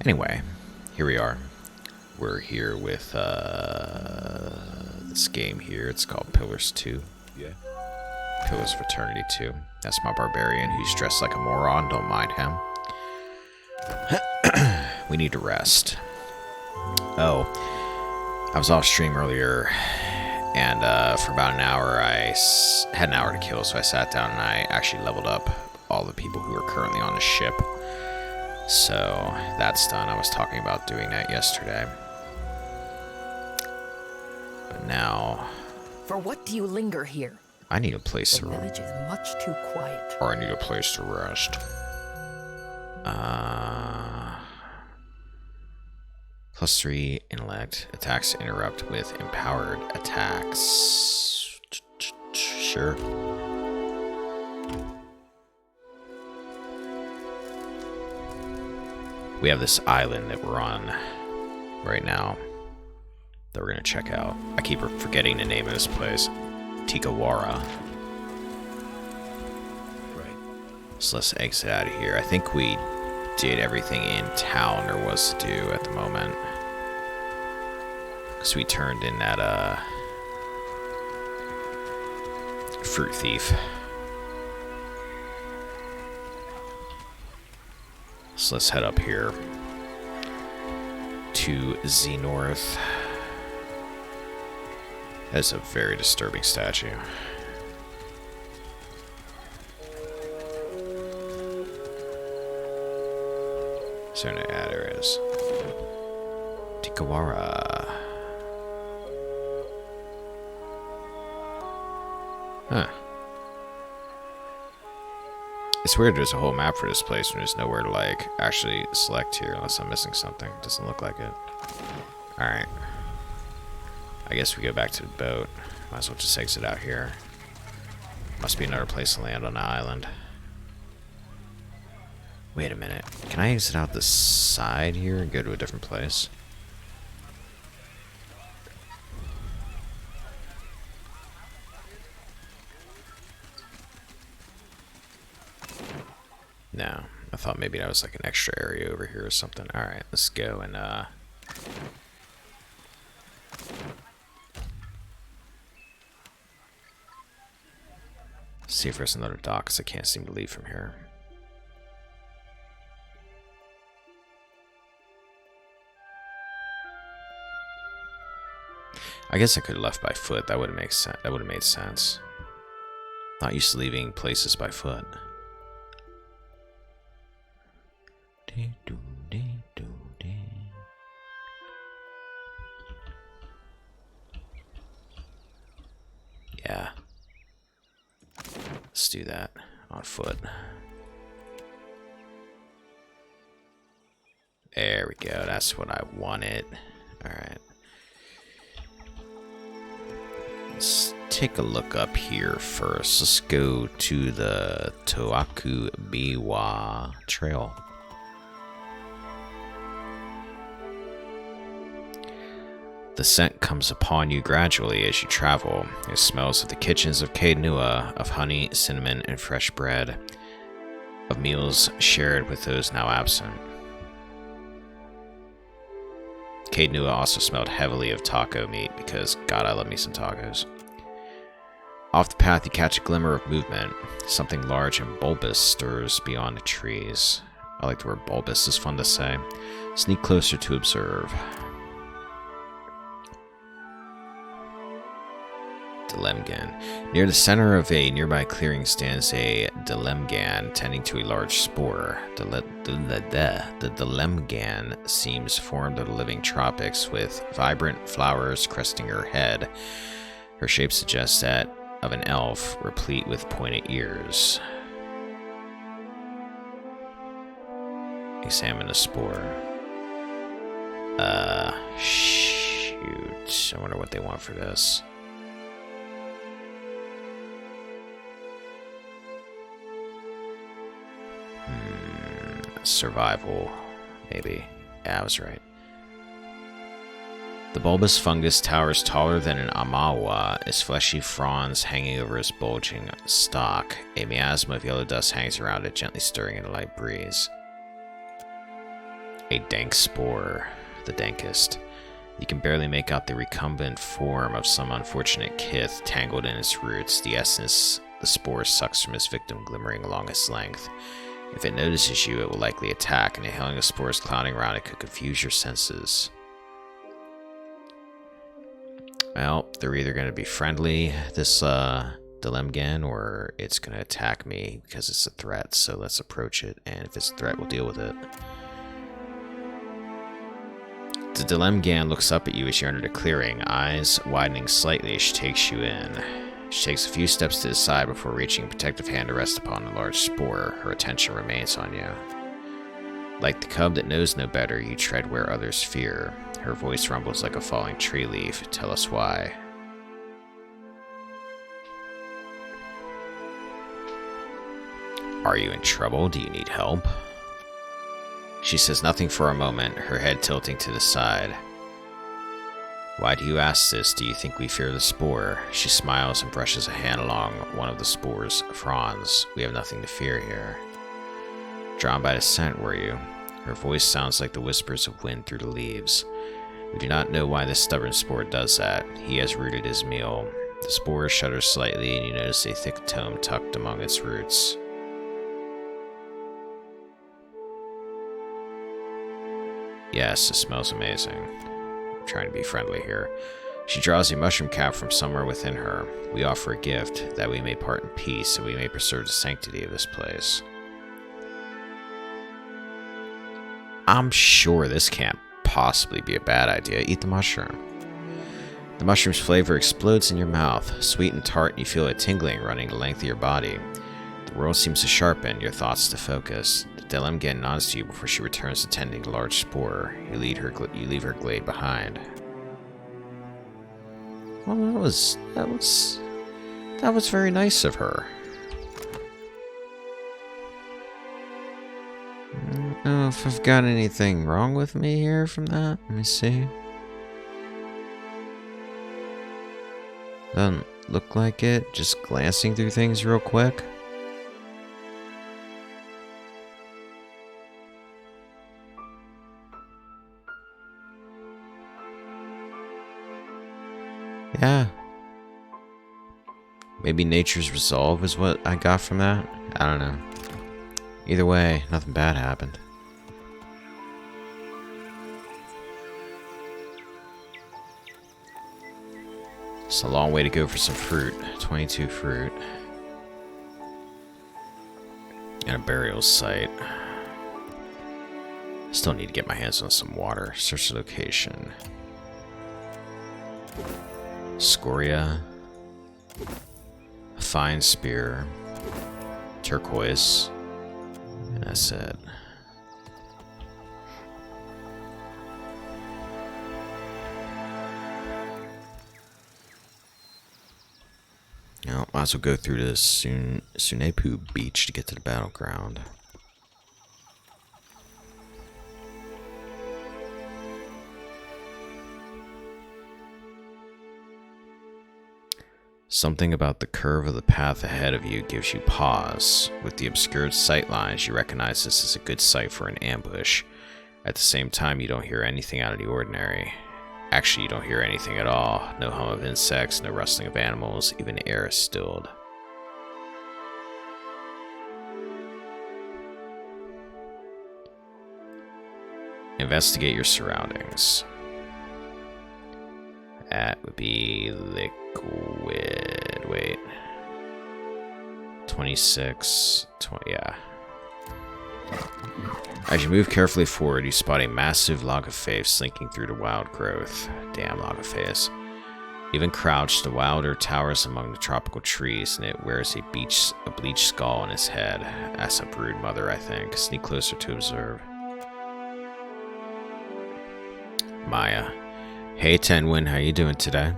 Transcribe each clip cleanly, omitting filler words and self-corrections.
Anyway, here we are. We're here with this game here. It's called Pillars 2. Yeah. Pillars of Eternity 2. That's my barbarian who's dressed like a moron. Don't mind him. We need to rest. Oh, I was off stream earlier, and for about an hour, I had an hour to kill, so I sat down and I actually leveled up all the people who are currently on the ship. So that's done. I was talking about doing that yesterday. But now... For what do you linger here? I need a place The to... village is much too quiet. Or I need a place to rest. +3 intellect. Attacks interrupt with empowered attacks. Sure. We have this island that we're on right now that we're going to check out. I keep forgetting the name of this place. Tikawara. Right. So let's exit out of here. I think we did everything in town there was to do at the moment. Because we turned in that fruit thief. So let's head up here to the north. That's a very disturbing statue. So yeah, there it is. Tikawara. Huh. It's weird there's a whole map for this place and there's nowhere to, like, actually select here unless I'm missing something. Doesn't look like it. Alright. I guess we go back to the boat. Might as well just exit out here. Must be another place to land on the island. Wait a minute. Can I exit out the side here and go to a different place? No. I thought maybe that was like an extra area over here or something. Alright, let's go and see if there's another dock, because I can't seem to leave from here. I guess I could have left by foot. That would have made sense. That would have made sense. Not used to leaving places by foot. Yeah. Let's do that on foot. There we go. That's what I wanted. Alright. Let's take a look up here first. Let's go to the Toaku Biwa Trail. The scent comes upon you gradually as you travel. It smells of the kitchens of Kainua, of honey, cinnamon, and fresh bread, of meals shared with those now absent. Kainua also smelled heavily of taco meat because, God, I love me some tacos. Off the path, you catch a glimmer of movement. Something large and bulbous stirs beyond the trees. I like the word bulbous, it's fun to say. Sneak closer to observe. Delemgan. Near the center of a nearby clearing stands a Delemgan tending to a large spore. The Delemgan seems formed of the living tropics with vibrant flowers cresting her head. Her shape suggests that of an elf, replete with pointed ears. Examine the spore. Shoot. I wonder what they want for this. Survival, maybe. Yeah, I was right. The bulbous fungus towers taller than an amawa, its fleshy fronds hanging over its bulging stalk. A miasma of yellow dust hangs around it, gently stirring in a light breeze. A dank spore, the dankest. You can barely make out the recumbent form of some unfortunate kith tangled in its roots, the essence the spore sucks from its victim glimmering along its length. If it notices you, it will likely attack, and inhaling the spores clouding around it could confuse your senses. Well, they're either going to be friendly, this Delemgan, or it's going to attack me because it's a threat, so let's approach it, and if it's a threat, we'll deal with it. The Delemgan looks up at you as you enter the clearing, eyes widening slightly as she takes you in. She takes a few steps to the side before reaching a protective hand to rest upon the large spore. Her attention remains on you. Like the cub that knows no better, you tread where others fear. Her voice rumbles like a falling tree leaf. Tell us why. Are you in trouble? Do you need help? She says nothing for a moment, her head tilting to the side. Why do you ask this? Do you think we fear the spore? She smiles and brushes a hand along one of the spore's fronds. We have nothing to fear here. Drawn by the scent, were you? Her voice sounds like the whispers of wind through the leaves. We do not know why this stubborn spore does that. He has rooted his meal. The spore shudders slightly, and you notice a thick tome tucked among its roots. Yes, it smells amazing. I'm trying to be friendly here. She draws a mushroom cap from somewhere within her. We offer a gift, that we may part in peace, so we may preserve the sanctity of this place. I'm sure this can't possibly be a bad idea. Eat the mushroom. The mushroom's flavor explodes in your mouth, sweet and tart, and you feel a tingling running the length of your body. The world seems to sharpen, your thoughts to focus. Delemgan nods to you before she returns to tending the large spore. You leave her glade behind. Well, that was very nice of her. I don't know if I've got anything wrong with me here from that. Let me see. Doesn't look like it. Just glancing through things real quick. Yeah. Maybe nature's resolve is what I got from that. I don't know. Either way, nothing bad happened. It's a long way to go for some fruit. 22 fruit. And a burial site. Still need to get my hands on some water. Search the location. Scoria. A fine spear. Turquoise. And that's it. Now, might as well go through the Sunepu beach to get to the battleground. Something about the curve of the path ahead of you gives you pause. With the obscured sight lines, you recognize this is a good site for an ambush. At the same time, you don't hear anything out of the ordinary. Actually, you don't hear anything at all. No hum of insects, no rustling of animals, even the air is stilled. Investigate your surroundings. That would be liquid. Wait. 26. 20, yeah. As you move carefully forward, you spot a massive log of faith slinking through the wild growth. Damn log of faith. Even crouched, the wilder towers among the tropical trees, and it wears a bleached skull on its head. That's a brood mother, I think. Sneak closer to observe. Maya. Hey Tenwin, how you doing today?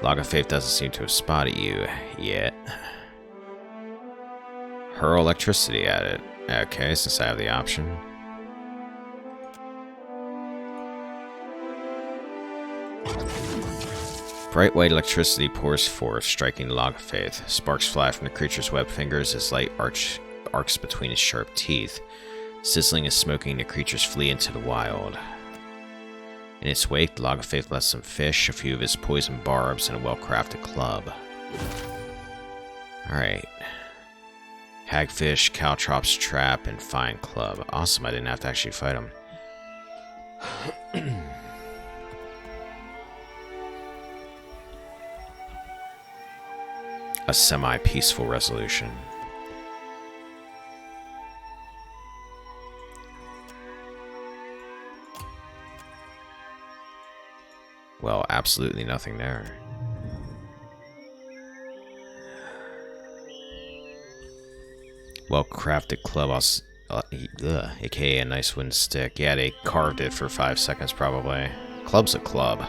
Log of Faith doesn't seem to have spotted you yet. Hurl electricity at it. Okay, since I have the option. Bright white electricity pours forth, striking the Log of Faith. Sparks fly from the creature's webbed fingers as light arcs between its sharp teeth. Sizzling and smoking, the creatures flee into the wild. In its wake, the Log of Faith left some fish, a few of his poison barbs, and a well-crafted club. Alright. Hagfish, Caltrops Trap, and Fine Club. Awesome, I didn't have to actually fight him. A semi-peaceful resolution. Well, absolutely nothing there. Well-crafted club, aka a nice wooden stick. Yeah, they carved it for 5 seconds probably. Club's a club.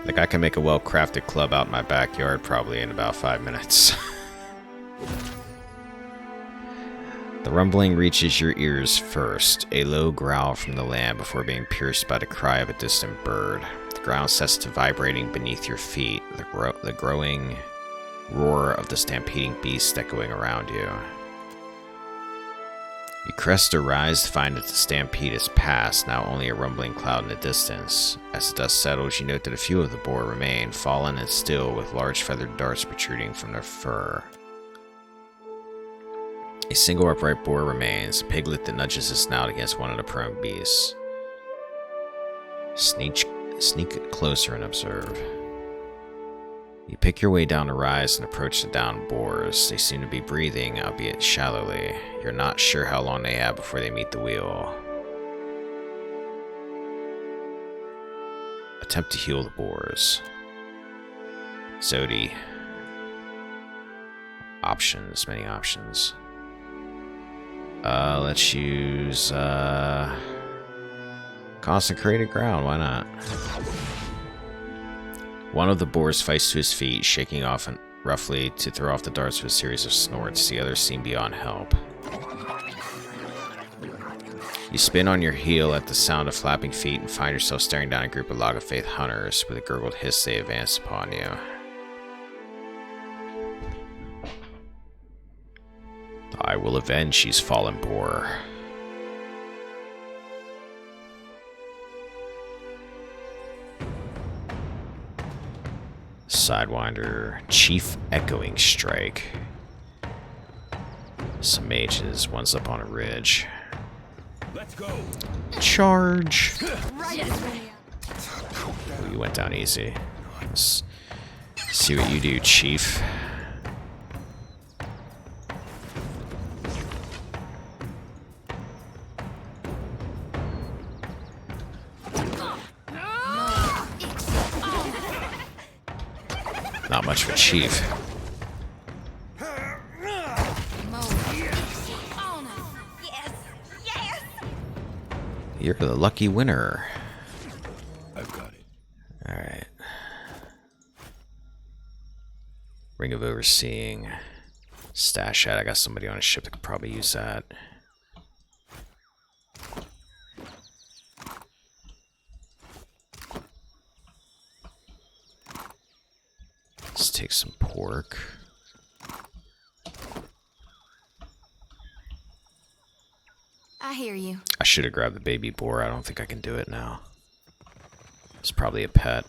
Like, I can make a well-crafted club out in my backyard probably in about 5 minutes. The rumbling reaches your ears first, a low growl from the land before being pierced by the cry of a distant bird. The ground sets to vibrating beneath your feet, the growing roar of the stampeding beasts echoing around you. You crest or rise to find that the stampede is past, now only a rumbling cloud in the distance. As the dust settles, you note that a few of the boar remain, fallen and still, with large feathered darts protruding from their fur. A single upright boar remains, a piglet that nudges its snout against one of the prone beasts. Sneak closer and observe. You pick your way down the rise and approach the downed boars. They seem to be breathing, albeit shallowly. You're not sure how long they have before they meet the wheel. Attempt to heal the boars. Zodi. Options, many options. Let's use, consecrated ground, why not? One of the boars fights to his feet, shaking off roughly to throw off the darts with a series of snorts. The others seem beyond help. You spin on your heel at the sound of flapping feet and find yourself staring down a group of Log of Faith hunters. With a gurgled hiss, they advance upon you. I will avenge his fallen boar. Sidewinder, Chief Echoing Strike. Some mages, one's up on a ridge. Let's go. Charge. Ooh, you went down easy. Let's see what you do, Chief. Not much of a chief. You're the lucky winner. I've got it. Alright. Ring of Overseeing. Stash that. I got somebody on a ship that could probably use that. Let's take some pork. I hear you. I should have grabbed the baby boar. I don't think I can do it now. It's probably a pet.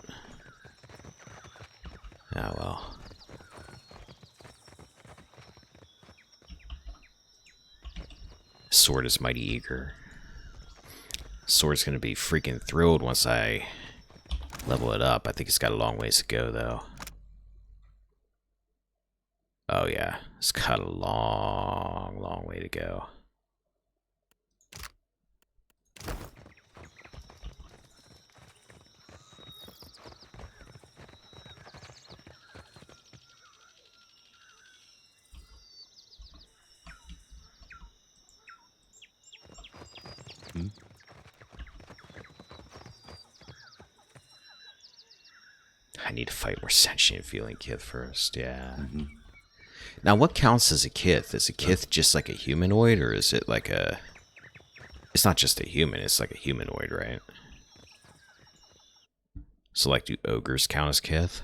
Ah, well. Sword is mighty eager. Sword's gonna be freaking thrilled once I level it up. I think it's got a long ways to go, though. Oh yeah, it's got a long, long way to go. I need to fight more sentient feeling Kith first, yeah. Now, what counts as a Kith? Is a Kith just like a humanoid, or is it like a... It's not just a human, it's like a humanoid, right? So, like, do ogres count as Kith?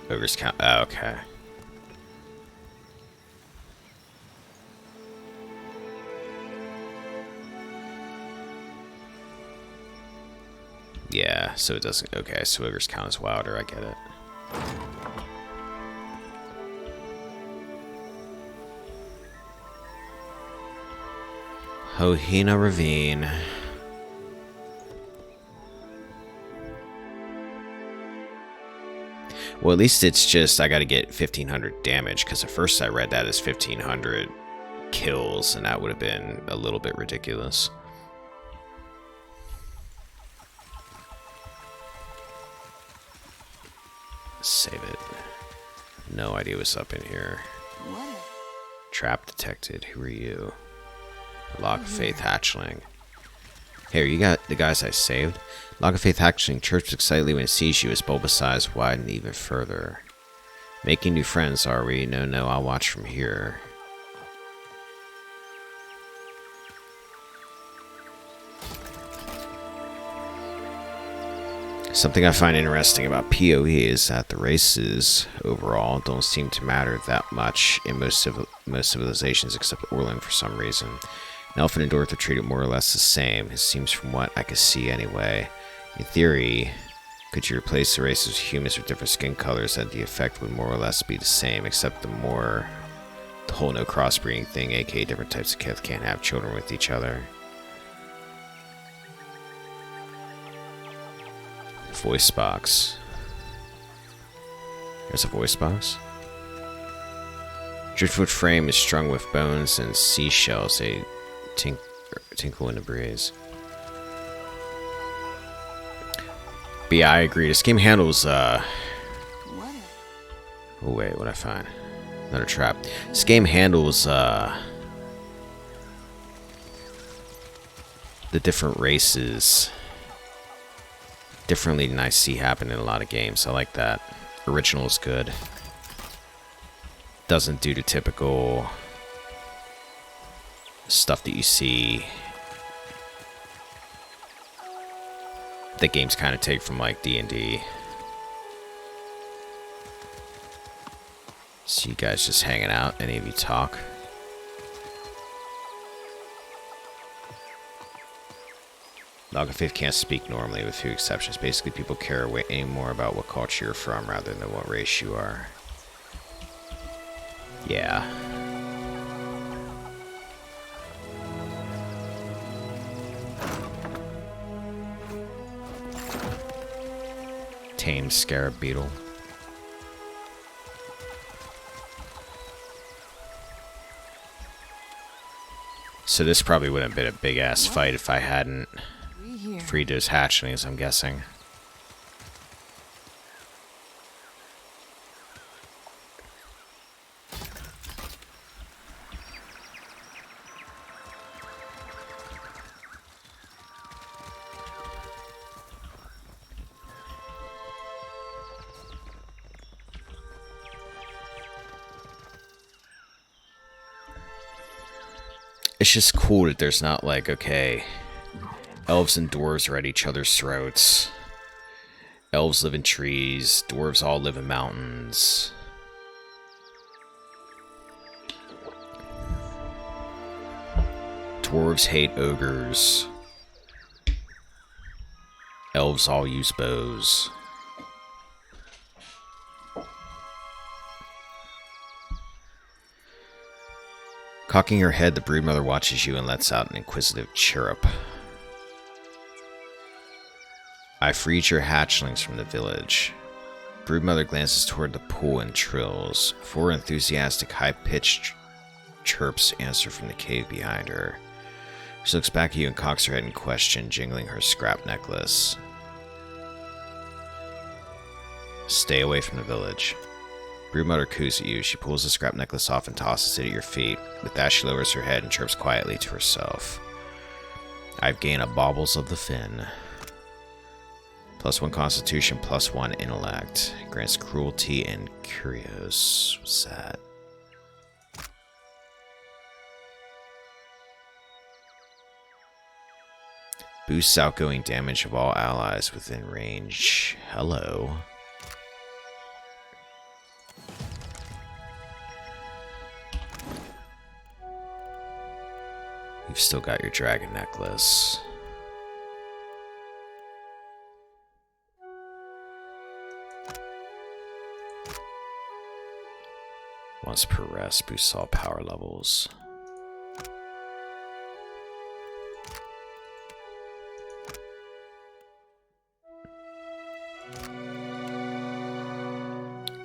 Ogres count. Oh, okay. Yeah, so it doesn't. Okay, so ogres count as wilder. I get it. Hohina Ravine. Well, at least it's just I gotta get 1500 damage, because at first I read that as 1500 kills, and that would have been a little bit ridiculous. Save it. No idea what's up in here. Trap detected. Who are you? Lock of Faith hatchling. Here, you got the guys I saved. Lock of Faith hatchling chirps excitedly when it sees you. Its bulbous eyes widen even further. Making new friends, are we? No, no, I'll watch from here. Something I find interesting about PoE is that the races overall don't seem to matter that much in most civilizations except Orland for some reason. An elf and a dwarf are treated more or less the same. It seems from what I can see anyway. In theory, could you replace the races with humans with different skin colors, and the effect would more or less be the same, except the whole no crossbreeding thing, aka different types of Kith can't have children with each other. Voice box. There's a voice box. Driftwood frame is strung with bones and seashells. They tinkle in the breeze. But yeah, I agree. This game handles, oh wait, what'd I find? Another trap. This game handles, the different races differently than I see happen in a lot of games. I like that. Original is good. Doesn't do the typical stuff that you see that games kind of take from like D&D. So you guys just hanging out? Any of you talk? Log of Faith can't speak normally with few exceptions. Basically, people care way more about what culture you're from rather than what race you are. Yeah. Tame scarab beetle. So this probably would have been a big ass fight if I hadn't freed those hatchlings, I'm guessing. It's just cool that there's not like, okay, elves and dwarves are at each other's throats. Elves live in trees, dwarves all live in mountains. Dwarves hate ogres. Elves all use bows. Cocking her head, the broodmother watches you and lets out an inquisitive chirrup. I freed your hatchlings from the village. Broodmother glances toward the pool and trills. 4 enthusiastic, high-pitched chirps answer from the cave behind her. She looks back at you and cocks her head in question, jingling her scrap necklace. Stay away from the village. Broodmother coos at you. She pulls the scrap necklace off and tosses it at your feet. With that, she lowers her head and chirps quietly to herself. I've gained a baubles of the fin. +1 Constitution, +1 Intellect. Grants Cruelty and Curios. What's that? Boosts outgoing damage of all allies within range. Hello. You've still got your dragon necklace. Once per rest, boosts all power levels.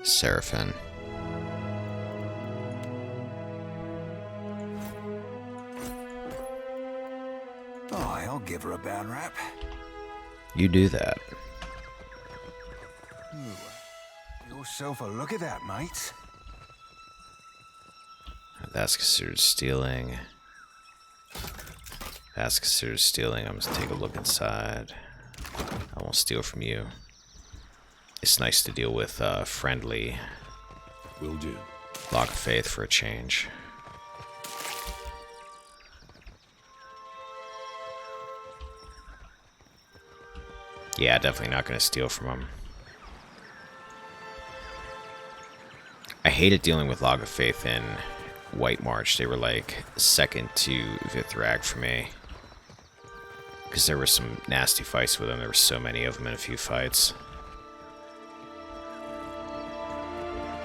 Seraphim. Oh, I'll give her a bad rap. You do that. Yourself a look at that, mate. That's considered stealing. That's considered stealing. I'm gonna take a look inside. I won't steal from you. It's nice to deal with friendly. Will do. Lock of Faith for a change. Yeah, definitely not gonna steal from him. I hated dealing with Log of Faith in White March. They were like second to Vithrag for me. Because there were some nasty fights with them. There were so many of them in a few fights.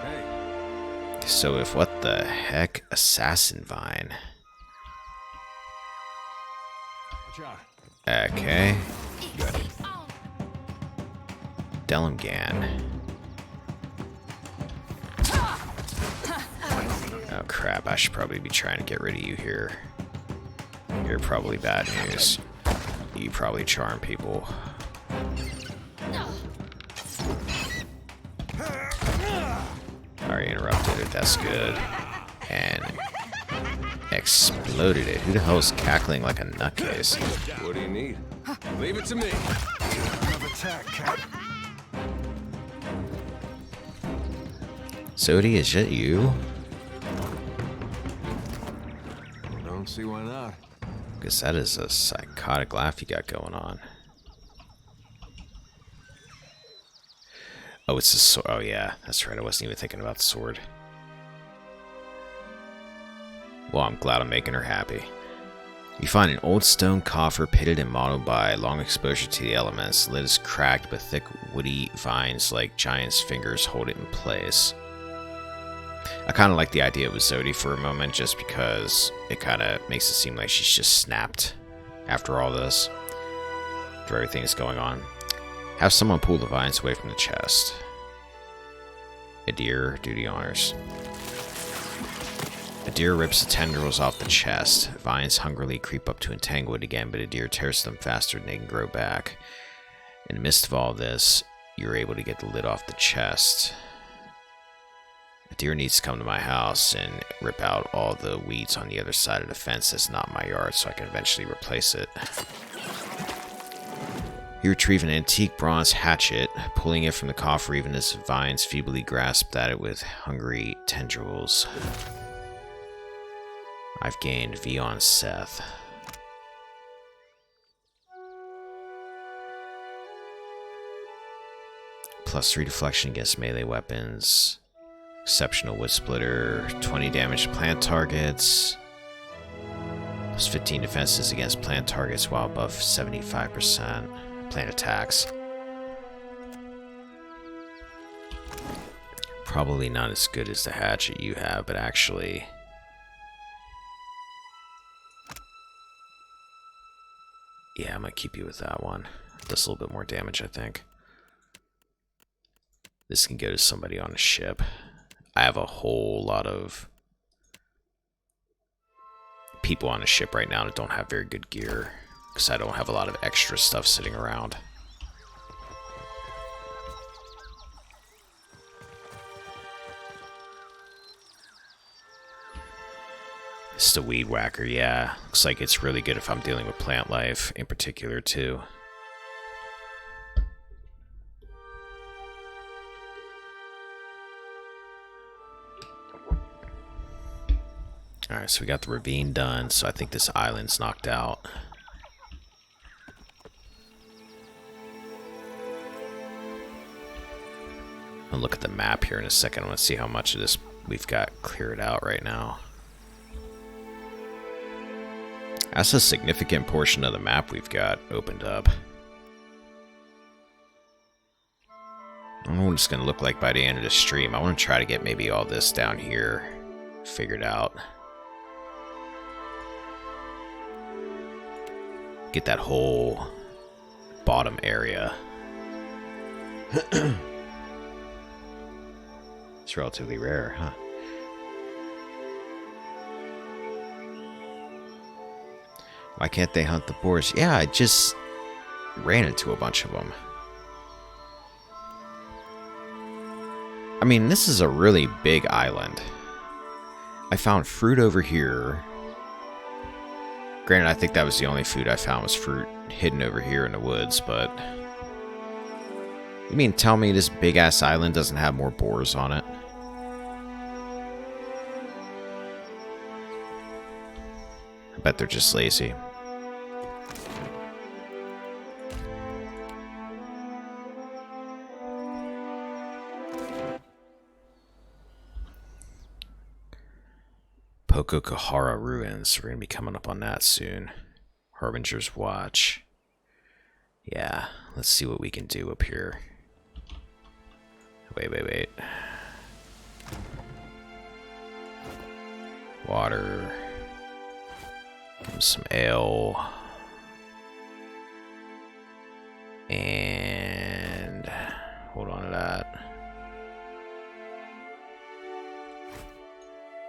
Hey. So if what the heck? Assassin Vine. Okay. Delimgan. Oh crap, I should probably be trying to get rid of you here. You're probably bad news. You probably charm people. Already interrupted it, that's good. And exploded it. Who the hell is cackling like a nutcase? What do you need? Leave it to me. Another attack, Cap. Zodi, is it you? Don't see why not. Because that is a psychotic laugh you got going on. Oh, it's a sword. Oh, yeah. That's right. I wasn't even thinking about the sword. Well, I'm glad I'm making her happy. You find an old stone coffer pitted and mottled by long exposure to the elements. The lid is cracked, but thick woody vines like giant's fingers hold it in place. I kind of like the idea with Zodi for a moment, just because it kind of makes it seem like she's just snapped after all this, after everything that's going on. Have someone pull the vines away from the chest. Adir, do the honors. Adir rips the tendrils off the chest. Vines hungrily creep up to entangle it again, but Adir tears them faster than they can grow back. In the midst of all this, you're able to get the lid off the chest. Adir needs to come to my house and rip out all the weeds on the other side of the fence that's not my yard, so I can eventually replace it. You retrieve an antique bronze hatchet, pulling it from the coffer even as vines feebly grasp at it with hungry tendrils. I've gained Vion Seth. +3 deflection against melee weapons. Exceptional wood splitter. 20 damage to plant targets. +15 defenses against plant targets while above 75% plant attacks. Probably not as good as the hatchet you have, but actually... yeah, I'm gonna keep you with that one. Does a little bit more damage, I think. This can go to somebody on a ship. I have a whole lot of people on a ship right now that don't have very good gear, because I don't have a lot of extra stuff sitting around. It's the Weed Whacker, yeah. Looks like it's really good if I'm dealing with plant life in particular, too. Alright, so we got the ravine done, so I think this island's knocked out. I'll look at the map here in a second. I want to see how much of this we've got cleared out right now. That's a significant portion of the map we've got opened up. I don't know what it's going to look like by the end of the stream. I want to try to get maybe all this down here figured out. Get that whole bottom area. It's relatively rare, huh? Why can't they hunt the boars? Yeah, I just ran into a bunch of them. I mean, this is a really big island. I found fruit over here. Granted, I think that was the only food I found was fruit hidden over here in the woods, but... You mean tell me this big-ass island doesn't have more boars on it? I bet they're just lazy. Pokokahara Ruins. We're going to be coming up on that soon. Harbinger's Watch. Yeah, let's see what we can do up here. Wait. Water. Some ale. And hold on to that.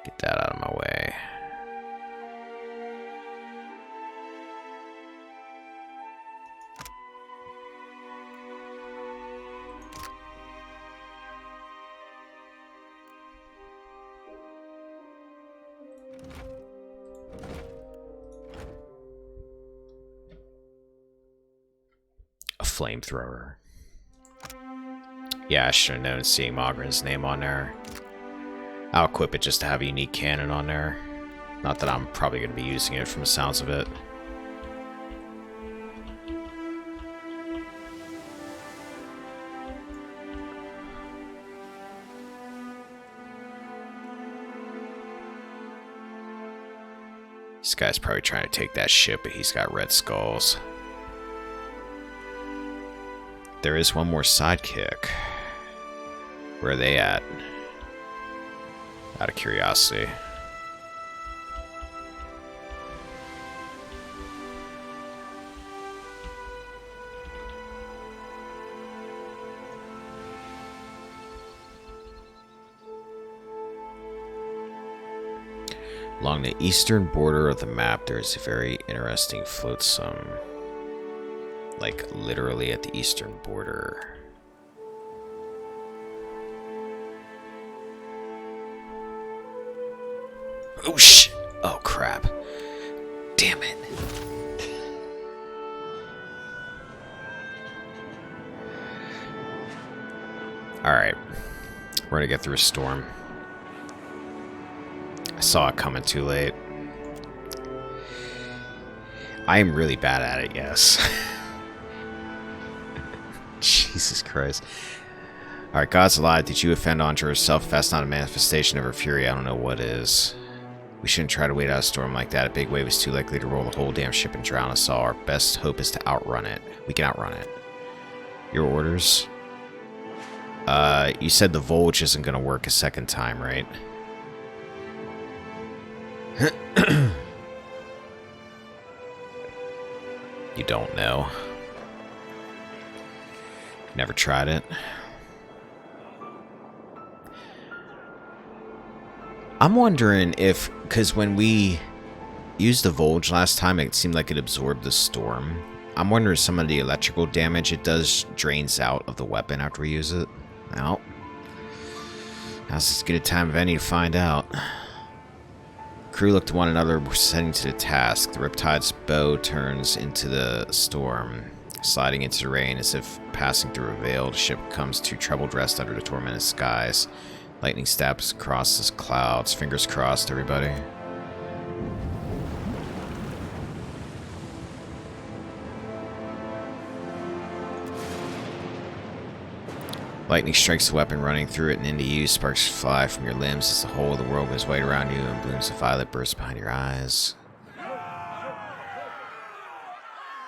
Get that out of my way. A flamethrower. Yeah, I should have known seeing Mogren's name on there. I'll equip it just to have a unique cannon on there. Not that I'm probably going to be using it from the sounds of it. This guy's probably trying to take that ship, but he's got red skulls. There is one more sidekick. Where are they at? Out of curiosity. Along the eastern border of the map, there's a very interesting flotsam. Like, literally at the eastern border. Oh, shit. Oh, crap. Damn it. Alright. We're gonna get through a storm. I saw it coming too late. I am really bad at it, yes. Jesus Christ. Alright, God's alive. Did you offend onto herself? If that's not a manifestation of her fury, I don't know what is. We shouldn't try to wait out a storm like that. A big wave is too likely to roll the whole damn ship and drown us all. Our best hope is to outrun it. We can outrun it. Your orders? You said the Volge isn't going to work a second time, right? You don't know. Never tried it. I'm wondering if, because when we used the Volge last time, it seemed like it absorbed the storm. I'm wondering if some of the electrical damage it does drains out of the weapon after we use it. Well, now's as good a time of any to find out. Crew look to one another, setting to the task. The Riptide's bow turns into the storm, sliding into the rain as if passing through a veil. The ship comes to troubled rest under the tormented skies. Lightning stabs across the clouds. Fingers crossed, everybody. Lightning strikes the weapon running through it and into you. Sparks fly from your limbs as the whole of the world goes white around you and blooms of violet burst behind your eyes.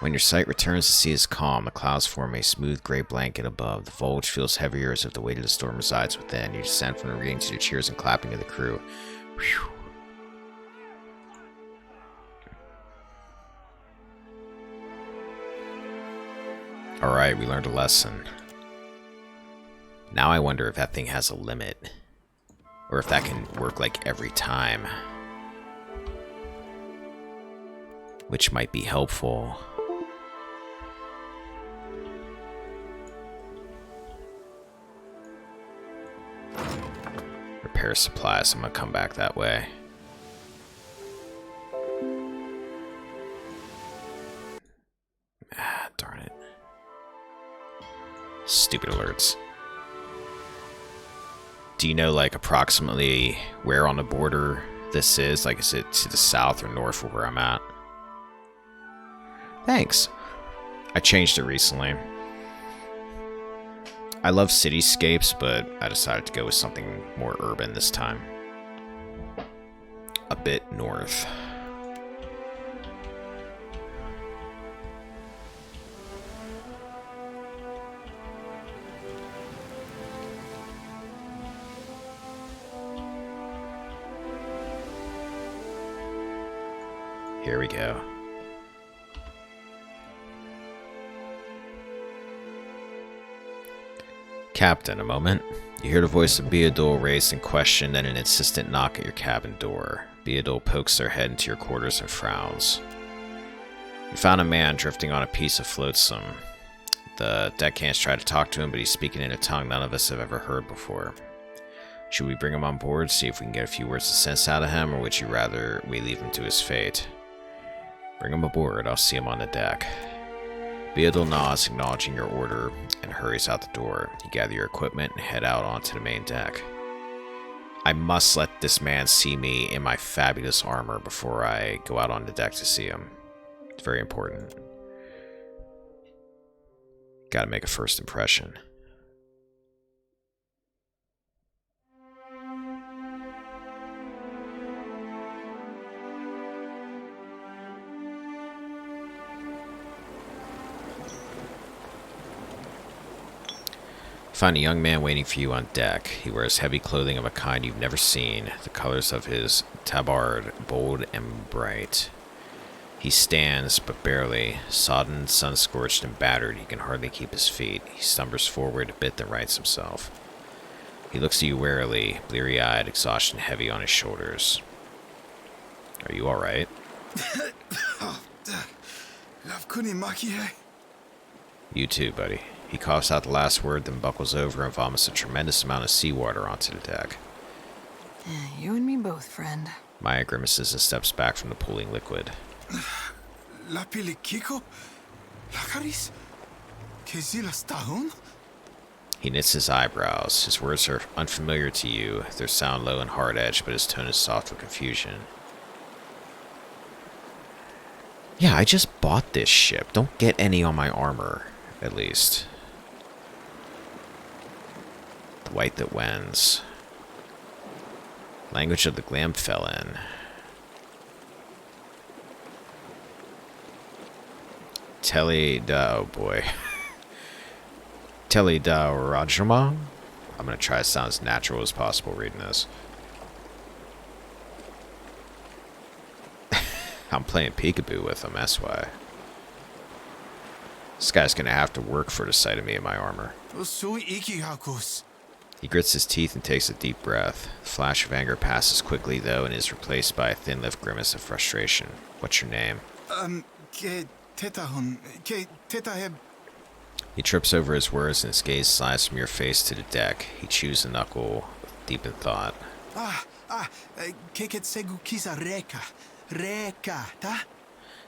When your sight returns, the sea is calm. The clouds form a smooth gray blanket above. The foliage feels heavier as if the weight of the storm resides within. You descend from the ring to the cheers and clapping of the crew. Whew. Alright, we learned a lesson. Now I wonder if that thing has a limit. Or if that can work like every time. Which might be helpful. Repair supplies, I'm gonna come back that way. Ah, darn it. Stupid alerts. Do you know, like, approximately where on the border this is? Like, is it to the south or north of where I'm at? Thanks. I changed it recently. I love cityscapes, but I decided to go with something more urban this time. A bit north. Here we go. Captain, a moment. You hear the voice of Beadol raised in question and an insistent knock at your cabin door. Beadol pokes their head into your quarters and frowns. You found a man drifting on a piece of flotsam. The deckhands try to talk to him, but he's speaking in a tongue none of us have ever heard before. Should we bring him on board, see if we can get a few words of sense out of him, or would you rather we leave him to his fate? Bring him aboard, I'll see him on the deck. Beadol nods, acknowledging your order, and hurries out the door. You gather your equipment and head out onto the main deck. I must let this man see me in my fabulous armor before I go out on the deck to see him. It's very important. Gotta make a first impression. Find a young man waiting for you on deck. He wears heavy clothing of a kind you've never seen, the colors of his tabard bold and bright. He stands, but barely. Sodden, sun-scorched, and battered, he can hardly keep his feet. He stumbers forward a bit, then rights himself. He looks at you warily, bleary-eyed, exhaustion heavy on his shoulders. Are you alright? You too, buddy. He coughs out the last word, then buckles over and vomits a tremendous amount of seawater onto the deck. You and me both, friend. Maya grimaces and steps back from the pooling liquid. He knits his eyebrows. His words are unfamiliar to you. Their sound low and hard-edged, but his tone is soft with confusion. Yeah, I just bought this ship. Don't get any on my armor, at least. The white that wins. Language of the Glamfelin. Oh boy. Telida Rajama? I'm gonna try to sound as natural as possible reading this. I'm playing peekaboo with him, that's why. This guy's gonna have to work for the sight of me in my armor. He grits his teeth and takes a deep breath. The flash of anger passes quickly, though, and is replaced by a thin-lipped grimace of frustration. What's your name? He trips over his words and his gaze slides from your face to the deck. He chews a knuckle, deep in thought.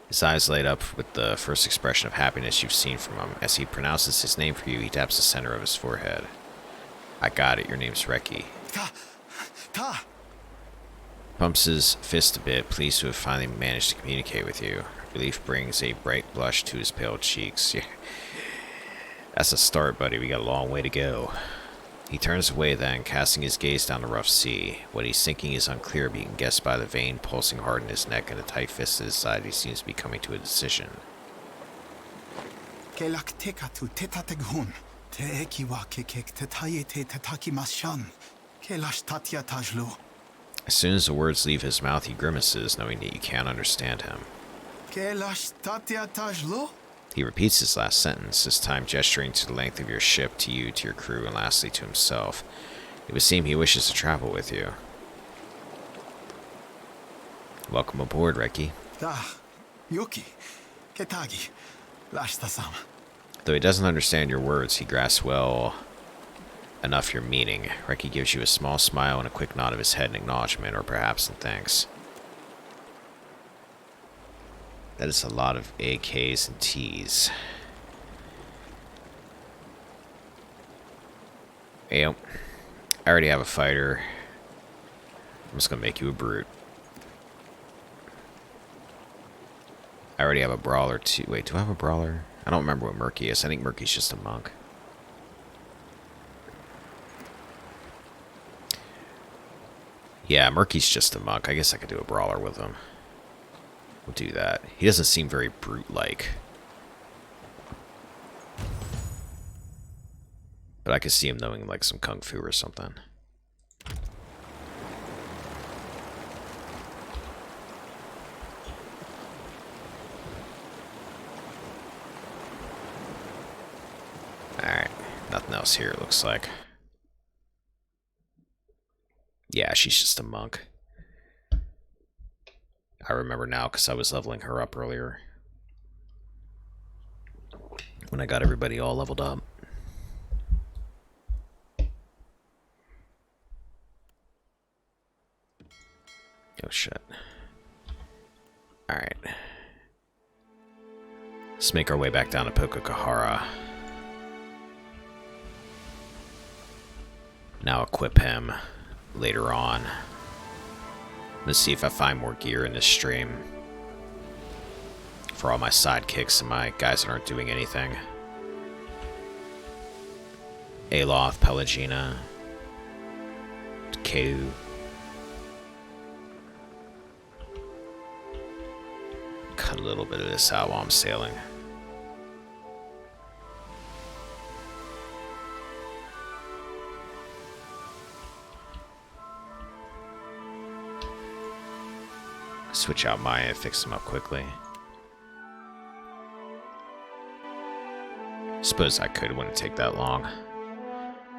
His eyes light up with the first expression of happiness you've seen from him. As he pronounces his name for you, he taps the center of his forehead. I got it, your name's Reki. Pumps his fist a bit, pleased to have finally managed to communicate with you. Relief brings a bright blush to his pale cheeks. That's a start, buddy. We got a long way to go. He turns away then, casting his gaze down the rough sea. What he's thinking is unclear, but he can guess by the vein pulsing hard in his neck and the tight fist at his side he seems to be coming to a decision. As soon as the words leave his mouth, he grimaces, knowing that you can't understand him. He repeats his last sentence, this time gesturing to the length of your ship, to you, to your crew, and lastly to himself. It would seem he wishes to travel with you. Welcome aboard, Reki. Though he doesn't understand your words, he grasps well enough your meaning. Reki gives you a small smile and a quick nod of his head in acknowledgement, or perhaps in thanks. That is a lot of AKs and Ts. Hey, I already have a fighter. I'm just gonna make you a brute. I already have a brawler too. Wait, do I have a brawler? I don't remember what Murky is. I think Murky's just a monk. Yeah, Murky's just a monk. I guess I could do a brawler with him. We'll do that. He doesn't seem very brute-like. But I could see him knowing like some kung fu or something. Alright. Nothing else here, it looks like. Yeah, she's just a monk. I remember now because I was leveling her up earlier. When I got everybody all leveled up. Oh shit. Alright. Let's make our way back down to Pokokahara. Now equip him later on. Let's see if I find more gear in this stream. For all my sidekicks and my guys that aren't doing anything. Aloth, Pelagina, Keu. Cut a little bit of this out while I'm sailing. Switch out Maya and fix them up quickly. Suppose I could, it wouldn't take that long.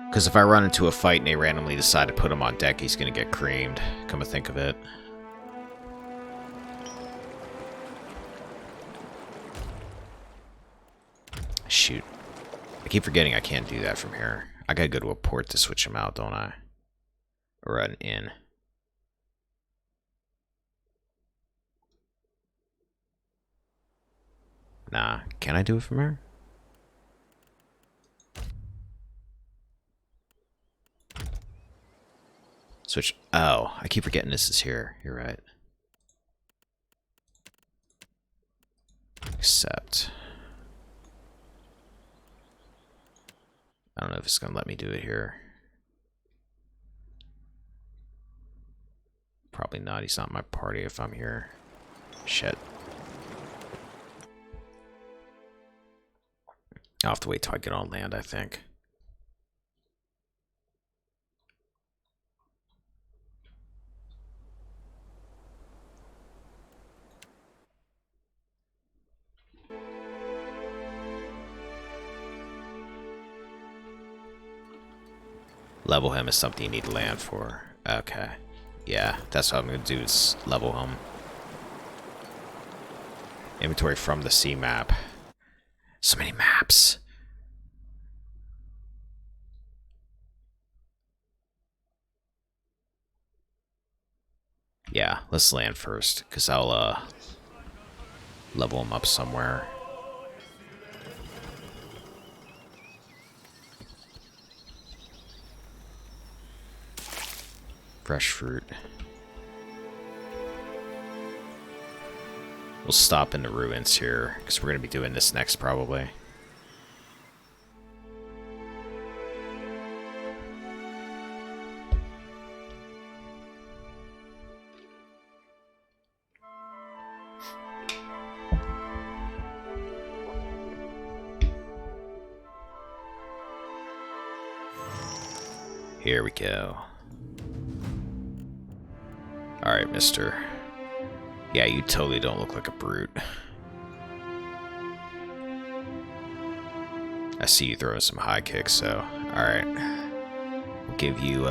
Because if I run into a fight and they randomly decide to put him on deck, he's going to get creamed. Come to think of it. Shoot. I keep forgetting I can't do that from here. I gotta go to a port to switch him out, don't I? Or an inn. Nah, can I do it from here? Switch. Oh, I keep forgetting this is here. You're right. Accept. I don't know if it's going to let me do it here. Probably not. He's not my party if I'm here. Shit. I'll have to wait till I get on land, I think. Level him is something you need to land for. Okay. Yeah, that's what I'm going to do is level him. Inventory from the sea map. So many maps. Yeah, let's land first, because I'll level him up somewhere. Fresh fruit. We'll stop in the ruins here, because we're going to be doing this next, probably. Here we go. Alright, mister. Yeah, you totally don't look like a brute. I see you throwing some high kicks, so... Alright. We'll give you,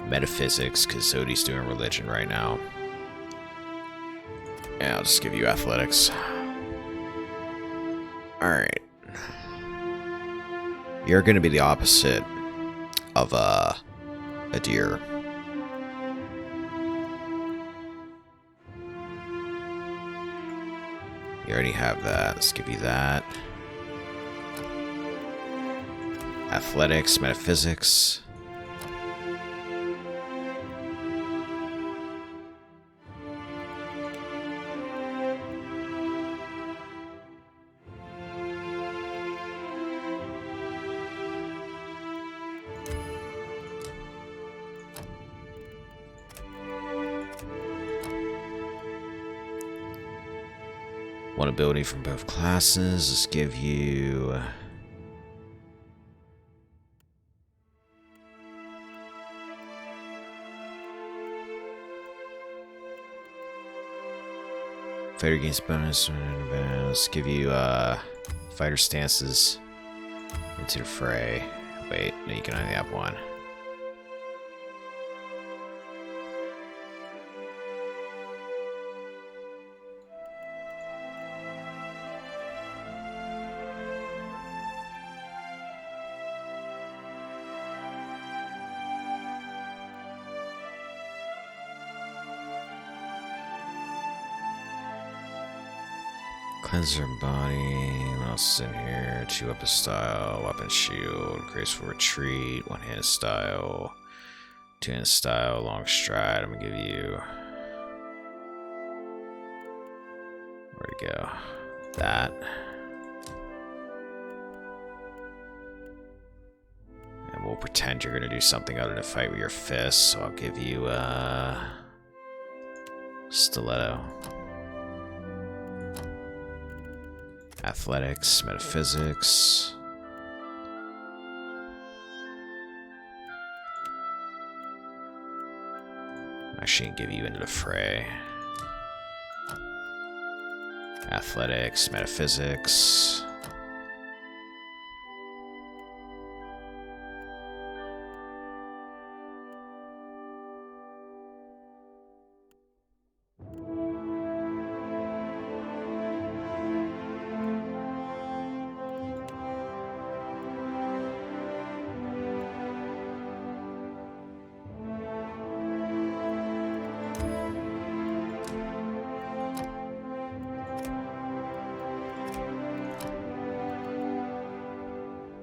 metaphysics, because Zodi's doing religion right now. Yeah, I'll just give you athletics. Alright. You're gonna be the opposite of, a deer. You already have that. Let's give you that. Athletics, metaphysics. One ability from both classes. Let's give you... Fighter gains bonus. Let's give you fighter stances into the fray. Wait, no, you can only have one. Cleanser body. What else is in here? 2-weapon style, weapon shield, graceful retreat, one-handed style, two-handed style, long stride. I'm gonna give you. Where'd it go? That. And we'll pretend you're gonna do something other than fight with your fists. So I'll give you stiletto. Athletics, metaphysics. I shouldn't give you into the fray. Athletics, metaphysics.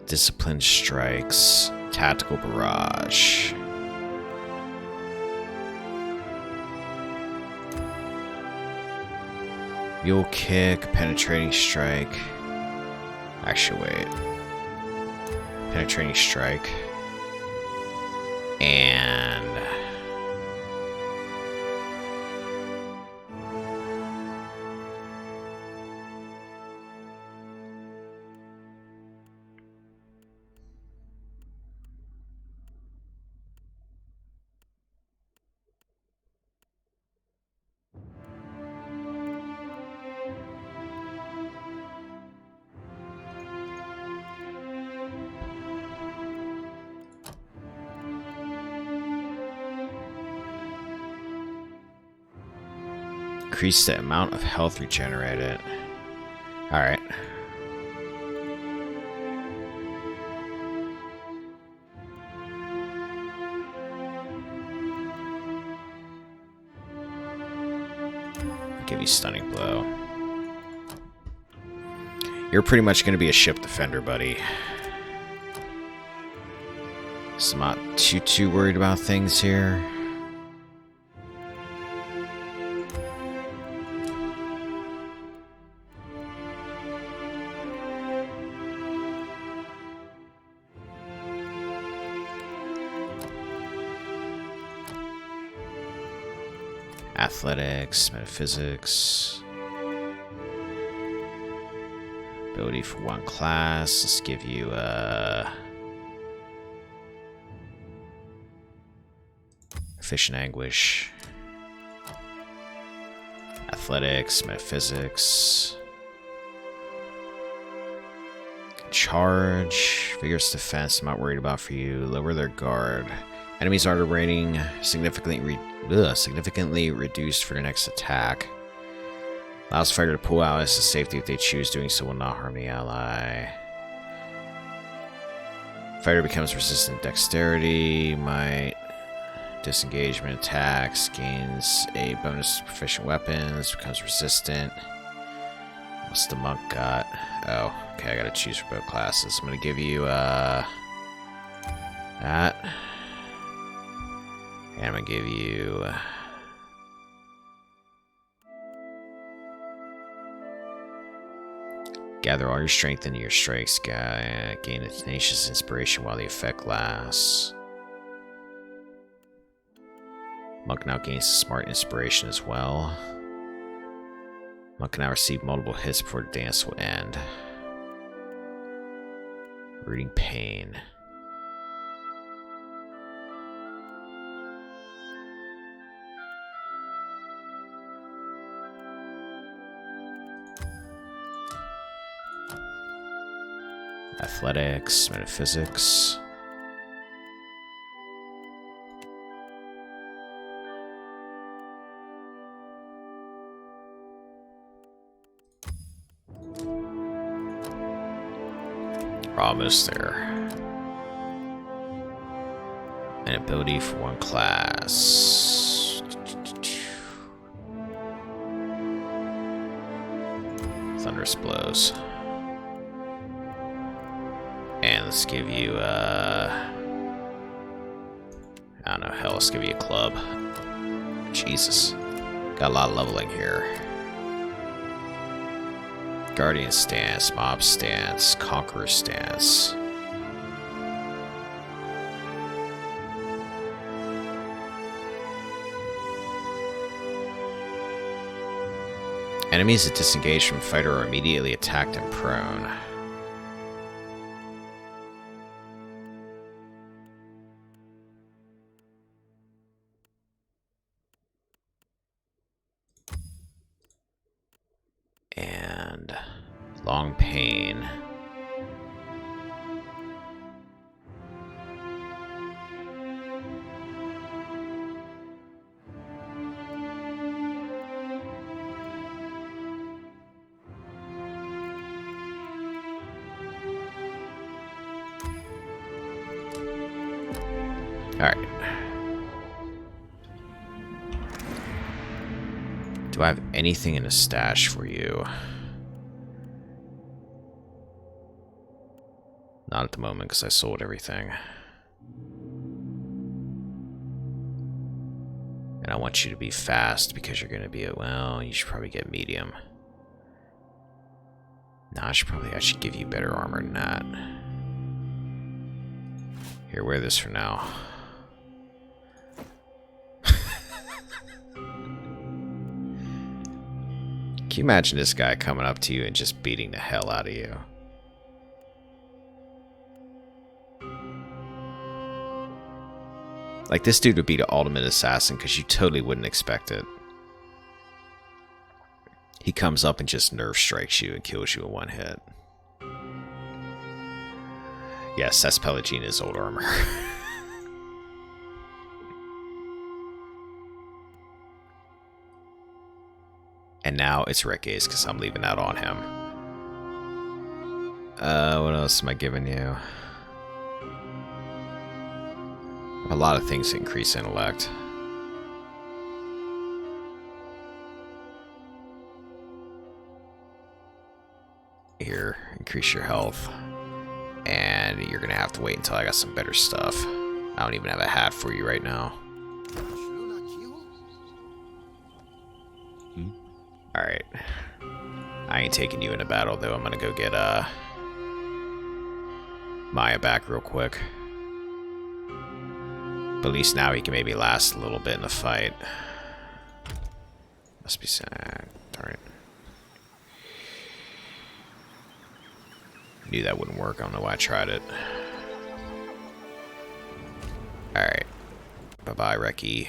Disciplined strikes, tactical barrage. Mule kick, penetrating strike. Actually, wait. Penetrating strike. And... increase the amount of health regenerated. Alright. Give you stunning blow. You're pretty much going to be a ship defender, buddy. So I'm not too worried about things here. Athletics, metaphysics. Ability for one class. Let's give you Efficient Anguish. Athletics, Metaphysics. Charge. Vigorous Defense, I'm not worried about for you. Lower their guard. Enemies' ardor rating significantly reduced for the next attack. Allows the fighter to pull allies to safety if they choose. Doing so will not harm the ally. Fighter becomes resistant to dexterity, might, disengagement attacks, gains a bonus to proficient weapons, becomes resistant. What's the monk got? Oh, okay, I gotta choose for both classes. I'm gonna give you that. And I'm gonna give you gather all your strength into your strikes. Gain a tenacious inspiration while the effect lasts. Monk now gains a smart inspiration as well. Monk can now receive multiple hits before the dance will end. Rooting pain. Athletics, Metaphysics. We're almost there. An ability for one class. Thunderous Blows. And let's give you, I don't know, hell, let's give you a club. Jesus. Got a lot of leveling here. Guardian Stance, Mob Stance, Conqueror Stance. Enemies that disengage from fighter are immediately attacked and prone. And long pain. All right. Do I have anything in a stash for you? Not at the moment, because I sold everything. And I want you to be fast, because you're going to be well, you should probably get medium. No, I should give you better armor than that. Here, wear this for now. Can you imagine this guy coming up to you and just beating the hell out of you? Like, this dude would be the ultimate assassin because you totally wouldn't expect it. He comes up and just nerve strikes you and kills you in one hit. Yes, that's Pelagina's old armor. And now it's Ricky's because I'm leaving that on him. What else am I giving you? A lot of things that increase intellect. Here, increase your health. And you're gonna have to wait until I got some better stuff. I don't even have a hat for you right now. Alright. I ain't taking you into battle, though. I'm gonna go get Maya back real quick. But at least now he can maybe last a little bit in the fight. Must be sad. Darn it. Knew that wouldn't work. I don't know why I tried it. Alright. Bye-bye. Goodbye, Reki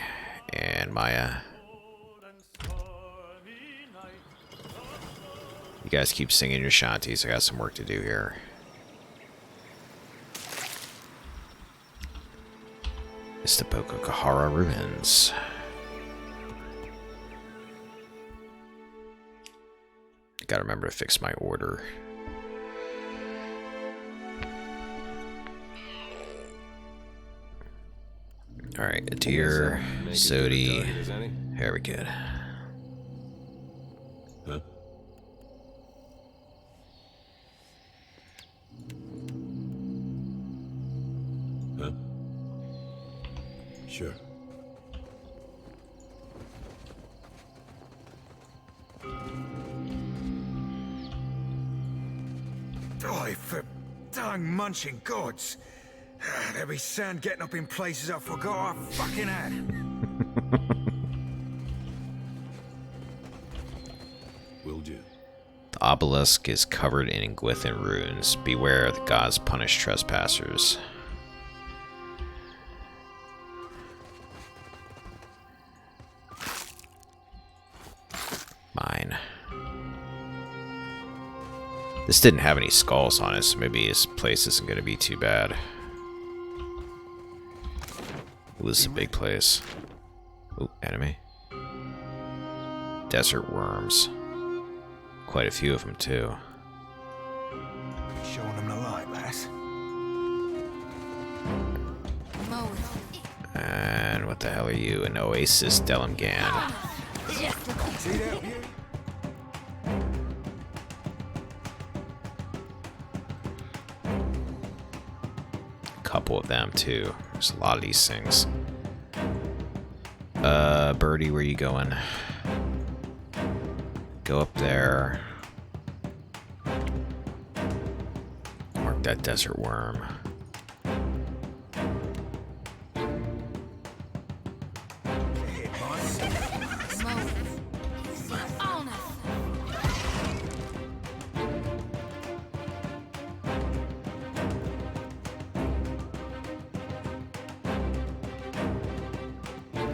and Maya. You guys keep singing your shanties. I got some work to do here. It's the Bokokahara ruins. Gotta remember to fix my order. Alright, a deer, Sodi. Very good. Huh? Huh? Sure. Die for dang munching gods. There be sand getting up in places I forgot I fucking had. Will do. The obelisk is covered in Ingwithan ruins. Beware, the gods punish trespassers. Mine. This didn't have any skulls on it, so maybe this place isn't going to be too bad. Ooh, this is a big place. Ooh, enemy. Desert worms. Quite a few of them, too. Showing them the light, lass. And what the hell are you? An Oasis Delimgan. See that view? Couple of them too. There's a lot of these things. Birdie, where you going? Go up there. Mark that desert worm.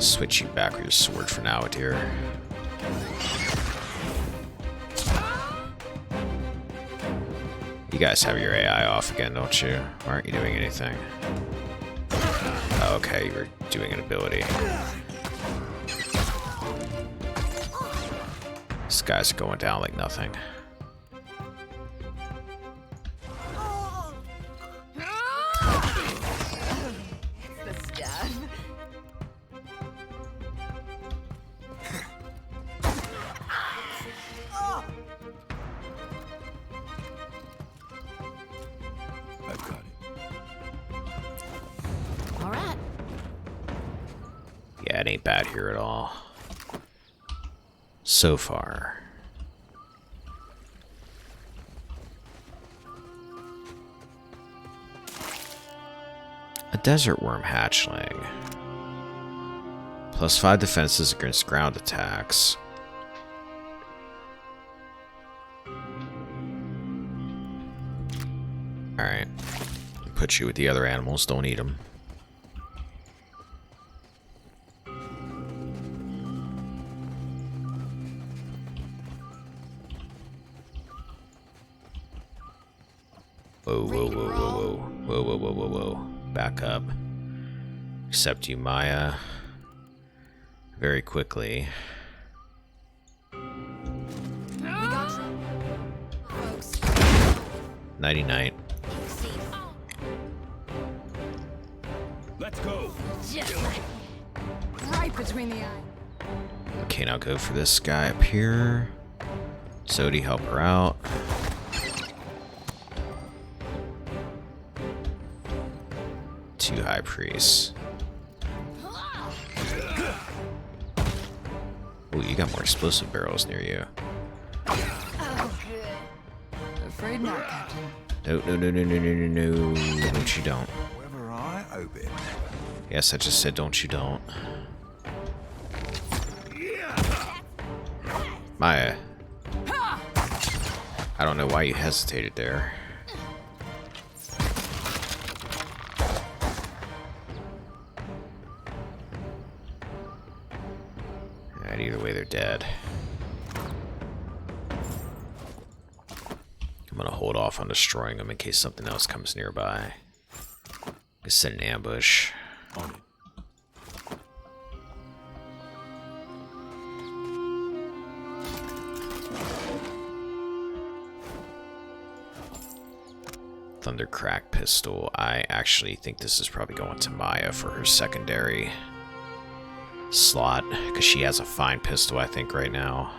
Switch you back with your sword for now, dear. You guys have your AI off again, don't you? Why aren't you doing anything? Oh, okay, you were doing an ability. These guys are going down like nothing. I've got it. All right. Yeah, it ain't bad here at all. So far. A desert worm hatchling. +5 defenses against ground attacks. Alright. Put you with the other animals, don't eat them. Whoa, whoa, whoa, whoa, whoa. Whoa, whoa, whoa, whoa, whoa. Back up. Accept you, Maya. Very quickly. We got you. Folks. Nighty-night. Let's go. Just like Right between the eyes. Okay, now go for this guy up here. Sodi, help her out. Two high priests. Ooh, you got more explosive barrels near you. oh good. Afraid not, Captain. No, no, no, no, no, no, no, no. Don't you don't. Whether I hope it. Yes, I just said don't you don't. Maya. I don't know why you hesitated there. dead. I'm gonna hold off on destroying them in case something else comes nearby. Just set an ambush. On it. Thundercrack pistol. I actually think this is probably going to Maya for her secondary slot, because she has a fine pistol, I think, right now.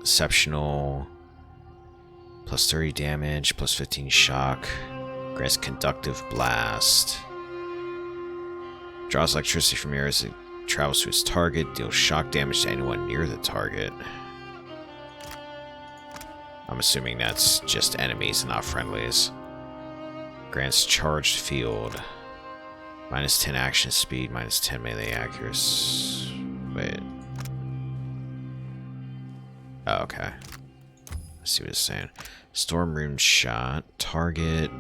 Exceptional. Plus 30 damage, plus 15 shock. Grants conductive blast. Draws electricity from air as it travels to its target. Deals shock damage to anyone near the target. I'm assuming that's just enemies, not friendlies. Grants charged field. Minus 10 action speed, minus 10 melee accuracy. Wait. Oh, okay. Let's see what it's saying. Storm Rune shot. Target.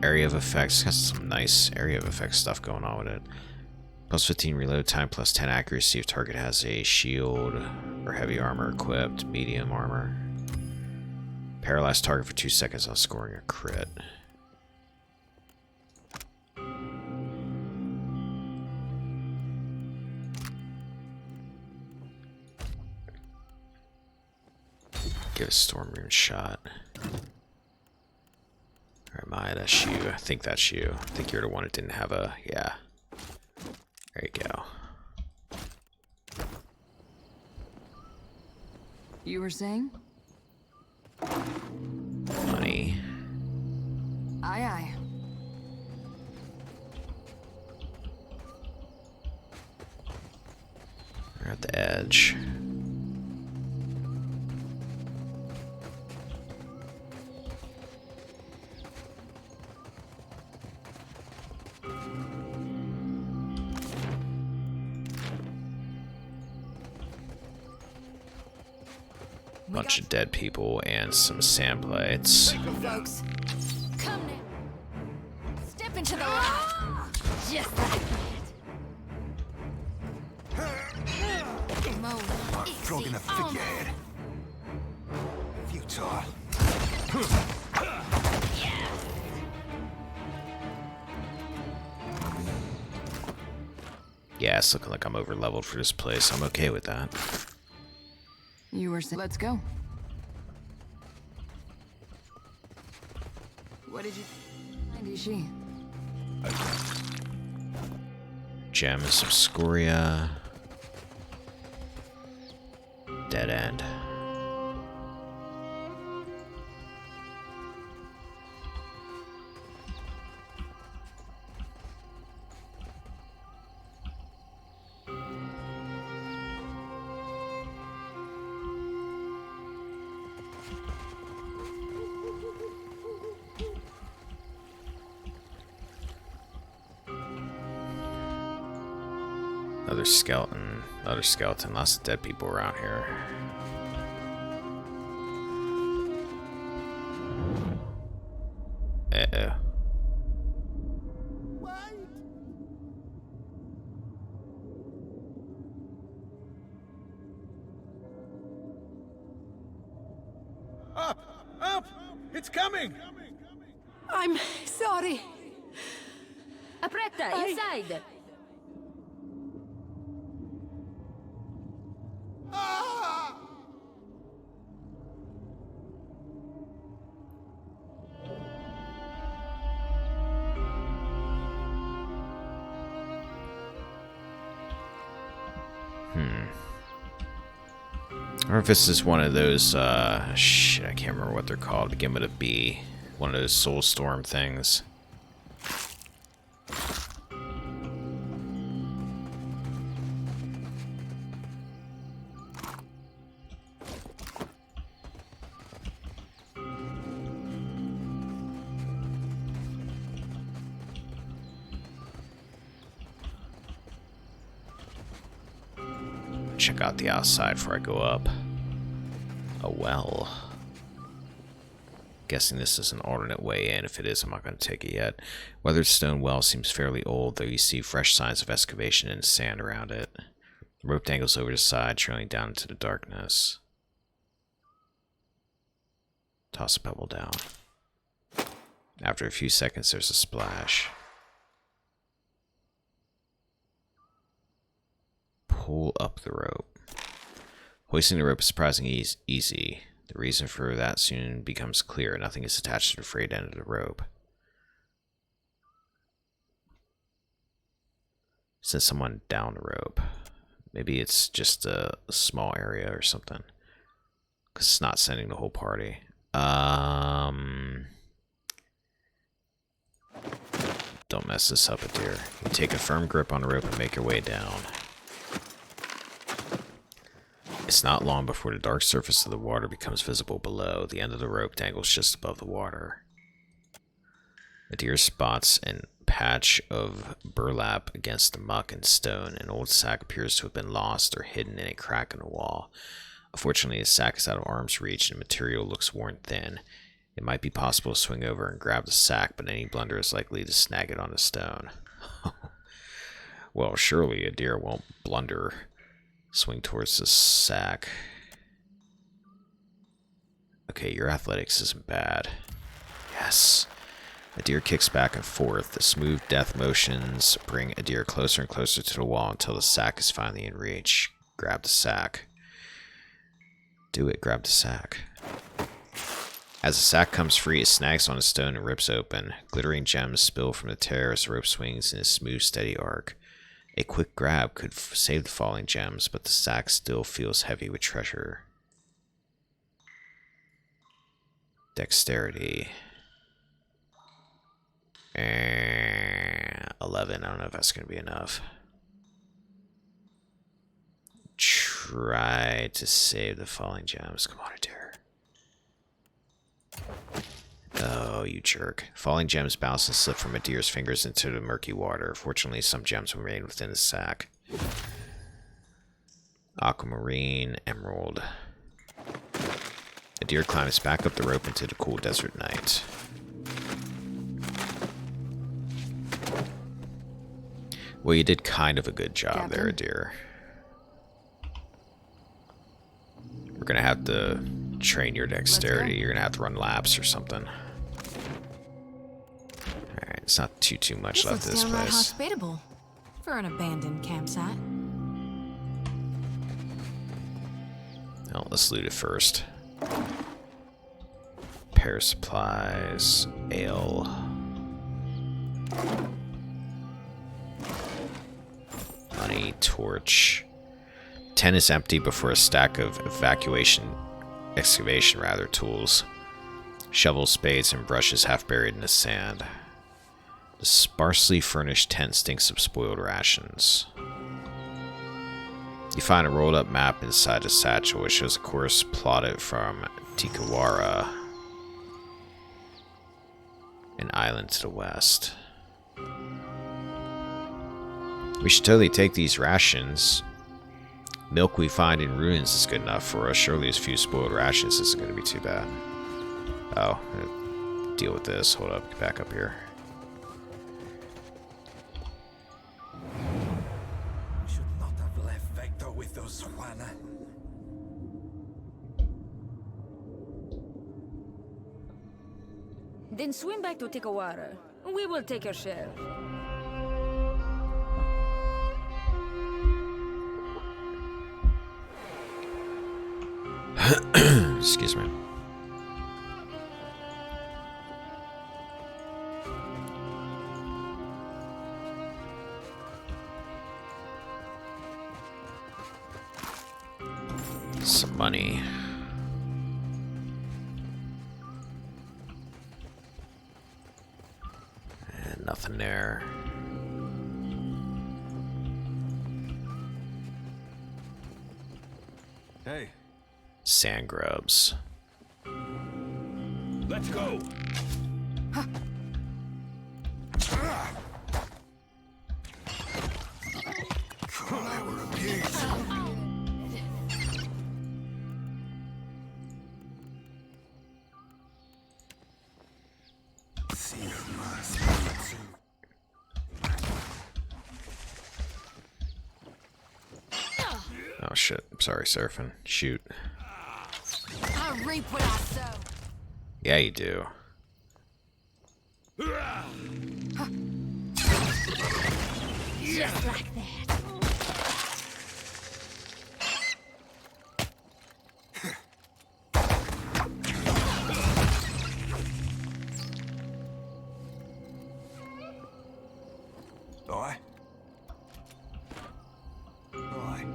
Area of effects. Got some nice area of effects stuff going on with it. Plus 15 reload time, plus 10 accuracy if target has a shield or heavy armor equipped. Medium armor. Paralyze target for 2 seconds on scoring a crit. Give a Storm Rune shot. Alright, Maya, that's you. I think that's you. I think you're the one that didn't have a... Yeah. There you go. You were saying? Money. Aye, aye. We're at the edge. Bunch of dead people and some sand plates. Folks, come now. Step into the light. Just like that. Moan. Like frog in a figurehead. Futile. Yeah, it's looking like I'm over leveled for this place. I'm okay with that. You were saying. Let's go. What did you find, Ishi? Gem and some scoria. Dead end. Another skeleton. Another skeleton. Lots of dead people around here. Uh-oh. Up! It's coming! I'm sorry. Apretta, inside. Or if this is one of those, shit, I can't remember what they're called. Begin with a B. One of those Soulstorm things. Check out the outside before I go up. A well. Guessing this is an alternate way in. If it is, I'm not going to take it yet. Weathered stone well seems fairly old, though you see fresh signs of excavation and sand around it. The rope dangles over the side, trailing down into the darkness. Toss a pebble down. After a few seconds, there's a splash. Pull up the rope. Hoisting the rope is surprisingly easy. The reason for that soon becomes clear. Nothing is attached to the frayed end of the rope. Send someone down the rope. Maybe it's just a small area or something. Because it's not sending the whole party. Don't mess this up, dear. You take a firm grip on the rope and make your way down. It's not long before the dark surface of the water becomes visible below. The end of the rope dangles just above the water. Adir spots a patch of burlap against the muck and stone. An old sack appears to have been lost or hidden in a crack in the wall. Unfortunately, the sack is out of arm's reach and the material looks worn thin. It might be possible to swing over and grab the sack, but any blunder is likely to snag it on the stone. Well, surely Adir won't blunder. Swing towards the sack. Okay, your athletics isn't bad. Yes. Adir kicks back and forth. The smooth death motions bring Adir closer and closer to the wall until the sack is finally in reach. Grab the sack. Do it, grab the sack. As the sack comes free, it snags on a stone and rips open. Glittering gems spill from the tear as the rope swings in a smooth, steady arc. A quick grab could save the falling gems, but the sack still feels heavy with treasure. Dexterity. 11. I don't know if that's going to be enough. Try to save the falling gems. Come on, Adir. Oh, you jerk. Falling gems bounce and slip from Adir's fingers into the murky water. Fortunately, some gems remain within the sack. Aquamarine, emerald. Adir climbs back up the rope into the cool desert night. Well, you did kind of a good job there, Adir. We're going to have to train your dexterity. You're going to have to run laps or something. Alright, it's not too much left of this downright place. hospitable for an abandoned campsite. Well, let's loot it first. Pair of supplies, ale. Money, torch. 10 is empty before a stack of excavation tools. Shovels, spades, and brushes half buried in the sand. The sparsely furnished tent stinks of spoiled rations. You find a rolled up map inside a satchel, which shows a course plotted from Tikawara, an island to the west. We should totally take these rations. Milk we find in ruins is good enough for us. Surely a few spoiled rations isn't going to be too bad. Oh, I'm gonna deal with this. Hold up, get back up here. We should not have left Vector with those Juana. Then swim back to Tikawara. We will take your share. Excuse me. Some money. And nothing there. Hey, Sand grubs. let's go. God, they were abused. Oh shit, I'm sorry, surfing. Shoot. I reap what I sow. Yeah, you do. Just like that. Aye. Aye.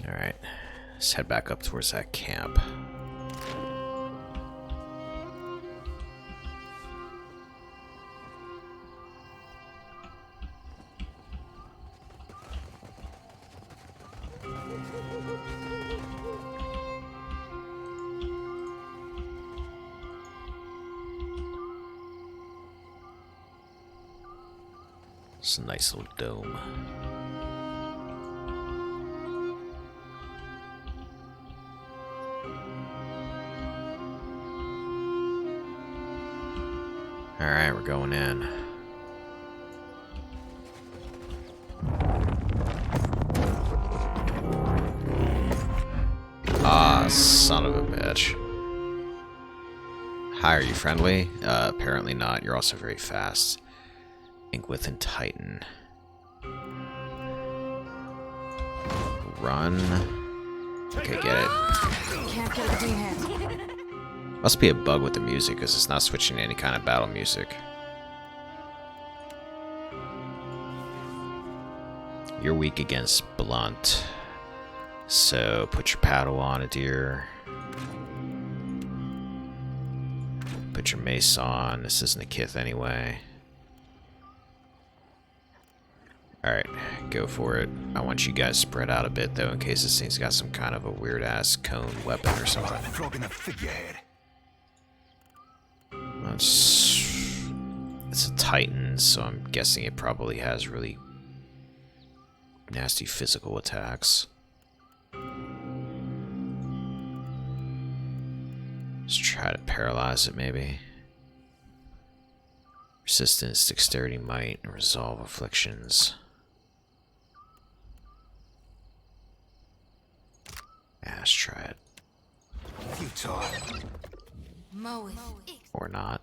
Alright. Let's head back up towards that camp. It's a nice little dome. Alright, we're going in. Ah, son of a bitch. Hi, are you friendly? Apparently not. You're also very fast. Inquisition Titan. Run. Okay, get it. Can't get a clean hand. Must be a bug with the music, because it's not switching to any kind of battle music. You're weak against blunt. So, put your paddle on it, dear. Put your mace on. This isn't a kith anyway. Alright, go for it. I want you guys spread out a bit, though, in case this thing's got some kind of a weird-ass cone weapon or something. Flogging a figurehead. It's a Titan, so I'm guessing it probably has really nasty physical attacks. Let's try to paralyze it, maybe. Resistance, dexterity, might, and resolve afflictions. Yeah, let's try it. Futile. Mow it. Or not.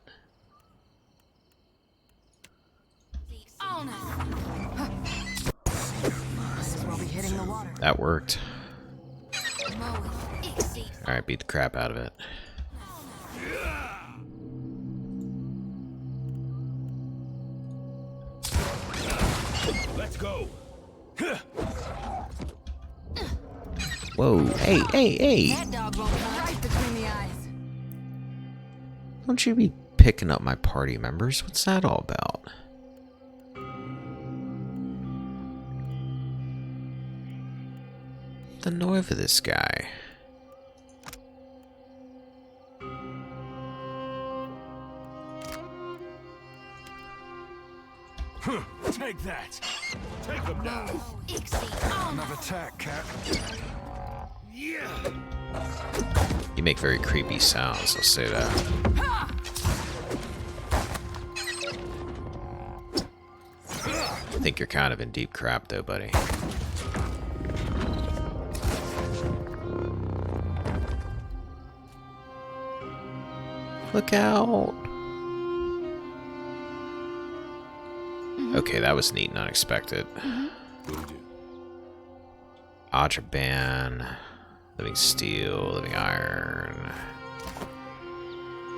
On us. This is where we hitting the water. That worked. Mow it. Exceed. Alright, beat the crap out of it. Let's go. Whoa, hey! That dog won't hunt. Right between the eyes. Don't you be picking up my party members? What's that all about? The nerve of this guy. Take that. Take him down. Exceed. On us. Another attack, cat. Yeah. You make very creepy sounds, I'll say that. I think you're kind of in deep crap though, buddy. Look out! Okay, that was neat and unexpected. Will do. Atraban, living steel, living iron.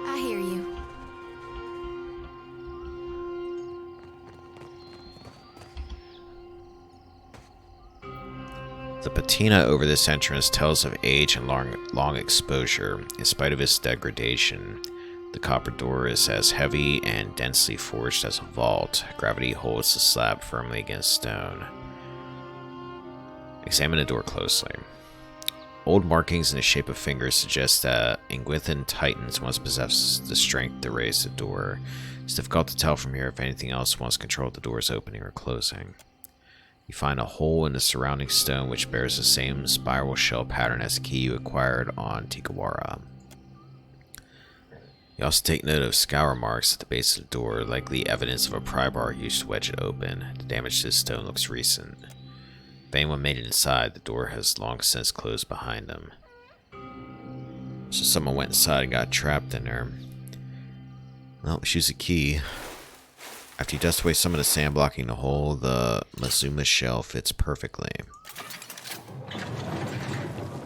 I hear you. The patina over this entrance tells of age and long exposure. In spite of its degradation, the copper door is as heavy and densely forged as a vault. Gravity holds the slab firmly against stone. Examine the door closely. Old markings in the shape of fingers suggest that Inquisition Titans once possessed the strength to raise the door. It's difficult to tell from here if anything else once controlled the door's opening or closing. You find a hole in the surrounding stone which bears the same spiral shell pattern as the key you acquired on Tikawara. You also take note of scour marks at the base of the door, likely evidence of a pry bar used to wedge it open. The damage to the stone looks recent. If anyone made it inside, the door has long since closed behind them. So someone went inside and got trapped in there. Well, let's use a key. After you dust away some of the sand blocking the hole, the Mazuma shell fits perfectly.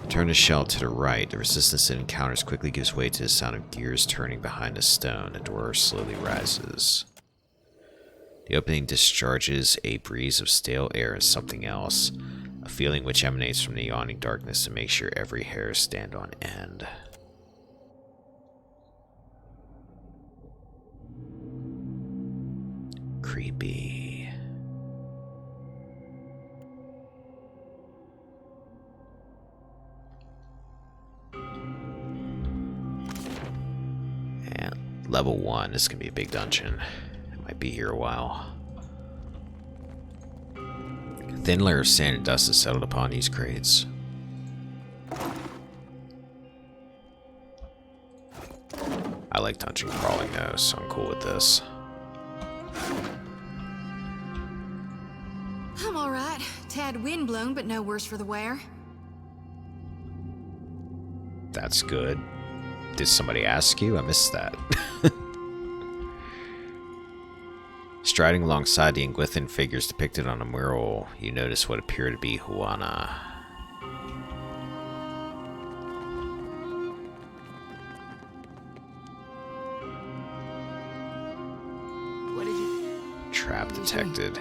Turn the shell to the right. The resistance it encounters quickly gives way to the sound of gears turning behind the stone. The door slowly rises. The opening discharges a breeze of stale air and something else, a feeling which emanates from the yawning darkness and makes your every hair stand on end. Creepy. And level 1, this can be a big dungeon. It might be here a while. A thin layer of sand and dust has settled upon these crates. I like dungeon crawling though, so I'm cool with this. I'm alright. Tad windblown, but no worse for the wear. That's good. Did somebody ask you? I missed that. Striding alongside the Ingwithan figures depicted on a mural, you notice what appear to be Huana. What did you... Trap detected.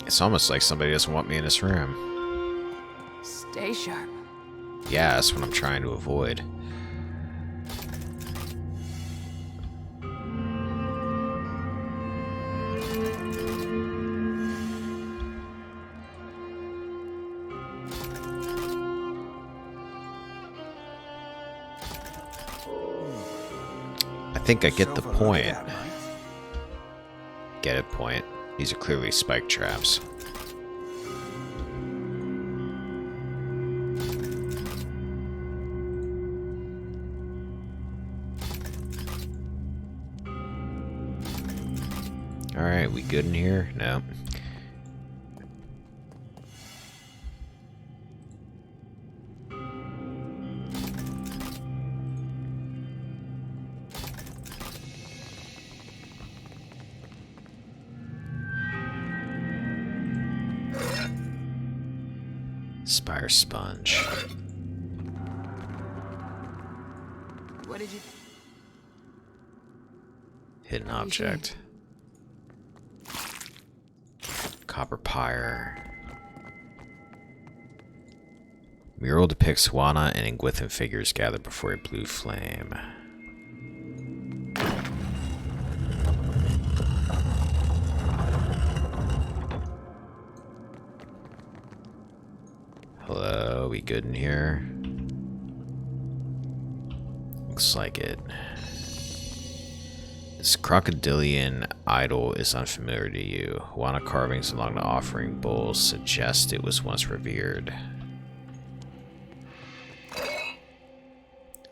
It's almost like somebody doesn't want me in this room. Stay sharp. Yeah, that's what I'm trying to avoid. I think I get the point. Get it, point. These are clearly spike traps. Alright, we good in here? No. Spire sponge. What did you... Hidden object. Copper pyre. Mural depicts Huana and Ingwithan figures gathered before a blue flame. Hello, we good in here? Looks like it. This crocodilian idol is unfamiliar to you. Huana carvings along the offering bowls suggest it was once revered.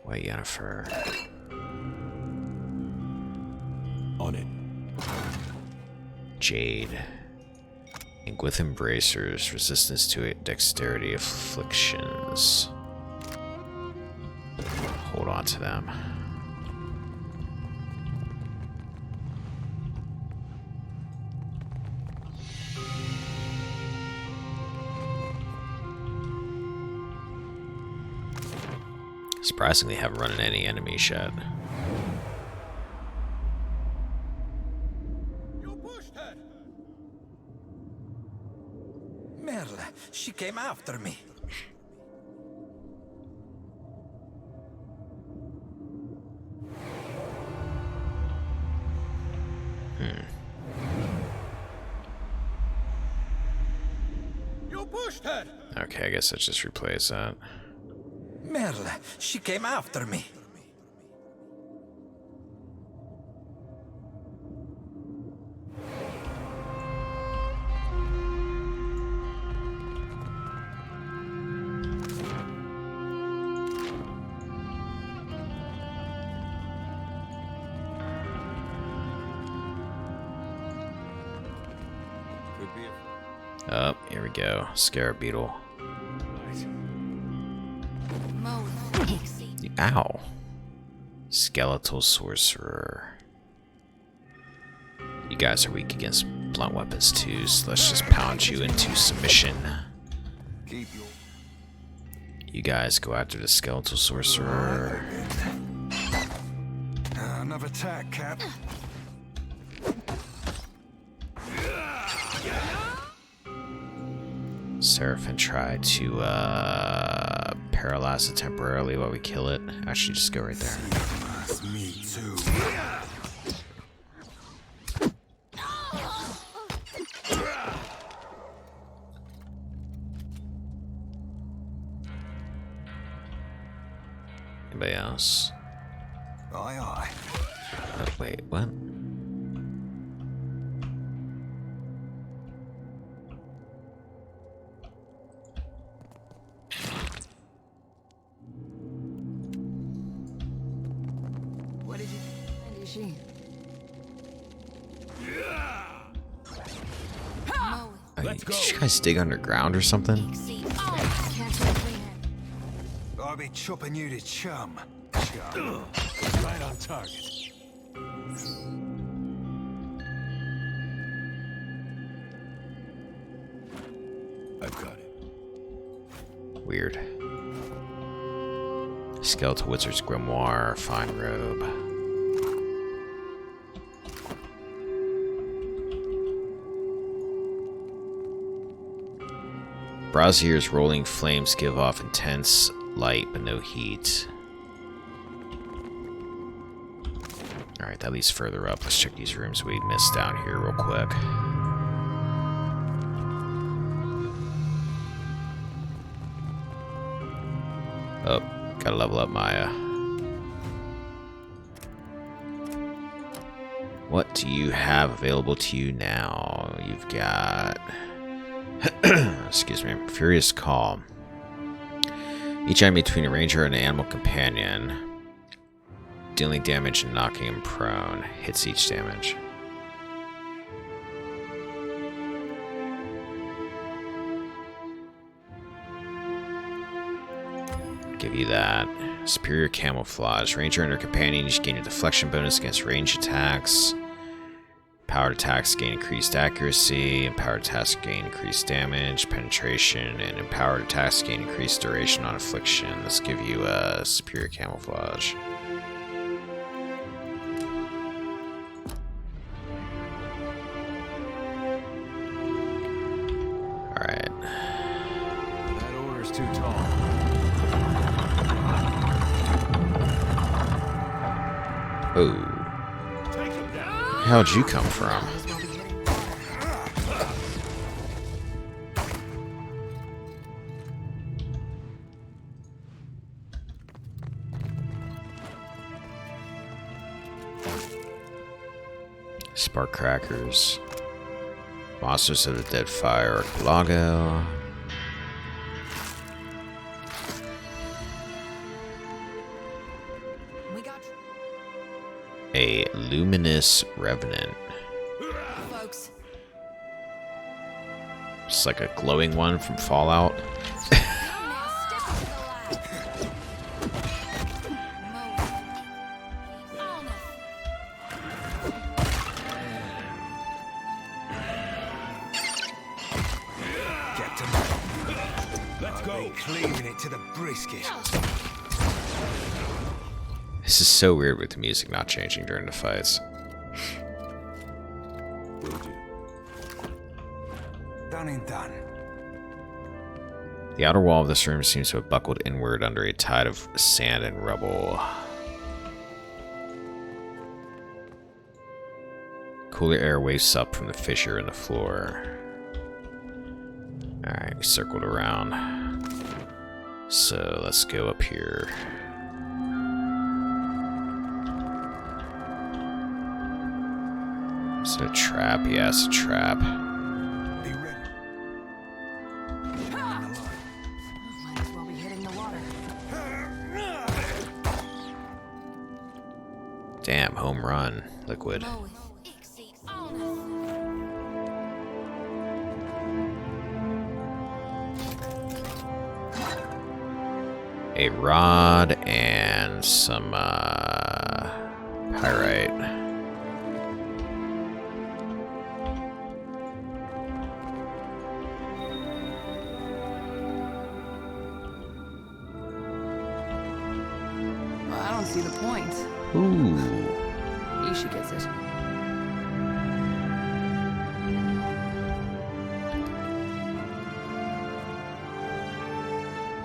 White Yennefer. On it. Jade. Ingwithan bracers, resistance to dexterity afflictions. Hold on to them. Surprisingly, haven't run into any enemies yet. Merle, she came after me. You pushed her. Okay, I guess let's just replace that. Merle, she came after me. we go. Scarab beetle. Ow. Skeletal sorcerer. You guys are weak against blunt weapons too, so let's just pound you into submission. You guys go after the skeletal sorcerer. Another attack, Cap. Seraphim tried to paralyze it temporarily while we kill it. Actually, just go right there. Me too. Anybody else? Aye, aye. Oh, wait, what? What did you... And is she? Let's go. Did you guys dig underground or something? I'll be chopping you to chum. Chum. Right on target. I've got it. Weird. Skeletal Wizard's Grimoire, Fine Robe. Brazier's rolling flames give off intense light but no heat. Alright, that leads further up. Let's check these rooms we missed down here real quick. Oh, gotta level up Maya. What do you have available to you now? You've got... excuse me. Furious Calm. Each enemy between a ranger and an animal companion, dealing damage and knocking him prone, hits each damage. Give you that. Superior Camouflage. Ranger and her companion each gain a deflection bonus against range attacks. Powered attacks gain increased accuracy. Empowered attacks gain increased damage, penetration, and empowered attacks gain increased duration on affliction. Let's give you a Superior Camouflage. Alright. That order's too tall. Oh. How'd you come from? Spark crackers. Monsters of the Deadfire Archipelago. A luminous revenant. Folks. Just like a glowing one from Fallout. Let's go. Cleaving it to the brisket. This is so weird with the music not changing during the fights. Will do. Done and done. The outer wall of this room seems to have buckled inward under a tide of sand and rubble. Cooler air wafts up from the fissure in the floor. Alright, we circled around. So let's go up here. Is it a trap? Yeah, it's a trap. Be ready. Might as well be hitting the water. Damn, home run, Liquid. rod and some pyrite. Well, I don't see the point. Ooh. Ishi gets it.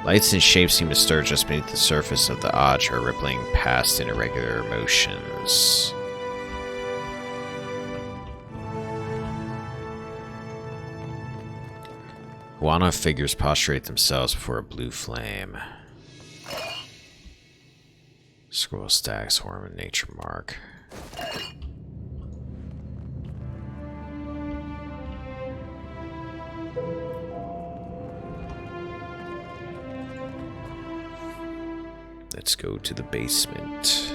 Lights and shapes seem to stir just beneath the surface of the Ajra, rippling past in irregular motions. Huana figures prostrate themselves before a blue flame. Scroll stacks, Hormon nature mark. Let's go to the basement.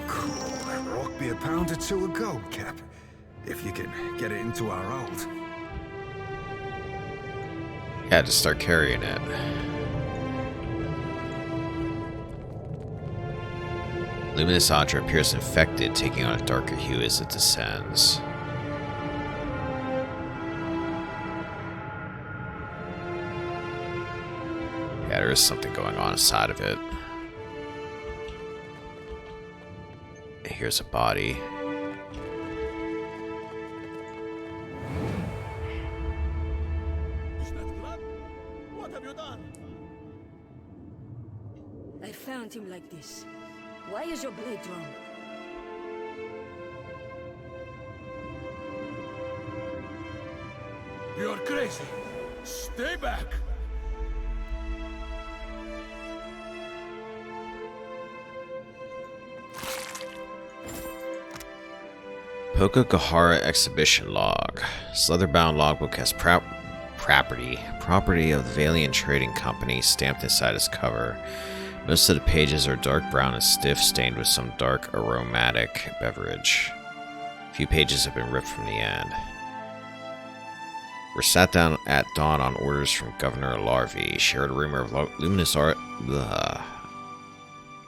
Cool. That rock be a pound or two of gold, Cap. If you can get it into our hold. Had to start carrying it. Luminous Ajra appears infected, taking on a darker hue as it descends. Yeah, there is something going on inside of it. Here's a body. I found him like this. Why is your blade drawn? You're crazy. Stay back. Poca Gahara exhibition log. This leather-bound logbook has property of the Valiant Trading Company stamped inside its cover. Most of the pages are dark brown and stiff, stained with some dark aromatic beverage. A few pages have been ripped from the end. We're sat down at dawn on orders from Governor Larvi. She heard a rumor of luminous art. I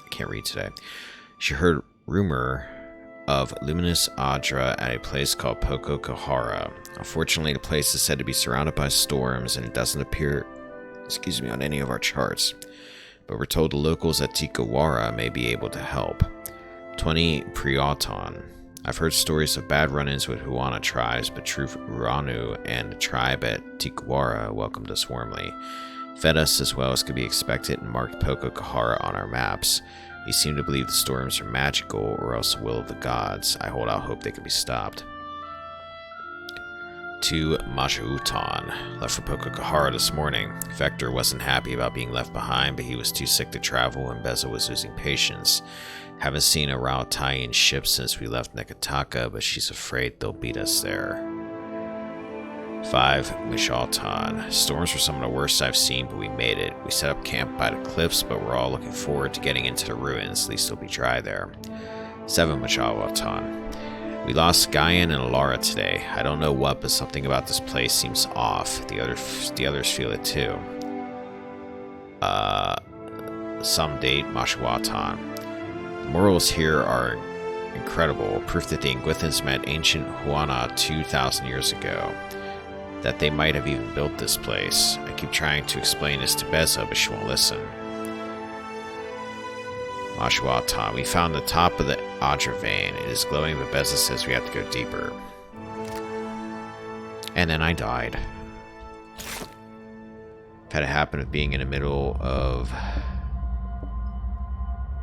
can't read today. She heard rumor of luminous Ajra at a place called Poco Kahara. Unfortunately, the place is said to be surrounded by storms, and it doesn't appear, on any of our charts. But we're told the locals at Tikawara may be able to help. 20 Priaton. I've heard stories of bad run-ins with Huana tribes, but Truth Uranu and the tribe at Tikawara welcomed us warmly, fed us as well as could be expected, and marked Poco Kahara on our maps. We seem to believe the storms are magical, or else the will of the gods. I hold out hope they can be stopped. To Majuutan. Left for Poco Kahara this morning. Vector wasn't happy about being left behind, but he was too sick to travel, and Beza was losing patience. Haven't seen a Raotayan ship since we left Nekataka, but she's afraid they'll beat us there. 5 Majaltan. Storms were some of the worst I've seen, but we made it. We set up camp by the cliffs, but we're all looking forward to getting into the ruins. At least it'll be dry there. 7 Majalwatan. We lost Guyan and Alara today. I don't know what, but something about this place seems off. The others feel it too. Some date Mashwatan. The morals here are incredible. Proof that the Inguithans met ancient Huana 2,000 years ago. That they might have even built this place. I keep trying to explain this to Beza, but she won't listen. Mashwatan. We found the top of the Ajra vein. It is glowing, but Beza says we have to go deeper. And then I died. I've had it happen of being in the middle of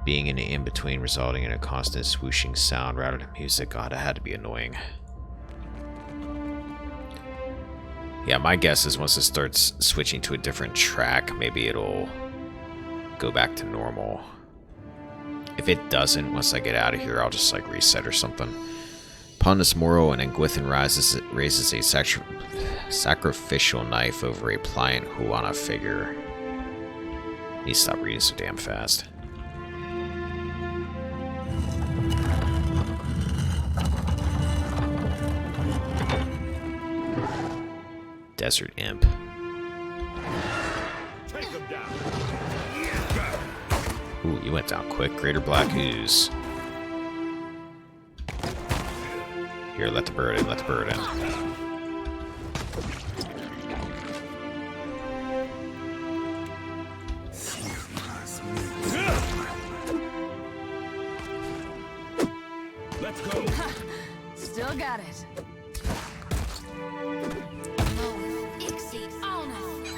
being in the in-between, resulting in a constant swooshing sound rather than music. God, that had to be annoying. Yeah, my guess is once it starts switching to a different track, maybe it'll go back to normal. If it doesn't, once I get out of here, I'll just like reset or something. Upon this morrow, an Anguithan raises a sacrificial knife over a pliant Huana figure. Need to stop reading so damn fast. Desert Imp. Take them down. Ooh, you went down quick. Greater Black Ooze. Here, let the bird in, let the bird in. Let's go. Still got it.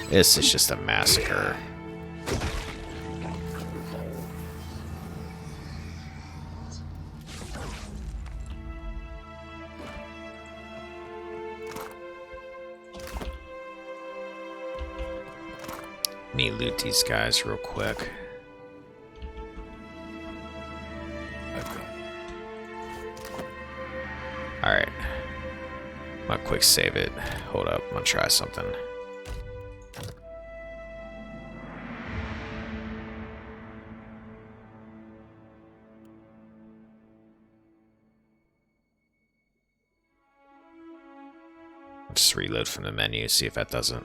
This is just a massacre. Need to loot these guys real quick. Alright. I'm gonna quick save it. Hold up, I'm gonna try something. Just reload from the menu, see if that doesn't.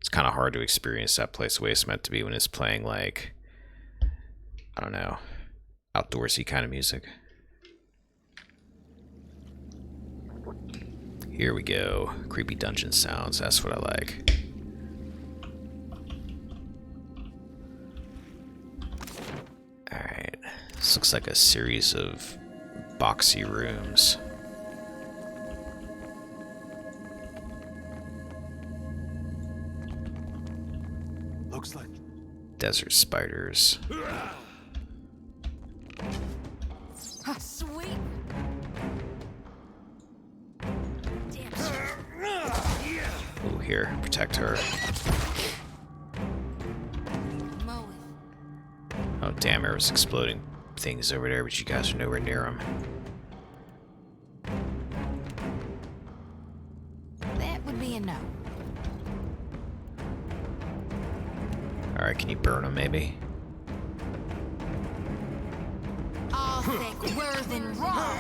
It's kind of hard to experience that place the way it's meant to be when it's playing, like, I don't know, outdoorsy kind of music. Here we go. Creepy dungeon sounds. That's what I like. Alright. This looks like a series of boxy rooms. Looks like Desert spiders. Sweet. Ooh, here. Protect her. Oh, damn. There was exploding things over there, but you guys are nowhere near them. That would be a no. Alright, can you burn them, maybe? All thick, worth, and raw.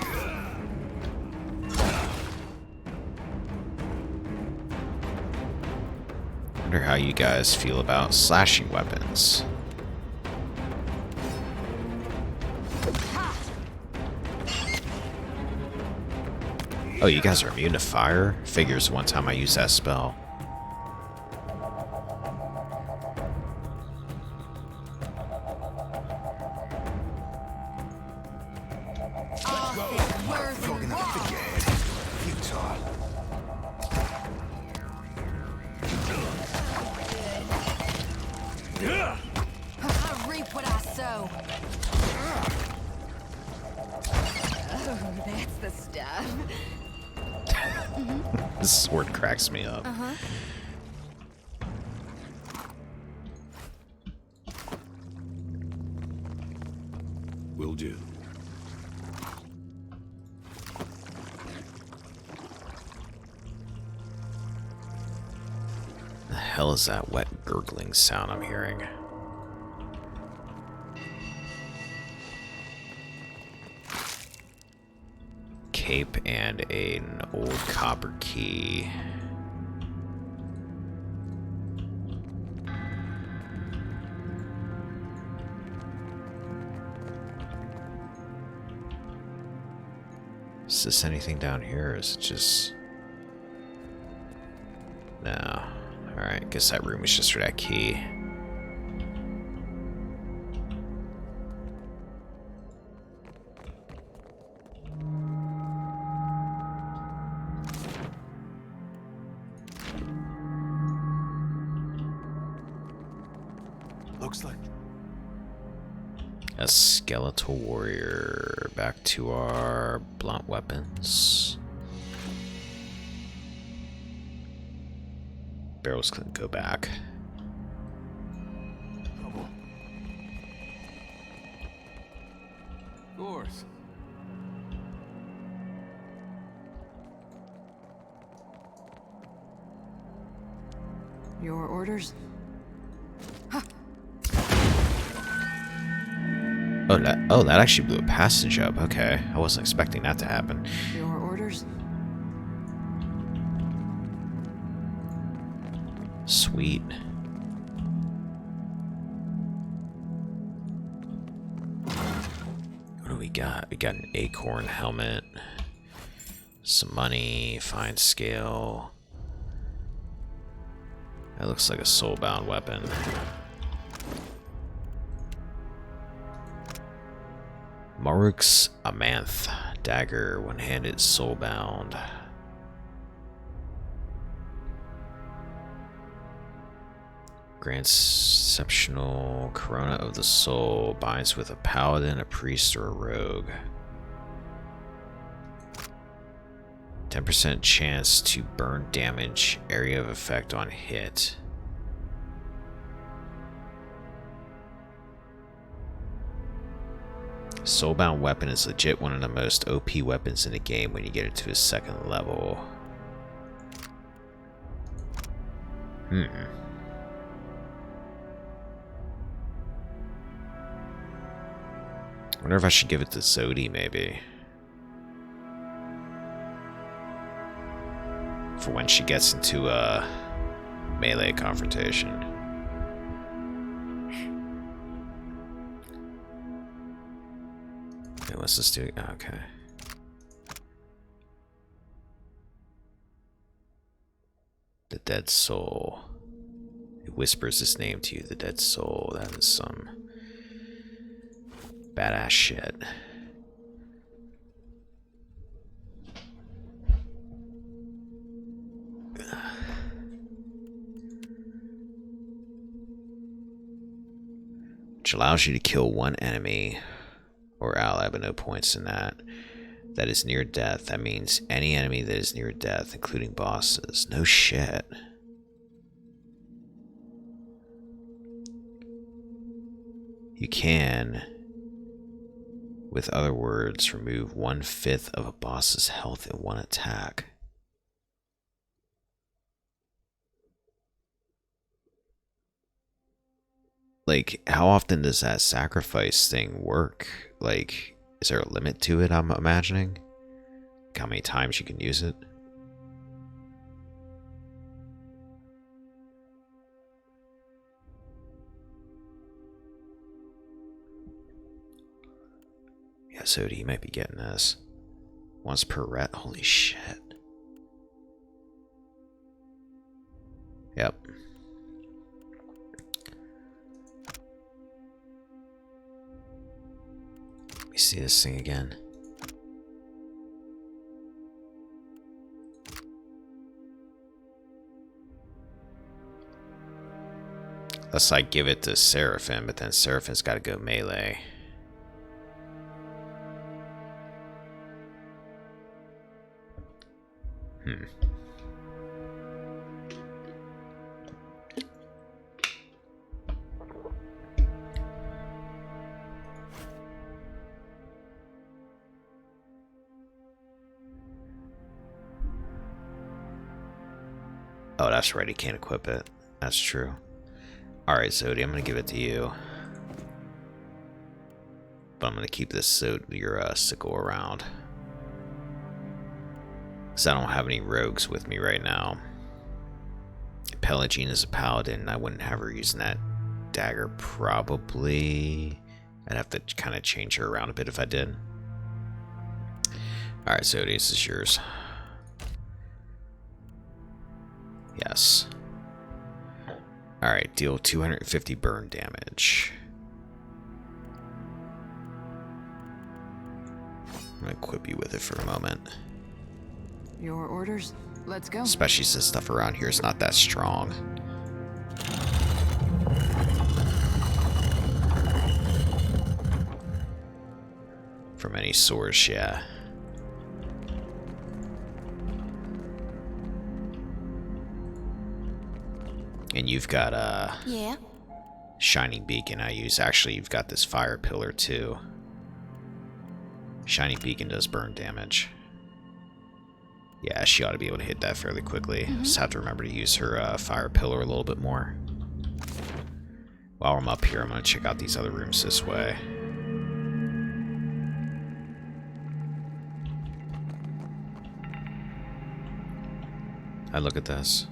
Wonder how you guys feel about slashing weapons. Oh, you guys are immune to fire? Figures one time I used that spell. All thick, worth, and raw. I reap what I sow. Oh, that's the stuff. This sword cracks me up. will do. The hell is that wet gurgling sound I'm hearing? Cape and an old copper key. Is this anything down here, or is it just... No. Alright, guess that room was just for that key. Looks like A skeletal warrior. Back to our blunt weapons. Barrels couldn't go back. Trouble. Doors. Your orders? Oh, that actually blew a passage up. Okay, I wasn't expecting that to happen. Your orders? Sweet. What do we got? We got an acorn helmet, some money, fine scale. That looks like a soulbound weapon. Maruk's Amanth dagger, one-handed, soulbound. Transceptional corona of the soul, binds with a paladin, a priest, or a rogue. 10% chance to burn damage, area of effect on hit. Soulbound weapon is legit one of the most OP weapons in the game when you get it to a second level. I wonder if I should give it to Zodi, maybe. For when she gets into a melee confrontation. Okay, what's this do? Okay. The dead soul. It whispers its name to you, the dead soul. That is some badass shit. Which allows you to kill one enemy or ally, but no points in that. That is near death. That means any enemy that is near death, including bosses. No shit. You can, with other words, remove 1/5 of a boss's health in one attack. Like, how often does that sacrifice thing work? Like, is there a limit to it, I'm imagining? Like how many times you can use it? Yeah, Sodi, you might be getting this. Once per ret, holy shit. Yep. Let me see this thing again. Unless I give it to Seraphim, but then Seraphim's got to go melee. Oh, that's right, he can't equip it. That's true. Alright, Zodi, I'm gonna give it to you. But I'm gonna keep this your sickle around. Because I don't have any rogues with me right now. Pelagine is a paladin. I wouldn't have her using that dagger, probably. I'd have to kind of change her around a bit if I did. Alright, Zodi, this is yours. Yes. Alright, deal 250 burn damage. I'm gonna equip you with it for a moment. Your orders? Let's go. Especially since stuff around here is not that strong. From any source, yeah. And you've got a Yeah? shining beacon I use. Actually, you've got this fire pillar too. Shining beacon does burn damage. Yeah, she ought to be able to hit that fairly quickly. Just have to remember to use her fire pillar a little bit more. While I'm up here, I'm going to check out these other rooms this way. I look at this.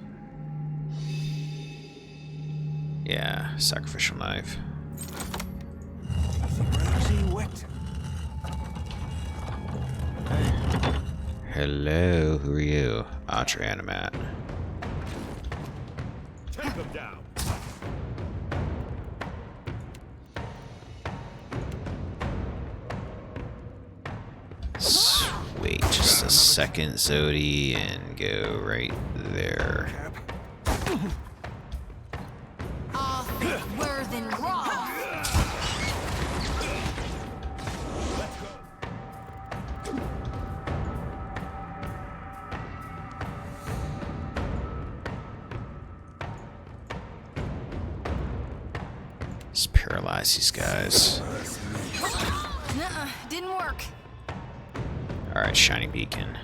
Yeah, sacrificial knife. Easy wet. Hello, who are you? Atra Animat. Take them down. Wait just a second, Zodi, and go right there. All thick, worth, and raw. Let's paralyze these guys. Nuh-uh, didn't work. Alright, shining beacon.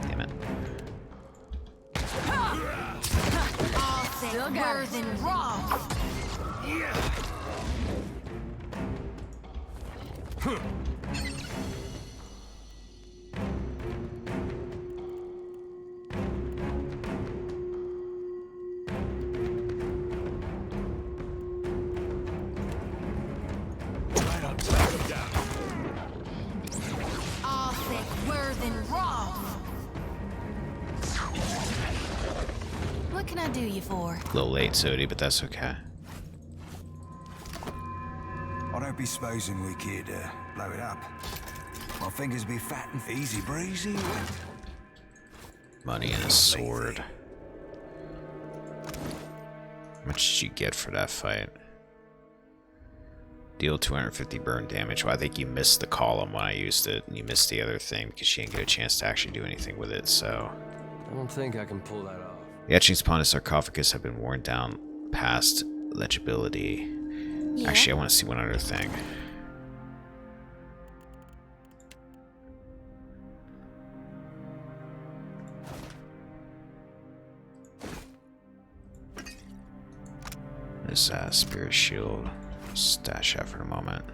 Damn it. All thick, worth, and raw. All thick, worth, and raw. What can I do you for? A little late, Zodi, but that's okay. I don't be supposing we could blow it up. My fingers be fat and easy breezy. Money and a sword. How much did you get for that fight? Deal 250 burn damage. Well, I think you missed the column when I used it, and you missed the other thing because you didn't get a chance to actually do anything with it, so... I don't think I can pull that off. The etchings upon the sarcophagus have been worn down past legibility. Yeah? Actually, I want to see one other thing. This spirit shield. Stash that for a moment.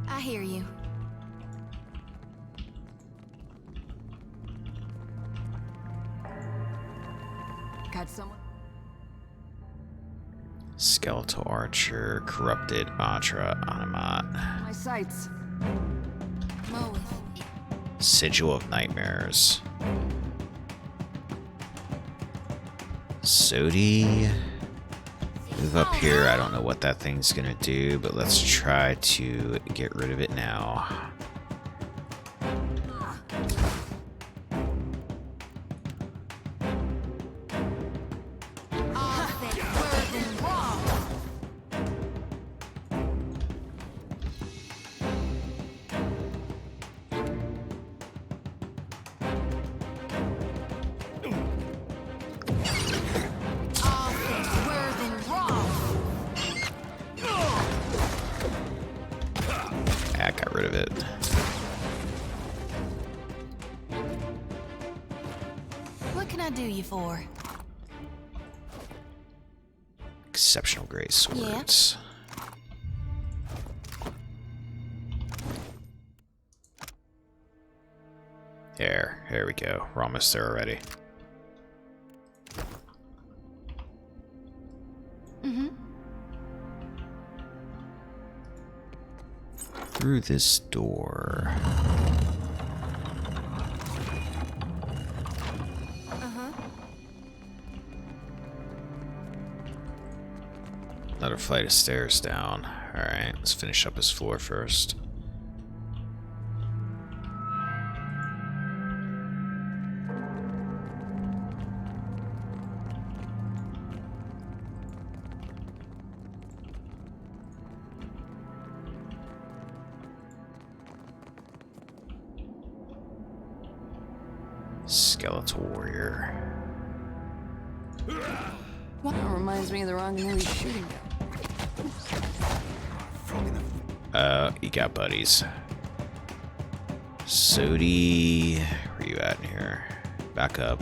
I hear you. Got someone? Skeletal archer, corrupted Atra Animat. My sights. Moe. Sigil of Nightmares. Zodi. Move up here. I don't know what that thing's gonna do, but let's try to get rid of it now. All thick, worth, and raw. All thick, worth, and raw. I got rid of it. What can I do you for? Exceptional great swords. There we go. We're almost there already. Through this door. Another flight of stairs down. Alright, let's finish up his floor first. Skeletal warrior. That reminds me of the wrong movie shooting. You got buddies. Sodi, where you at in here? Back up.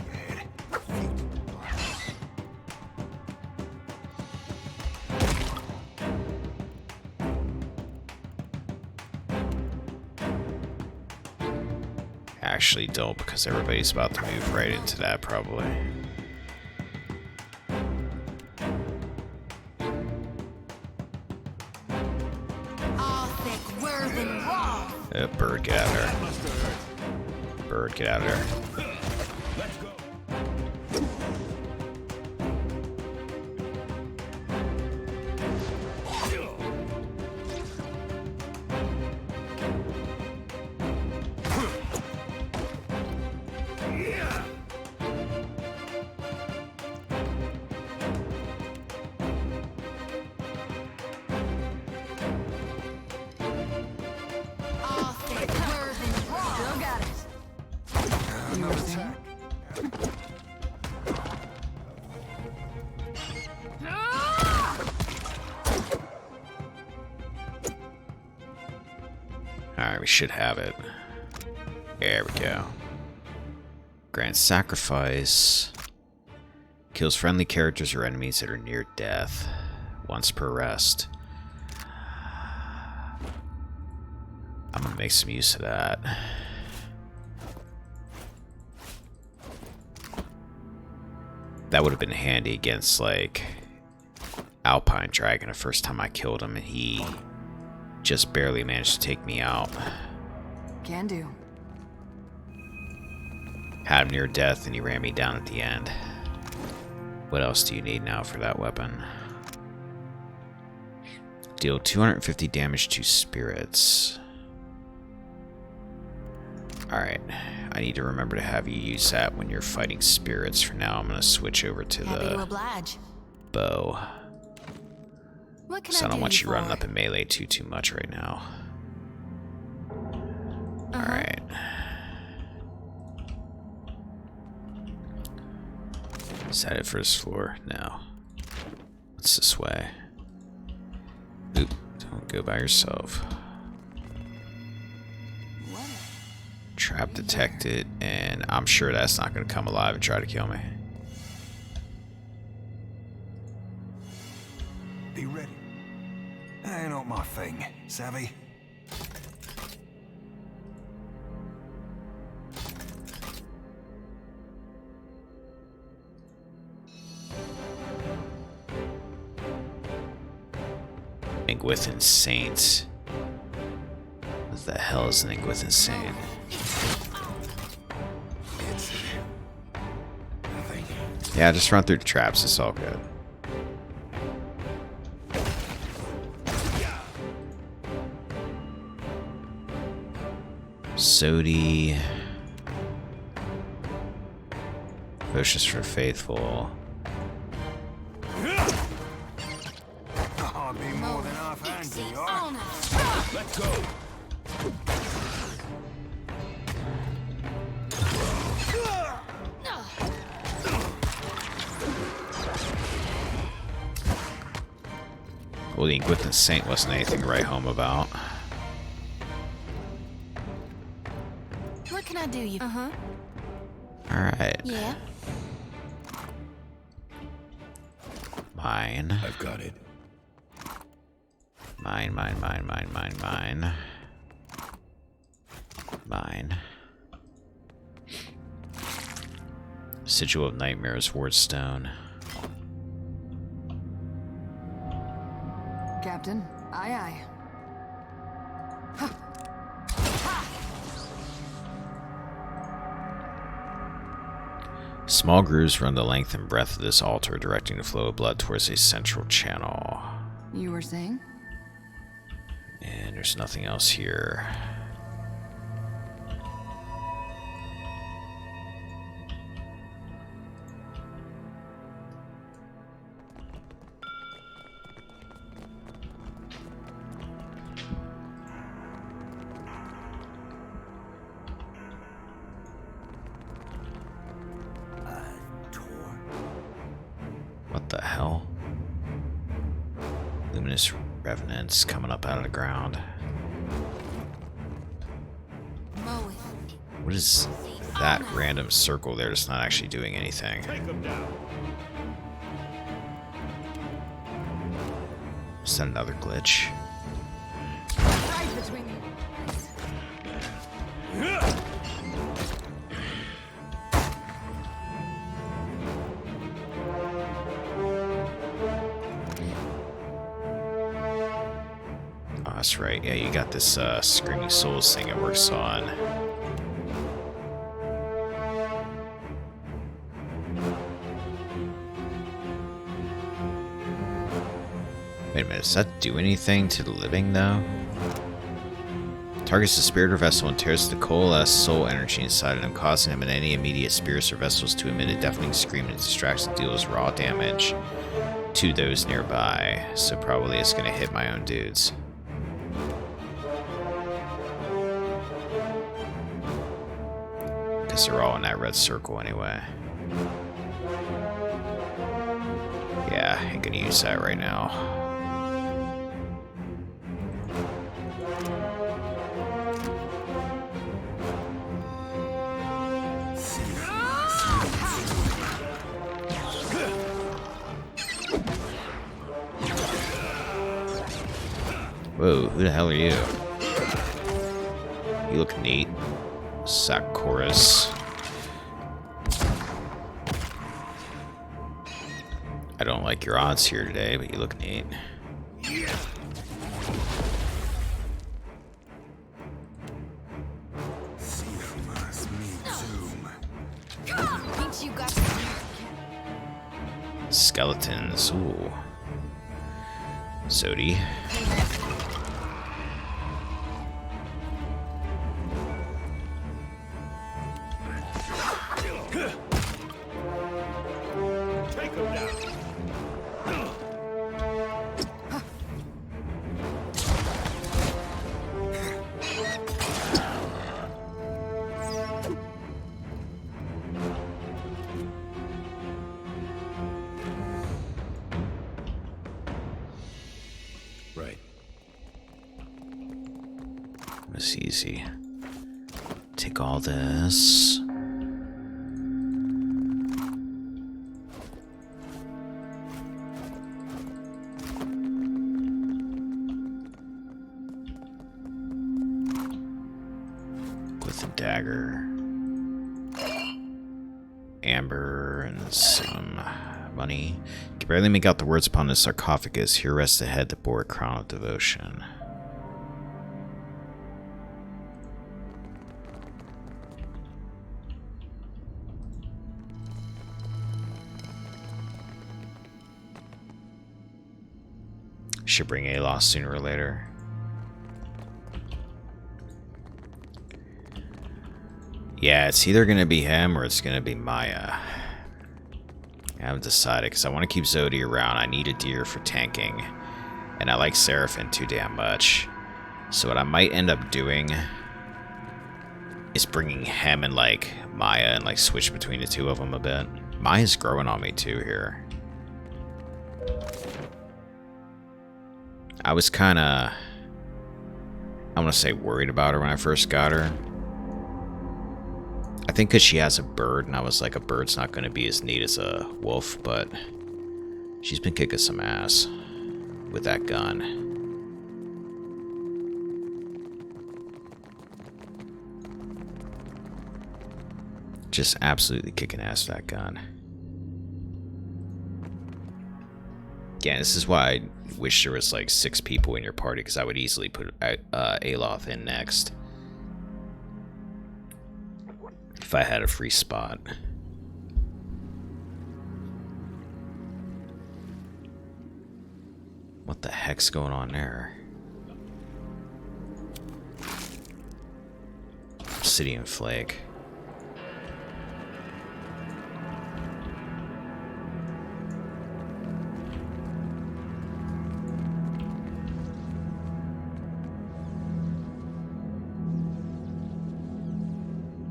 Actually don't, because everybody's about to move right into that probably. Bird, get out of there. Bird, get out of there. Alright, we should have it. There we go. Grant sacrifice. Kills friendly characters or enemies that are near death. Once per rest. I'm gonna make some use of that. That would have been handy against, like, Alpine Dragon the first time I killed him, and he just barely managed to take me out. Can do. Had him near death, and he ran me down at the end. What else do you need now for that weapon? Deal 250 damage to spirits. Alright, I need to remember to have you use that when you're fighting spirits. For now, I'm going to switch over to the bow. What can So I don't want do you running for? up in melee too much right now. Alright. Is that it for this floor? No. What's this way? Oop, don't go by yourself. Trap detected, and I'm sure that's not going to come alive and try to kill me. Be ready. Ain't not my thing, savvy? Ingwithan Saints. What the hell is an Ingwithan Saint? Yeah, just run through the traps, it's all good. Sodi. Potions for Faithful. I'll be more than half handy, alright? Let's go. Well, the Ingwithan Saint wasn't anything to write home about. What can I do you? Alright. Yeah. Mine. I've got it. Mine. Sigil of Nightmares, Wardstone. Captain, aye aye. Small grooves run the length and breadth of this altar, directing the flow of blood towards a central channel. You were saying? And there's nothing else here. Luminous revenants coming up out of the ground. Mow it. What is that random circle there that's not actually doing anything? Is that another glitch? Right between you. Oh, that's right. Yeah, you got this Screaming Souls thing it works on. Wait a minute, does that do anything to the living, though? Targets the spirit or vessel and tears the coalesced soul energy inside of them, causing them and any immediate spirits or vessels to emit a deafening scream that distracts and deals raw damage to those nearby. So probably it's going to hit my own dudes. Because they're all in that red circle anyway. Yeah, I ain't going to use that right now. Whoa, who the hell are you? You look neat. Sakurus. I don't like your odds here today, but you look neat. Thinks you got Skeletons. Ooh. Zodi. Right. It's easy. Take all this. With a dagger. Amber and some money. Can barely make out the words upon the sarcophagus. Here rests the head that bore a crown of devotion. Should bring Aloth sooner or later. Yeah, it's either going to be him or it's going to be Maya. I haven't decided because I want to keep Zodi around. I need a deer for tanking. And I like Seraphim too damn much. So what I might end up doing is bringing him and like Maya and like switch between the two of them a bit. Maya's growing on me too here. I was kind of, I want to say worried about her when I first got her. I think because she has a bird, and I was like, a bird's not going to be as neat as a wolf, but she's been kicking some ass with that gun. Just absolutely kicking ass with that gun. Yeah, this is why I wish there was like 6 people in your party, because I would easily put Aloth in next. If I had a free spot. What the heck's going on there? Obsidian Flake.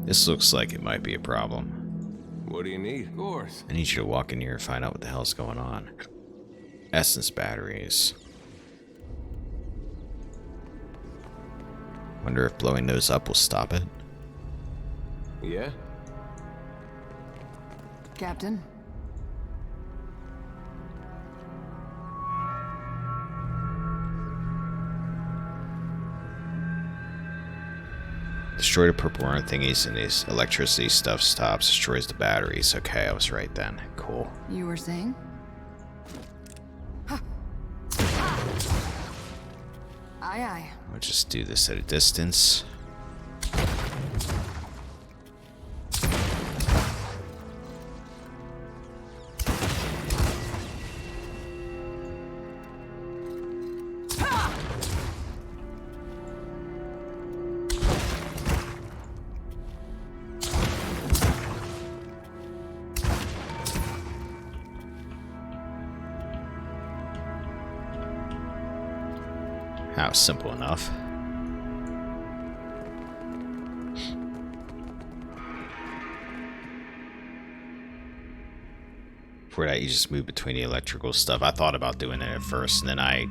This looks like it might be a problem. What do you need? Of course. I need you to walk in here and find out what the hell's going on. Essence batteries. Wonder if blowing those up will stop it. Yeah? Captain? Destroy the purple worm thingies and these electricity stuff stops. Destroys the batteries. Okay, I was right then. Cool. You were saying? Aye, aye. I'll just do this at a distance. That was simple enough. For that, you just move between the electrical stuff. I thought about doing it at first, and then I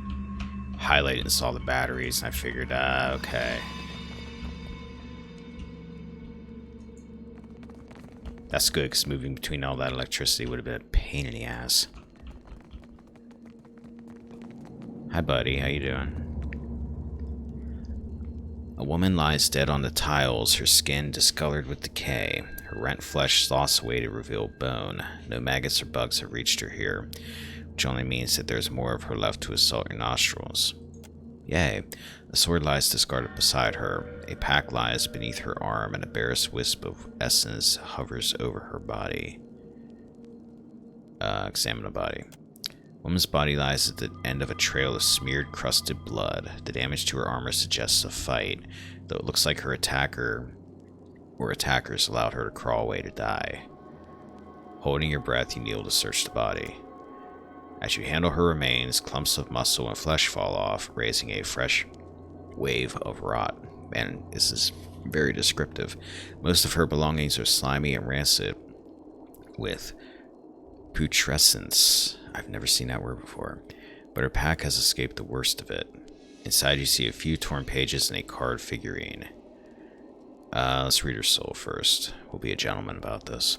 highlighted and saw the batteries, and I figured, okay. That's good, because moving between all that electricity would have been a pain in the ass. Hi, buddy. How you doing? A woman lies dead on the tiles, her skin discolored with decay. Her rent flesh sloths away to reveal bone. No maggots or bugs have reached her here, which only means that there's more of her left to assault your nostrils. Yay. A sword lies discarded beside her. A pack lies beneath her arm, and a barest wisp of essence hovers over her body. Examine the body. Woman's body lies at the end of a trail of smeared, crusted blood. The damage to her armor suggests a fight, though it looks like her attacker or attackers allowed her to crawl away to die. Holding your breath, you kneel to search the body. As you handle her remains, clumps of muscle and flesh fall off, raising a fresh wave of rot. Man, this is very descriptive. Most of her belongings are slimy and rancid, with putrescence. I've never seen that word before, but her pack has escaped the worst of it. Inside you see a few torn pages and a carved figurine. Let's read her soul first. We'll be a gentleman about this.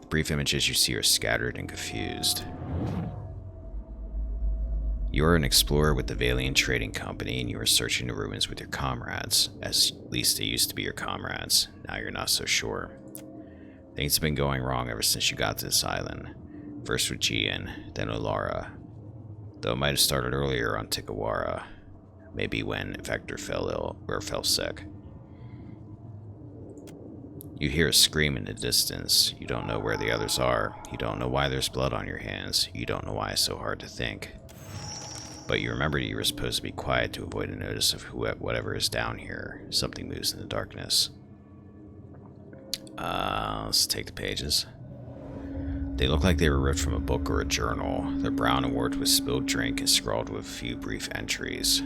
The brief images you see are scattered and confused. You are an explorer with the Valiant Trading Company, and you are searching the ruins with your comrades. At least they used to be your comrades. Now you're not so sure. Things have been going wrong ever since you got to this island. First with Gian, then Olara. Though it might have started earlier on Tikawara. Maybe when Vector fell ill or fell sick. You hear a scream in the distance. You don't know where the others are. You don't know why there's blood on your hands. You don't know why it's so hard to think. But you remember you were supposed to be quiet to avoid a notice of whatever is down here. Something moves in the darkness. Let's take the pages. They look like they were ripped from a book or a journal. They're brown and warped with spilled drink and scrawled with a few brief entries.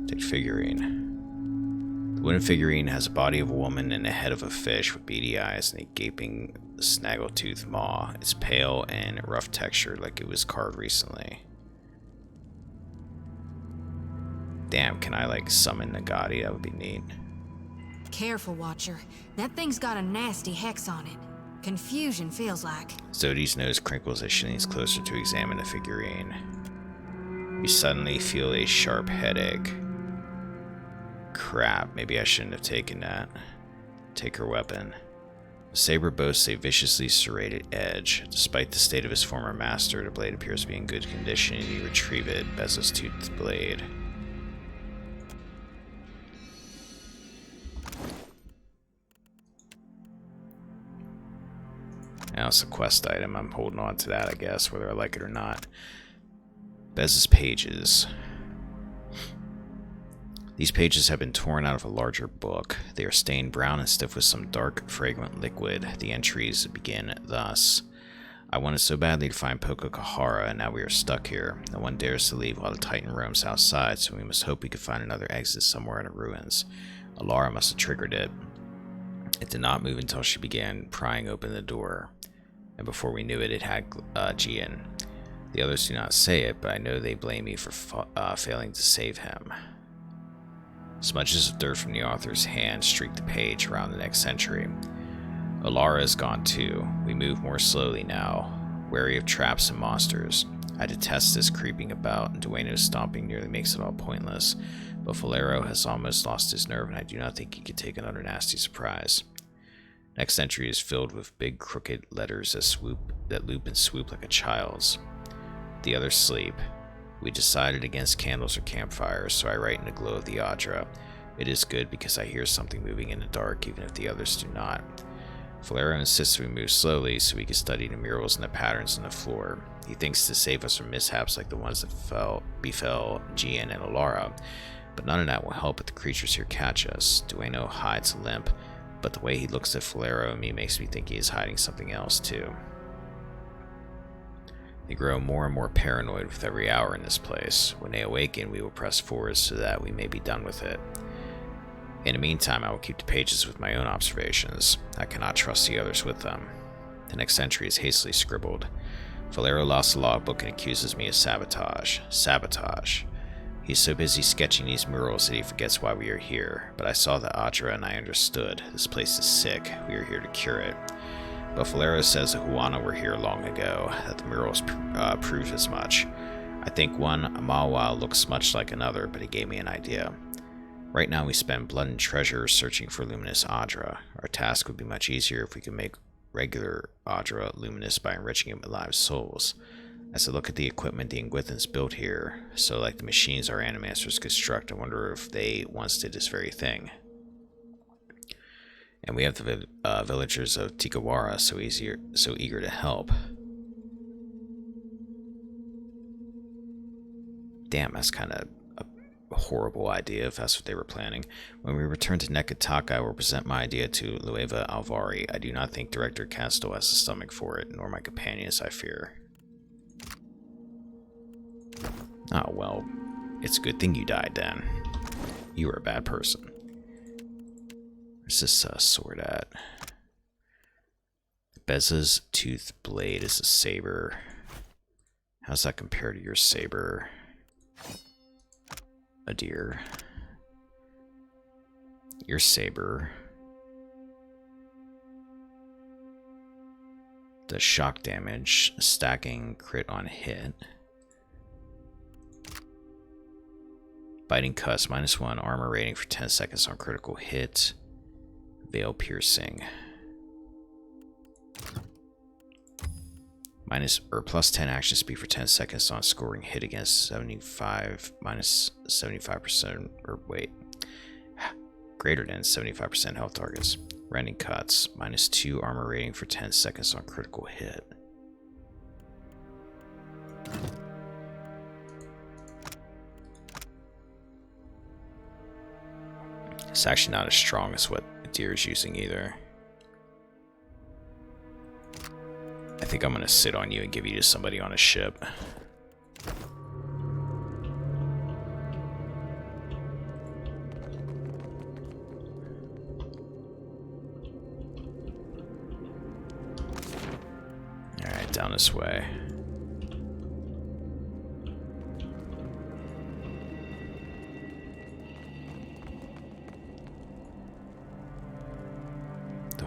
Take figurine. The wooden figurine has a body of a woman and a head of a fish with beady eyes and a gaping snaggletooth maw. It's pale and rough textured like it was carved recently. Damn, can I like summon Nagati? That would be neat. Careful, Watcher. That thing's got a nasty hex on it. Confusion feels like. Zodi's nose crinkles as she leans closer to examine the figurine. You suddenly feel a sharp headache. Crap, maybe I shouldn't have taken that. Take her weapon. The saber boasts a viciously serrated edge. Despite the state of his former master, the blade appears to be in good condition, and you retrieve it, Bezos toothed blade. Now it's a quest item. I'm holding on to that, I guess, whether I like it or not. Bez's pages. These pages have been torn out of a larger book. They are stained brown and stiff with some dark, fragrant liquid. The entries begin thus. I wanted so badly to find Pocahara, and now we are stuck here. No one dares to leave while the Titan roams outside, so we must hope we can find another exit somewhere in the ruins. Alara must have triggered it. It did not move until she began prying open the door. And before we knew it, it had Gian. The others do not say it, but I know they blame me for failing to save him. Smudges of dirt from the author's hand streak the page around the next century. Alara is gone too. We move more slowly now, wary of traps and monsters. I detest this creeping about, and Dueno's stomping nearly makes it all pointless. But Valero has almost lost his nerve, and I do not think he could take another nasty surprise. Next century is filled with big crooked letters that loop and swoop like a child's. The others sleep. We decided against candles or campfires, so I write in the glow of the Adra. It is good because I hear something moving in the dark, even if the others do not. Valero insists we move slowly so we can study the murals and the patterns on the floor. He thinks to save us from mishaps like the ones that befell Gian and Alara, but none of that will help if the creatures here catch us. Dueno hides a limp, but the way he looks at Valero and me makes me think he is hiding something else too. They grow more and more paranoid with every hour in this place. When they awaken, we will press forward so that we may be done with it. In the meantime, I will keep the pages with my own observations. I cannot trust the others with them. The next entry is hastily scribbled. Valero lost the logbook and accuses me of sabotage. Sabotage. He's so busy sketching these murals that he forgets why we are here. But I saw the Adra and I understood. This place is sick. We are here to cure it. But Valero says the Huana were here long ago, that the murals prove as much. I think one Amawa looks much like another, but he gave me an idea. Right now we spend blood and treasure searching for luminous Adra. Our task would be much easier if we could make regular Adra luminous by enriching it with live souls. As I look at the equipment the Ingwithans built here, so like the machines our animasters construct, I wonder if they once did this very thing. And we have the villagers of Tikawara so eager to help. Damn, that's kind of a horrible idea if that's what they were planning. When we return to Nekataka, I will present my idea to Lueva Alvari. I do not think Director Castle has the stomach for it, nor my companions, I fear. Oh, well, it's a good thing you died then. You were a bad person. Where's this sword at? Beza's tooth blade is a saber. How's that compare to your saber? A deer. Your saber. Does shock damage, stacking crit on hit. Biting cuts, -1 armor rating for 10 seconds on critical hit. Veil piercing. Plus 10 action speed for 10 seconds on scoring hit against 75, minus 75%, or wait, greater than 75% health targets. Rending cuts, -2 armor rating for 10 seconds on critical hit. It's actually not as strong as what Deer is using either. I think I'm gonna sit on you and give you to somebody on a ship. Alright, down this way.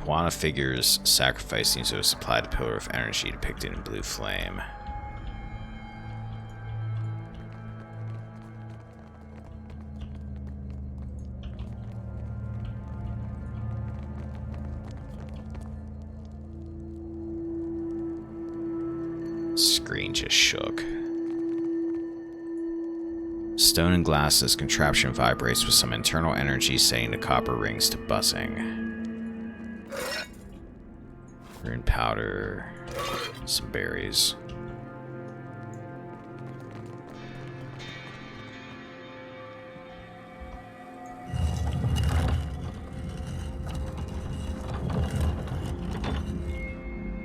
Juana figure's sacrifice seems to have supplied a pillar of energy depicted in blue flame. Screen just shook. Stone and glass, this contraption vibrates with some internal energy, setting the copper rings to buzzing. Rune powder, some berries.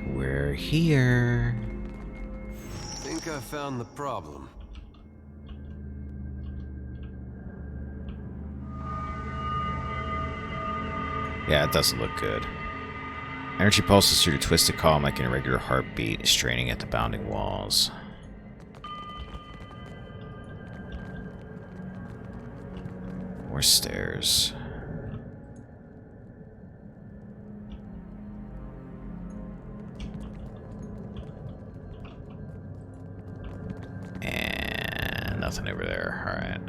We're here. Think I found the problem. Yeah, it doesn't look good. Energy pulses through the twisted column like an irregular heartbeat, straining at the bounding walls. More stairs. And nothing over there. Alright.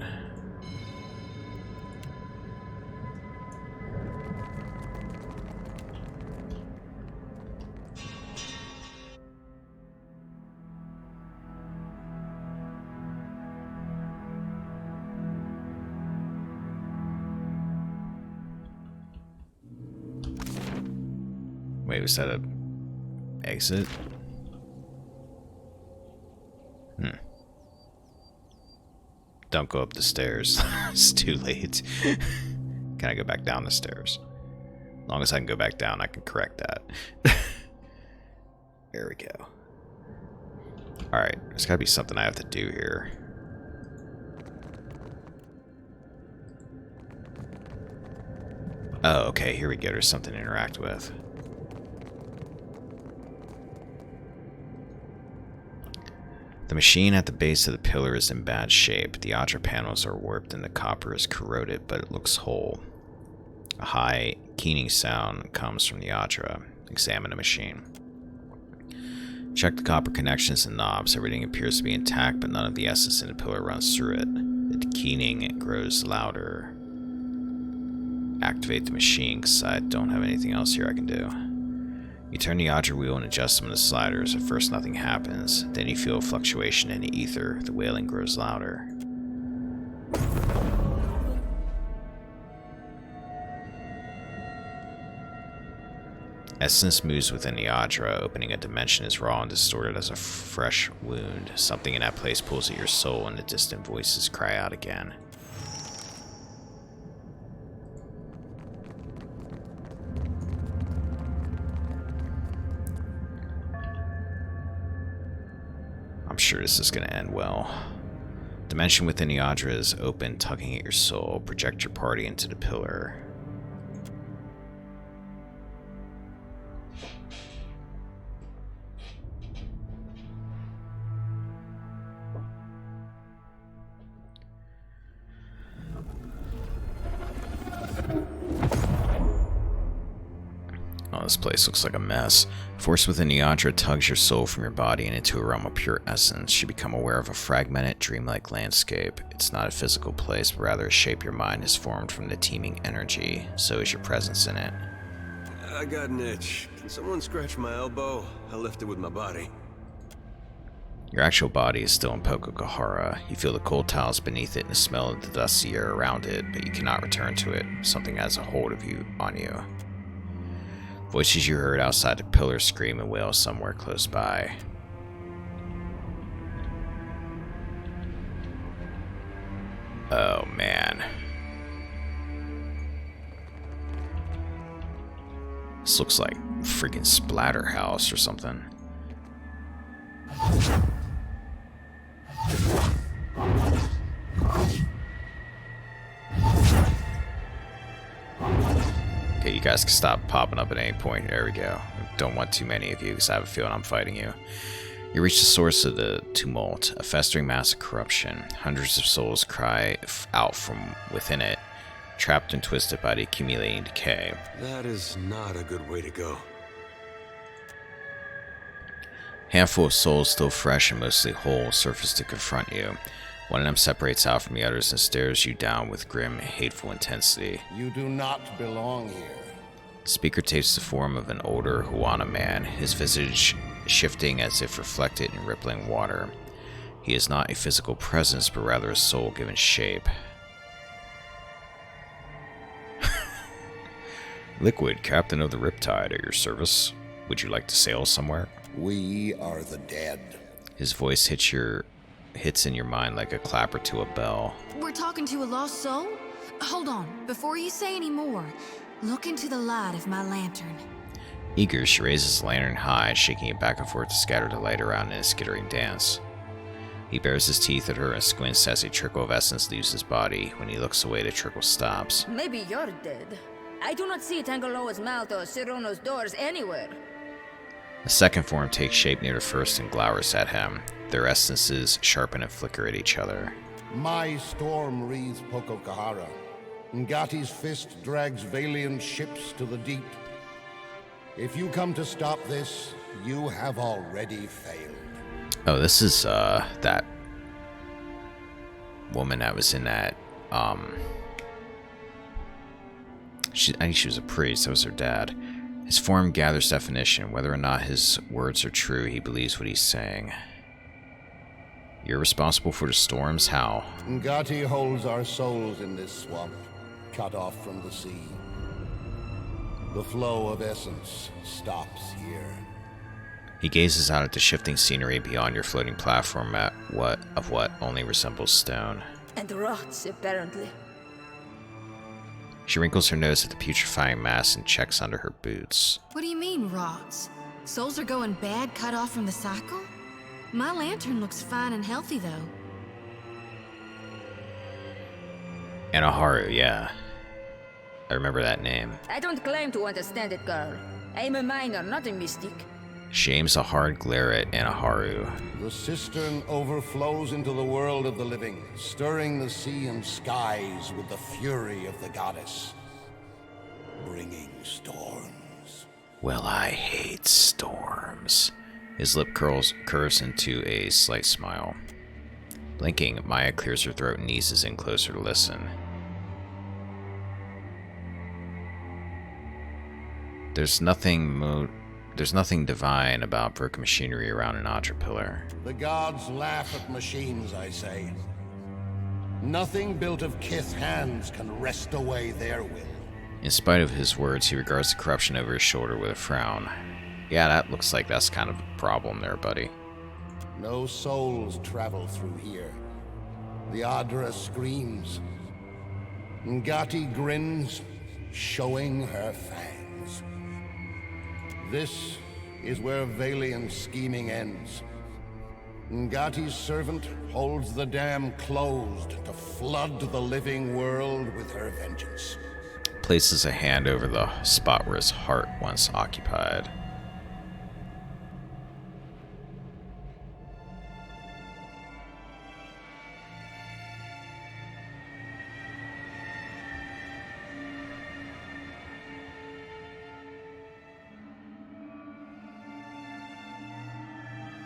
Wait, was that a exit? Don't go up the stairs. It's too late. Can I go back down the stairs? As long as I can go back down, I can correct that. There we go. Alright, there's gotta be something I have to do here. Oh, okay, here we go. There's something to interact with. The machine at the base of the pillar is in bad shape. The Audra panels are warped and the copper is corroded, but it looks whole. A high, keening sound comes from the Audra. Examine the machine. Check the copper connections and knobs. Everything appears to be intact, but none of the essence in the pillar runs through it. The keening grows louder. Activate the machine, because I don't have anything else here I can do. You turn the Audra wheel and adjust some of the sliders. At first nothing happens. Then you feel a fluctuation in the ether. The wailing grows louder. Essence moves within the Audra. Opening a dimension is raw and distorted as a fresh wound. Something in that place pulls at your soul and the distant voices cry out again. I'm sure this is going to end well. Dimension within the Audra is open, tugging at your soul. Project your party into the pillar. Oh, this place looks like a mess. Force within the Audra tugs your soul from your body and into a realm of pure essence. You become aware of a fragmented, dreamlike landscape. It's not a physical place, but rather a shape your mind has formed from the teeming energy. So is your presence in it. I got an itch. Can someone scratch my elbow? I'll lift it with my body. Your actual body is still in Pococahara. You feel the cold tiles beneath it and the smell of the dusty air around it, but you cannot return to it. Something has a hold of you on you. Voices you heard outside the pillar scream and wail somewhere close by. Oh man. This looks like freaking Splatterhouse or something. Okay, you guys can stop popping up at any point. There we go. Don't want too many of you because I have a feeling I'm fighting you. You reach the source of the tumult, a festering mass of corruption. Hundreds of souls cry out from within it, trapped and twisted by the accumulating decay. That is not a good way to go. Handful of souls, still fresh and mostly whole, surface to confront you. One of them separates out from the others and stares you down with grim, hateful intensity. You do not belong here. The speaker takes the form of an older Huana man, his visage shifting as if reflected in rippling water. He is not a physical presence, but rather a soul given shape. Liquid, captain of the Riptide, at your service. Would you like to sail somewhere? We are the dead. His voice hits in your mind like a clapper to a bell. We're talking to a lost soul? Hold on, before you say any more, look into the light of my lantern. Eager, she raises the lantern high, shaking it back and forth to scatter the light around in a skittering dance. He bares his teeth at her and squints as a trickle of essence leaves his body. When he looks away, the trickle stops. Maybe you're dead. I do not see Tangaloa's mouth or Sirono's doors anywhere. A second form takes shape near the first and glowers at him. Their essences sharpen and flicker at each other. My storm reads Pococahara. Ngati's fist drags Valiant ships to the deep. If you come to stop this, you have already failed. Oh, this is that woman that was in that I think she was a priest. That was her dad. His form gathers definition. Whether or not his words are true, he believes what he's saying. You're responsible for the storms? How? Ngati holds our souls in this swamp, cut off from the sea. The flow of essence stops here. He gazes out at the shifting scenery beyond your floating platform at what only resembles stone. And rots, apparently. She wrinkles her nose at the putrefying mass and checks under her boots. What do you mean, rots? Souls are going bad, cut off from the cycle? My lantern looks fine and healthy, though. Anaharu, yeah. I remember that name. I don't claim to understand it, girl. I'm a miner, not a mystic. She aims a hard glare at Anaharu. The cistern overflows into the world of the living, stirring the sea and skies with the fury of the goddess, bringing storms. Well, I hate storms. His lip curves into a slight smile. Blinking, Maya clears her throat and eases in closer to listen. There's nothing divine about broken machinery around an Audra pillar. The gods laugh at machines, I say. Nothing built of kith hands can wrest away their will. In spite of his words, he regards the corruption over his shoulder with a frown. Yeah, that looks like that's kind of a problem there, buddy. No souls travel through here. The Audra screams. Ngati grins, showing her fangs. This is where Valiant's scheming ends. Ngati's servant holds the dam closed to flood the living world with her vengeance. Places a hand over the spot where his heart once occupied.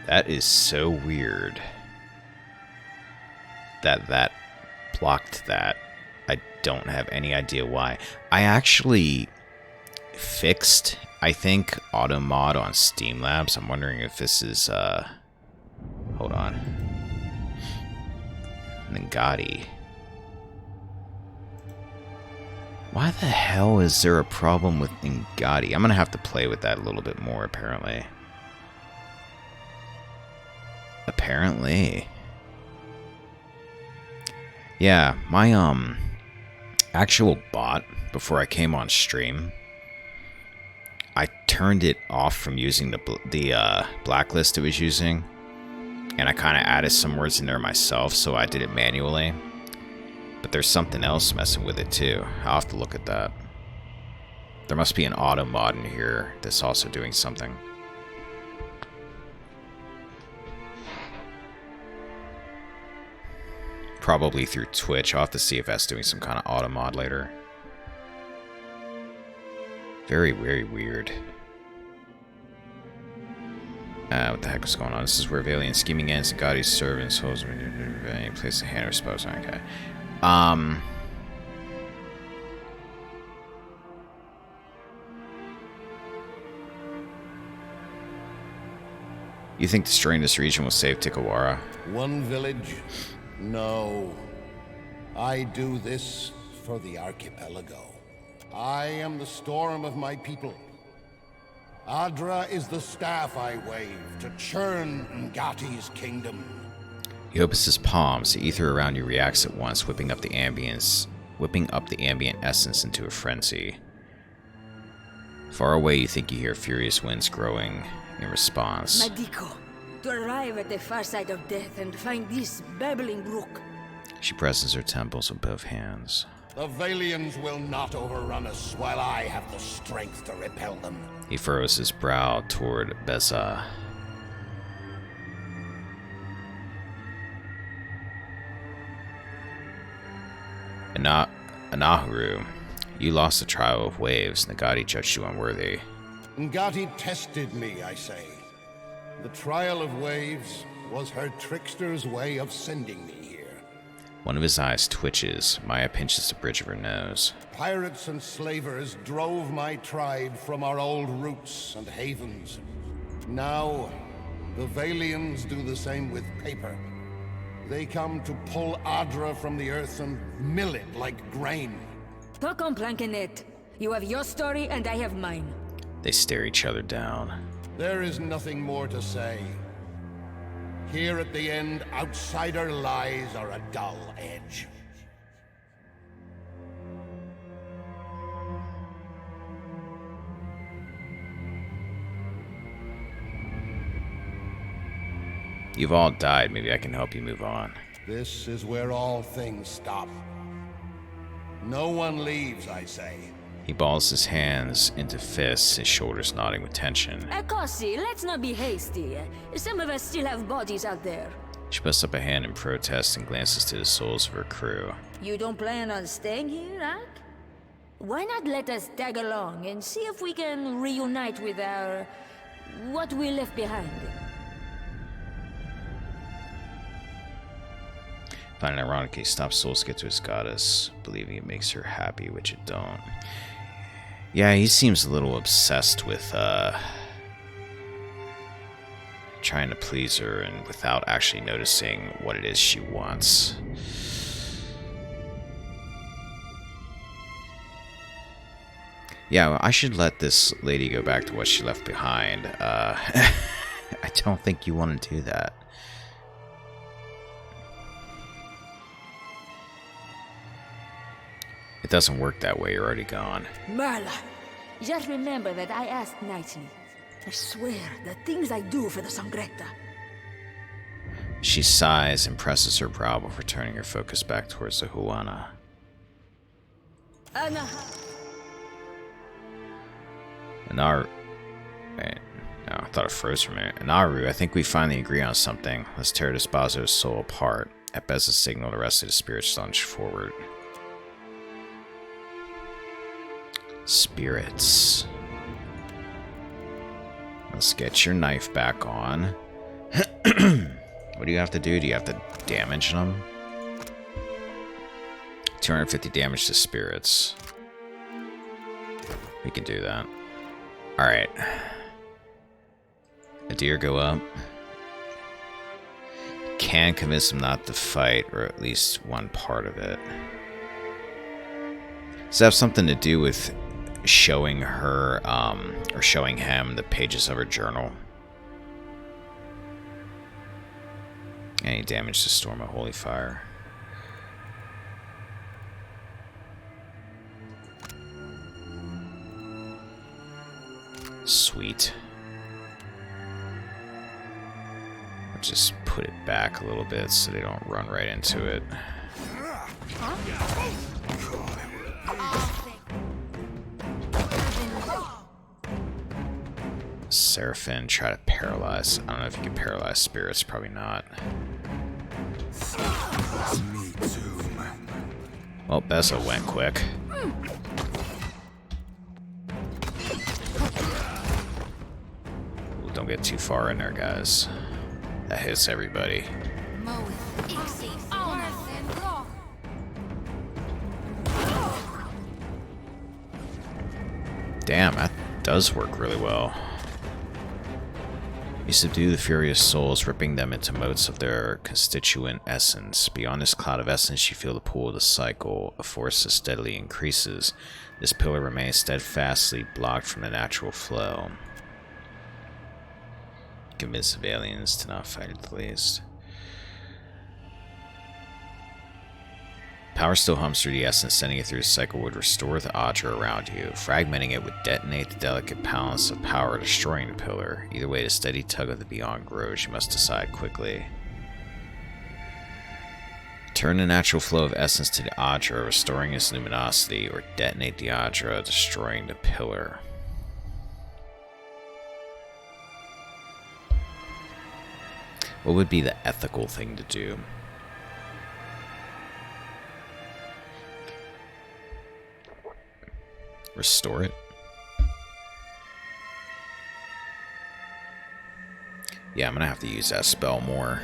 That is so weird that blocked that. I don't have any idea why. I actually fixed, I think, auto mod on Steam Labs. I'm wondering if this is hold on. Ngati. Why the hell is there a problem with Ngati? I'm gonna have to play with that a little bit more, apparently. Apparently. Yeah, my actual bot, before I came on stream, I turned it off from using the blacklist it was using, and I kind of added some words in there myself, so I did it manually. But there's something else messing with it too. I'll have to look at that. There must be an auto mod in here that's also doing something. Probably through Twitch. I'll have to see if that's doing some kind of auto mod later. Very, very weird. What the heck is going on? This is where Valiant scheming ends and Gaudi's servants holds any place a hand or spouse. Okay. You think destroying this region will save Tikawara? One village? No. I do this for the archipelago. I am the storm of my people. Audra is the staff I wave to churn Ngati's kingdom. He opens his palms. The ether around you reacts at once, whipping up the ambient essence into a frenzy. Far away, you think you hear furious winds growing in response. Madiko, to arrive at the far side of death and find this babbling brook. She presses her temples with both hands. The Valians will not overrun us while I have the strength to repel them. He furrows his brow toward Beza. Anahuru, you lost the trial of waves. Nagati judged you unworthy. Ngati tested me, I say. The trial of waves was her trickster's way of sending me here. One of his eyes twitches. Maya pinches the bridge of her nose. Pirates and slavers drove my tribe from our old roots and havens. Now, the Valians do the same with paper. They come to pull Adra from the earth and mill it like grain. Talk on, Plankanet. You have your story and I have mine. They stare each other down. There is nothing more to say. Here at the end, outsider lies are a dull edge. You've all died. Maybe I can help you move on. This is where all things stop. No one leaves, I say. He balls his hands into fists, his shoulders nodding with tension. Akasi, let's not be hasty. Some of us still have bodies out there. She puts up a hand in protest and glances to the souls of her crew. You don't plan on staying here, Ak? Why not let us tag along and see if we can reunite with our... what we left behind? Finding ironic, he stops souls to get to his goddess, believing it makes her happy, which it don't. Yeah, he seems a little obsessed with, trying to please her and without actually noticing what it is she wants. Yeah, I should let this lady go back to what she left behind. I don't think you want to do that. It doesn't work that way, you're already gone. Marla, just remember that I asked nicely. I swear, the things I do for the Sangretta. She sighs and presses her brow before turning her focus back towards the Huana. Anna. Wait, no, I thought it froze for a minute. Anaru, I think we finally agree on something. Let's tear Despazo's soul apart. At Bez's signal, the rest of the spirits lunge forward. Spirits. Let's get your knife back on. What do you have to do? Do you have to damage them? 250 damage to spirits. We can do that. Alright. A deer go up. Can convince him not to fight, or at least one part of it. Does that have something to do with showing her, or showing him the pages of her journal? Any damage to Storm of Holy Fire. Sweet. I'll just put it back a little bit so they don't run right into it. Seraphim, try to paralyze. I don't know if you can paralyze spirits, probably not. Me too. Well, Bessa went quick. Ooh, don't get too far in there, guys. That hits everybody. Damn, that does work really well. You subdue the furious souls, ripping them into motes of their constituent essence. Beyond this cloud of essence, you feel the pull of the cycle, a force that steadily increases. This pillar remains steadfastly blocked from the natural flow. Convince the aliens to not fight at the least. Power still hums through the essence, sending it through the cycle would restore the Adra around you. Fragmenting it would detonate the delicate balance of power, destroying the pillar. Either way, the steady tug of the beyond grows. You must decide quickly. Turn the natural flow of essence to the Adra, restoring its luminosity, or detonate the Adra, destroying the pillar. What would be the ethical thing to do? Restore it? Yeah, I'm gonna have to use that spell more.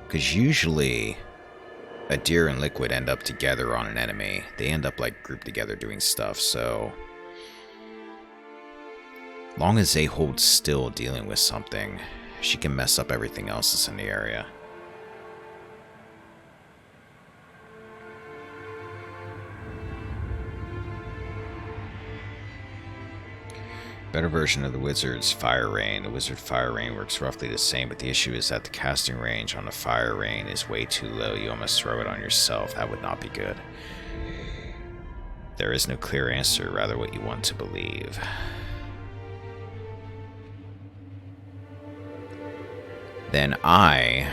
Because usually a deer and liquid end up together on an enemy. They end up like grouped together doing stuff, so long as they hold still dealing with something, she can mess up everything else that's in the area. Better version of the Wizard's Fire Rain. The Wizard Fire Rain works roughly the same, but the issue is that the casting range on the Fire Rain is way too low. You almost throw it on yourself. That would not be good. There is no clear answer, rather what you want to believe. Then I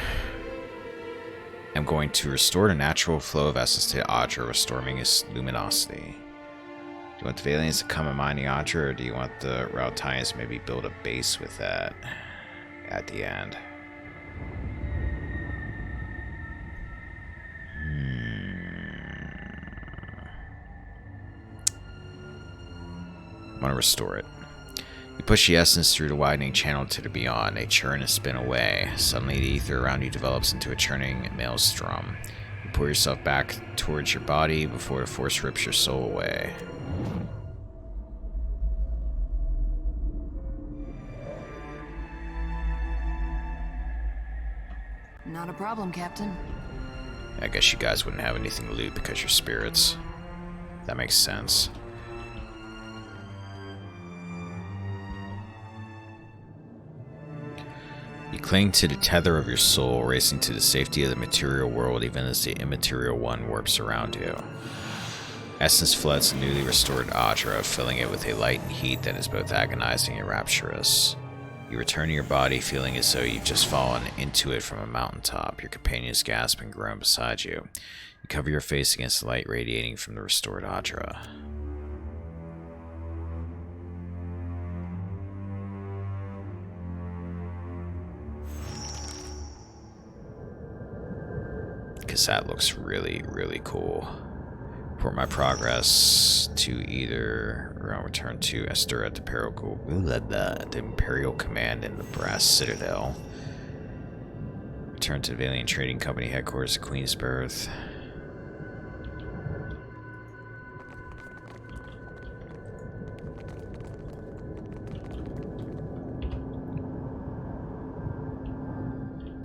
am going to restore the natural flow of essence to Audra, restoring its luminosity. Do you want the Valiants to come and mine the Audra, or do you want the Rautanians to maybe build a base with that at the end? I want to restore it. You push the essence through the widening channel to the beyond. They churn and spin away. Suddenly the ether around you develops into a churning maelstrom. You pull yourself back towards your body before the force rips your soul away. Not a problem, Captain. I guess you guys wouldn't have anything to loot because you're spirits. That makes sense. You cling to the tether of your soul, racing to the safety of the material world even as the immaterial one warps around you. Essence floods the newly restored Audra, filling it with a light and heat that is both agonizing and rapturous. You return to your body, feeling as though you've just fallen into it from a mountaintop. Your companions gasp and groan beside you. You cover your face against the light radiating from the restored Audra. Because that looks really, really cool. For my progress to either return to Esther at the Imperial Command in the Brass Citadel. Return to the Valiant Trading Company headquarters at Queensbirth.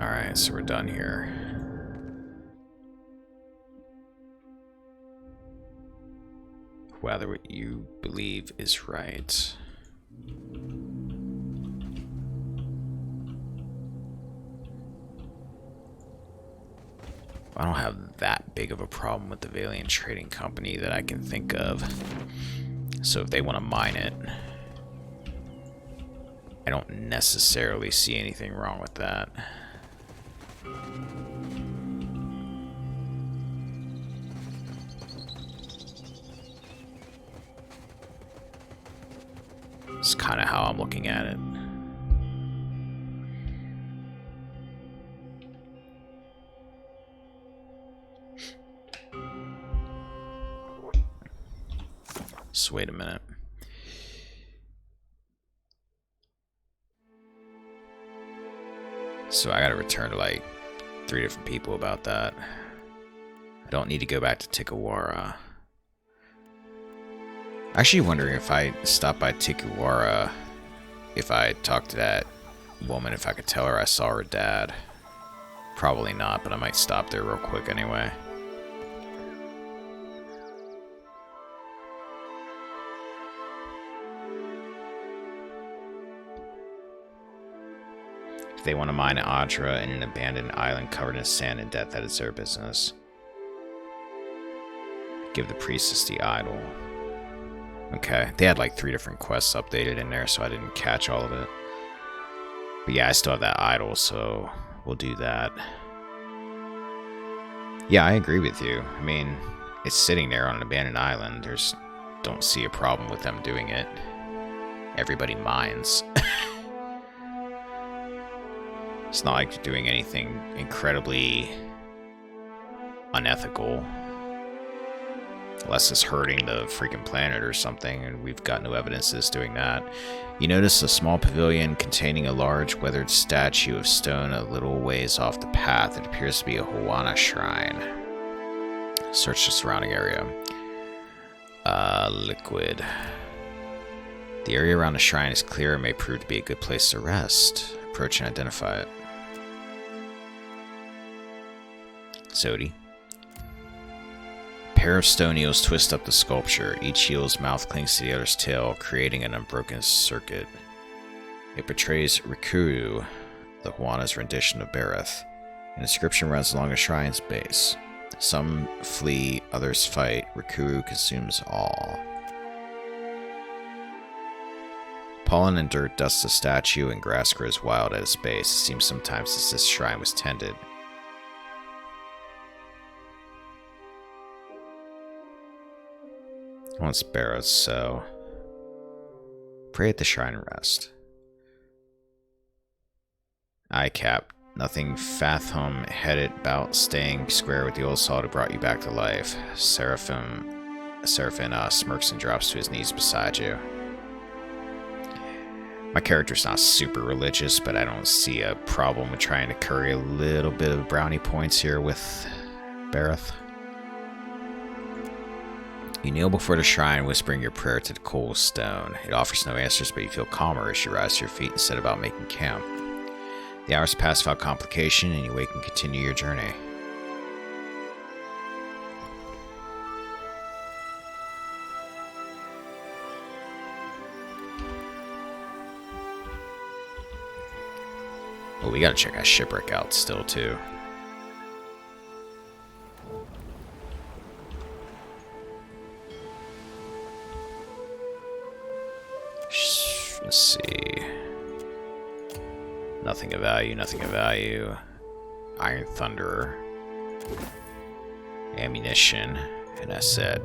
Alright, so we're done here. Whether what you believe is right. I don't have that big of a problem with the Valiant Trading Company that I can think of. So if they want to mine it, I don't necessarily see anything wrong with that. It's kind of how I'm looking at it. So wait a minute. So I gotta return to like 3 different people about that. I don't need to go back to Tikawara. Actually wondering if I stop by Tikawara, if I talk to that woman, if I could tell her I saw her dad. Probably not, but I might stop there real quick anyway. If they want to mine Audra in an abandoned island covered in sand and death, that is their business. Give the priestess the idol. Okay, they had like 3 different quests updated in there, so I didn't catch all of it. But yeah, I still have that idol, so we'll do that. Yeah, I agree with you. I mean, it's sitting there on an abandoned island. Don't see a problem with them doing it. Everybody mines. It's not like you're doing anything incredibly unethical. Unless it's hurting the freaking planet or something, and we've got no evidence it's doing that. You notice a small pavilion containing a large weathered statue of stone a little ways off the path. It appears to be a Hawana shrine. Search the surrounding area. Liquid. The area around the shrine is clear and may prove to be a good place to rest. Approach and identify it. Sodi. A pair of stone eels twist up the sculpture. Each eel's mouth clings to the other's tail, creating an unbroken circuit. It portrays Rikuru, the Hawana's rendition of Bareth. An inscription runs along a shrine's base. Some flee, others fight. Rikuru consumes all. Pollen and dirt dust the statue, and grass grows wild at its base. It seems sometimes as this shrine was tended. Once Barrows, so pray at the shrine and rest. ICAP. Nothing Fathom headed about staying square with the old salt who brought you back to life. Seraphim smirks and drops to his knees beside you. My character's not super religious, but I don't see a problem with trying to curry a little bit of brownie points here with Bareth. You kneel before the shrine, whispering your prayer to the cold stone. It offers no answers, but you feel calmer as you rise to your feet and set about making camp. The hours pass without complication, and you wake and continue your journey. Oh, we gotta check that shipwreck out still, too. Let's see. Nothing of value, nothing of value. Iron Thunderer. Ammunition. And that's it.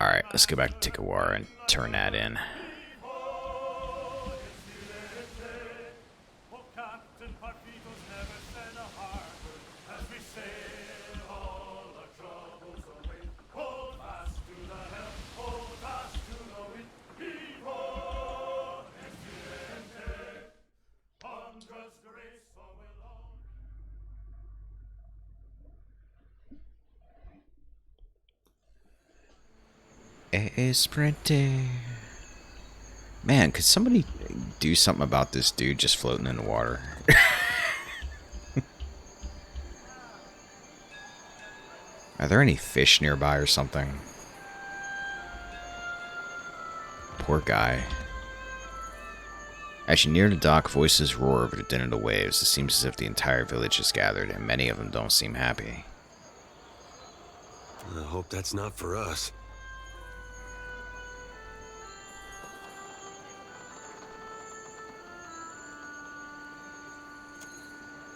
Alright, let's go back to Tikawara and turn that in. Sprinting. Man, could somebody do something about this dude just floating in the water? Are there any fish nearby or something? Poor guy. As you near the dock, voices roar over the din of the waves. It seems as if the entire village is gathered, and many of them don't seem happy. I hope that's not for us.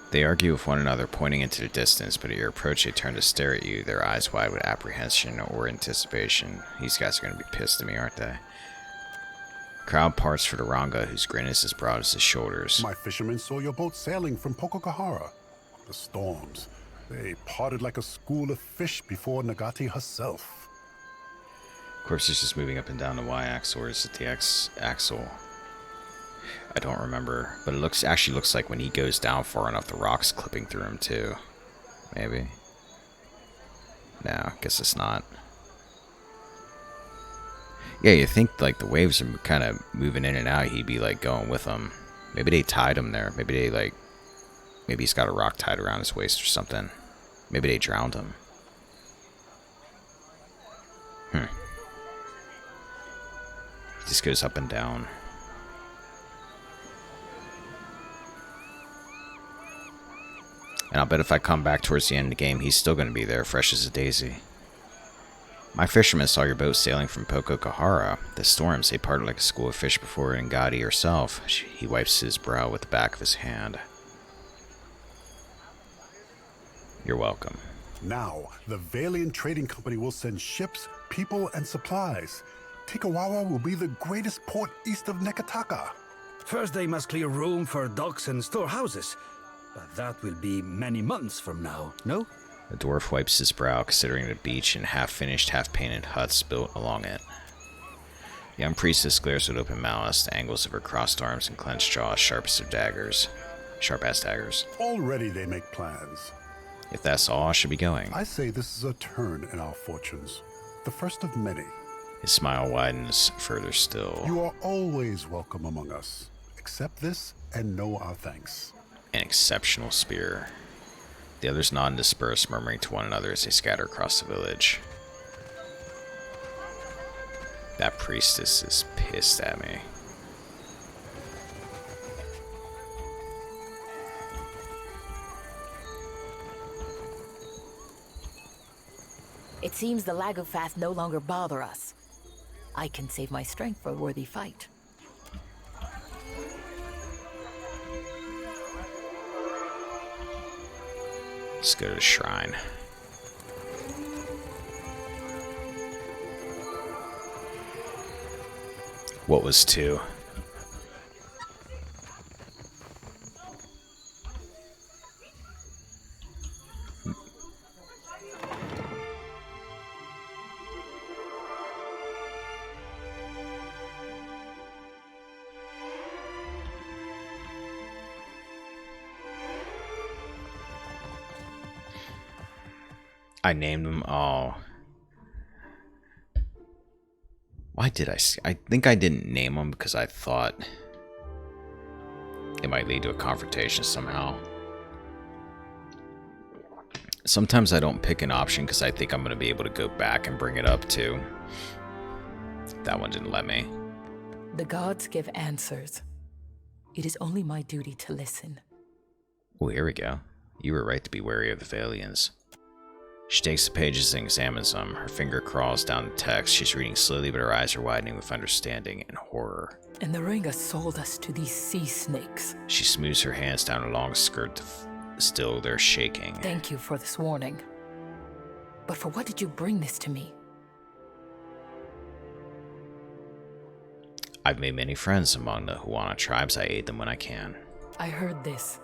They argue with one another, pointing into the distance, but at your approach they turn to stare at you, their eyes wide with apprehension or anticipation. These guys are going to be pissed at me, aren't they? Crowd parts for the Ranga, whose grin is as broad as his shoulders. My fishermen saw your boat sailing from Pokokahara. The storms. They parted like a school of fish before Nagati herself. Corpse is just moving up and down the Y-axis, or is it the X-axle? I don't remember, but it actually looks like when he goes down far enough, the rock's clipping through him too. Maybe. No, guess it's not. Yeah, you think like the waves are kind of moving in and out, he'd be like going with them. Maybe they tied him there. Maybe he's got a rock tied around his waist or something. Maybe they drowned him. He just goes up and down. And I'll bet if I come back towards the end of the game, he's still going to be there, fresh as a daisy. My fishermen saw your boat sailing from Pokokahara. The storms, they parted like a school of fish before Ngati herself. He wipes his brow with the back of his hand. You're welcome. Now, the Valiant Trading Company will send ships, people, and supplies. Tikawawa will be the greatest port east of Nekataka. First they must clear room for docks and storehouses. But that will be many months from now, no? The dwarf wipes his brow, considering the beach and half-finished, half-painted huts built along it. The young priestess glares with open malice, the angles of her crossed arms and clenched jaw sharp-as daggers. Sharp-ass daggers. Already they make plans. If that's all, I should be going. I say this is a turn in our fortunes. The first of many. His smile widens further still. You are always welcome among us. Accept this and know our thanks. An exceptional spear. The others nod and disperse, murmuring to one another as they scatter across the village. That priestess is pissed at me. It seems the Lagofath no longer bother us. I can save my strength for a worthy fight. Let's go to the shrine. What was 2? I named them all. Why did I think I didn't name them because I thought it might lead to a confrontation somehow. Sometimes I don't pick an option because I think I'm going to be able to go back and bring it up too. That one didn't let me. The gods give answers. It is only my duty to listen. Oh, here we go. You were right to be wary of the Valians. She takes the pages and examines them. Her finger crawls down the text. She's reading slowly, but her eyes are widening with understanding and horror. And the Ringa sold us to these sea snakes. She smooths her hands down her long skirt. Still, they're shaking. Thank you for this warning. But for what did you bring this to me? I've made many friends among the Huana tribes. I aid them when I can. I heard this,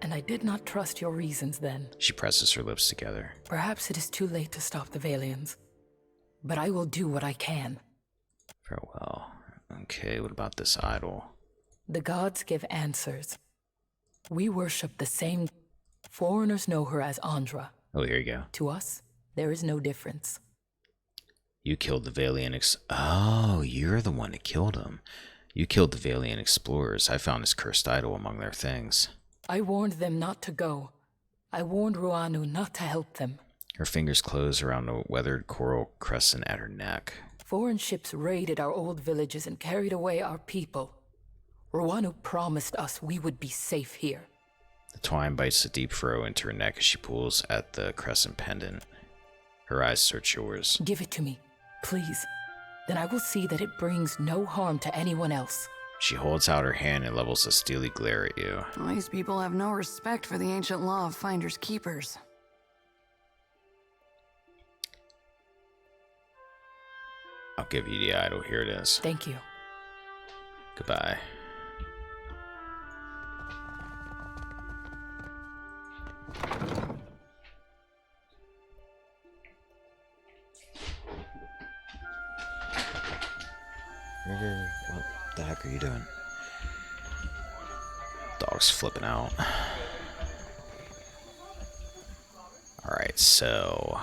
and I did not trust your reasons then. She presses her lips together. Perhaps it is too late to stop the Valians, but I will do what I can. Farewell. Okay, what about this idol? The gods give answers. We worship the same. Foreigners know her as Andra. Oh, here you go. To us, there is no difference. You killed the Valiant Oh, you're the one that killed him. You killed the Valiant explorers. I found this cursed idol among their things. I warned them not to go. I warned Ruanu not to help them. Her fingers close around a weathered coral crescent at her neck. Foreign ships raided our old villages and carried away our people. Ruanu promised us we would be safe here. The twine bites a deep furrow into her neck as she pulls at the crescent pendant. Her eyes search yours. Give it to me, please. Then I will see that it brings no harm to anyone else. She holds out her hand and levels a steely glare at you. These people have no respect for the ancient law of finders keepers. I'll give you the idol. Here it is. Thank you. Goodbye. What the heck are you doing? Dog's flipping out. Alright, so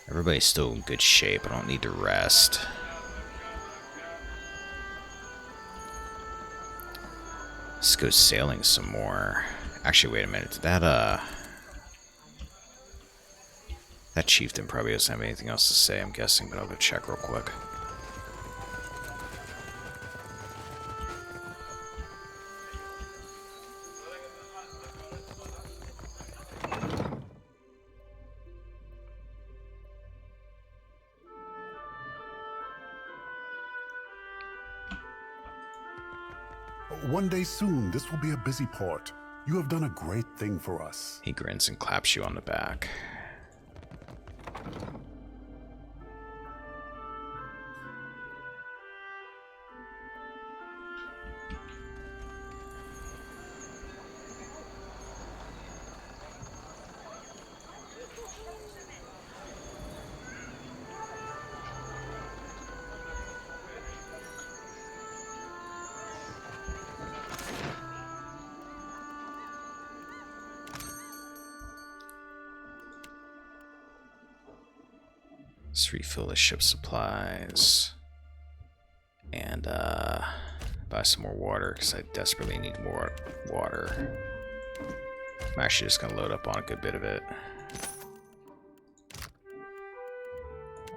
everybody's still in good shape. I don't need to rest. Let's go sailing some more. Actually, wait a minute. That chieftain probably doesn't have anything else to say, I'm guessing, but I'll go check real quick. One day soon, this will be a busy port. You have done a great thing for us. He grins and claps you on the back. Let's refill the ship supplies. And buy some more water, because I desperately need more water. I'm actually just going to load up on a good bit of it.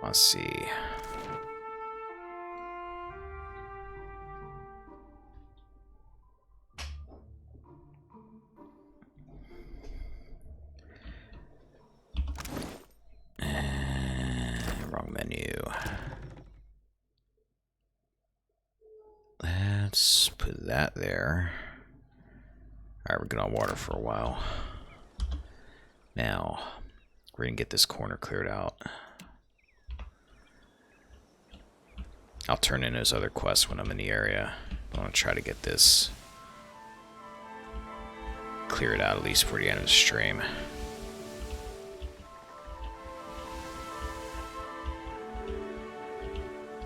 Let's see. Wrong menu. Let's put that there. Alright, we're good on water for a while. Now, we're going to get this corner cleared out. I'll turn in those other quests when I'm in the area. I want to try to get this cleared out at least for the end of the stream.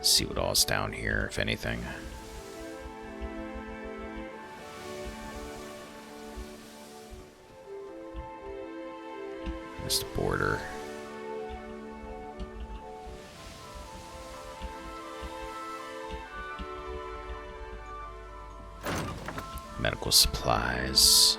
See what all's down here, if anything. There's the border. Medical supplies.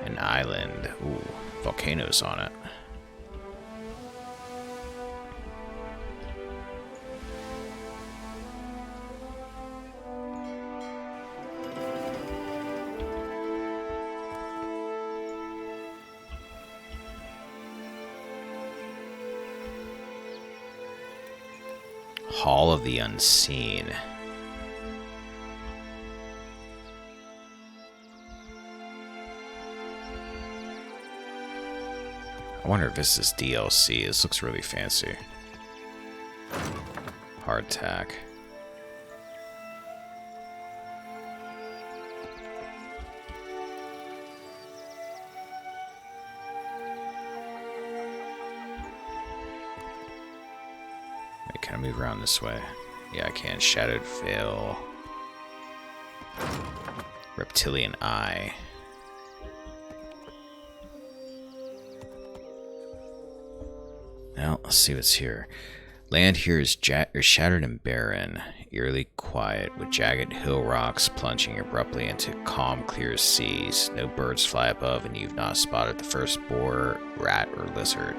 An island. Ooh, volcanoes on it. Hall of the Unseen. I wonder if this is DLC. This looks really fancy. Hardtack. Wait, can I move around this way? Yeah, I can. Shadowed Veil. Reptilian Eye. Now, let's see what's here. Land here is shattered and barren, eerily quiet, with jagged hill rocks plunging abruptly into calm, clear seas. No birds fly above, and you've not spotted the first boar, rat, or lizard.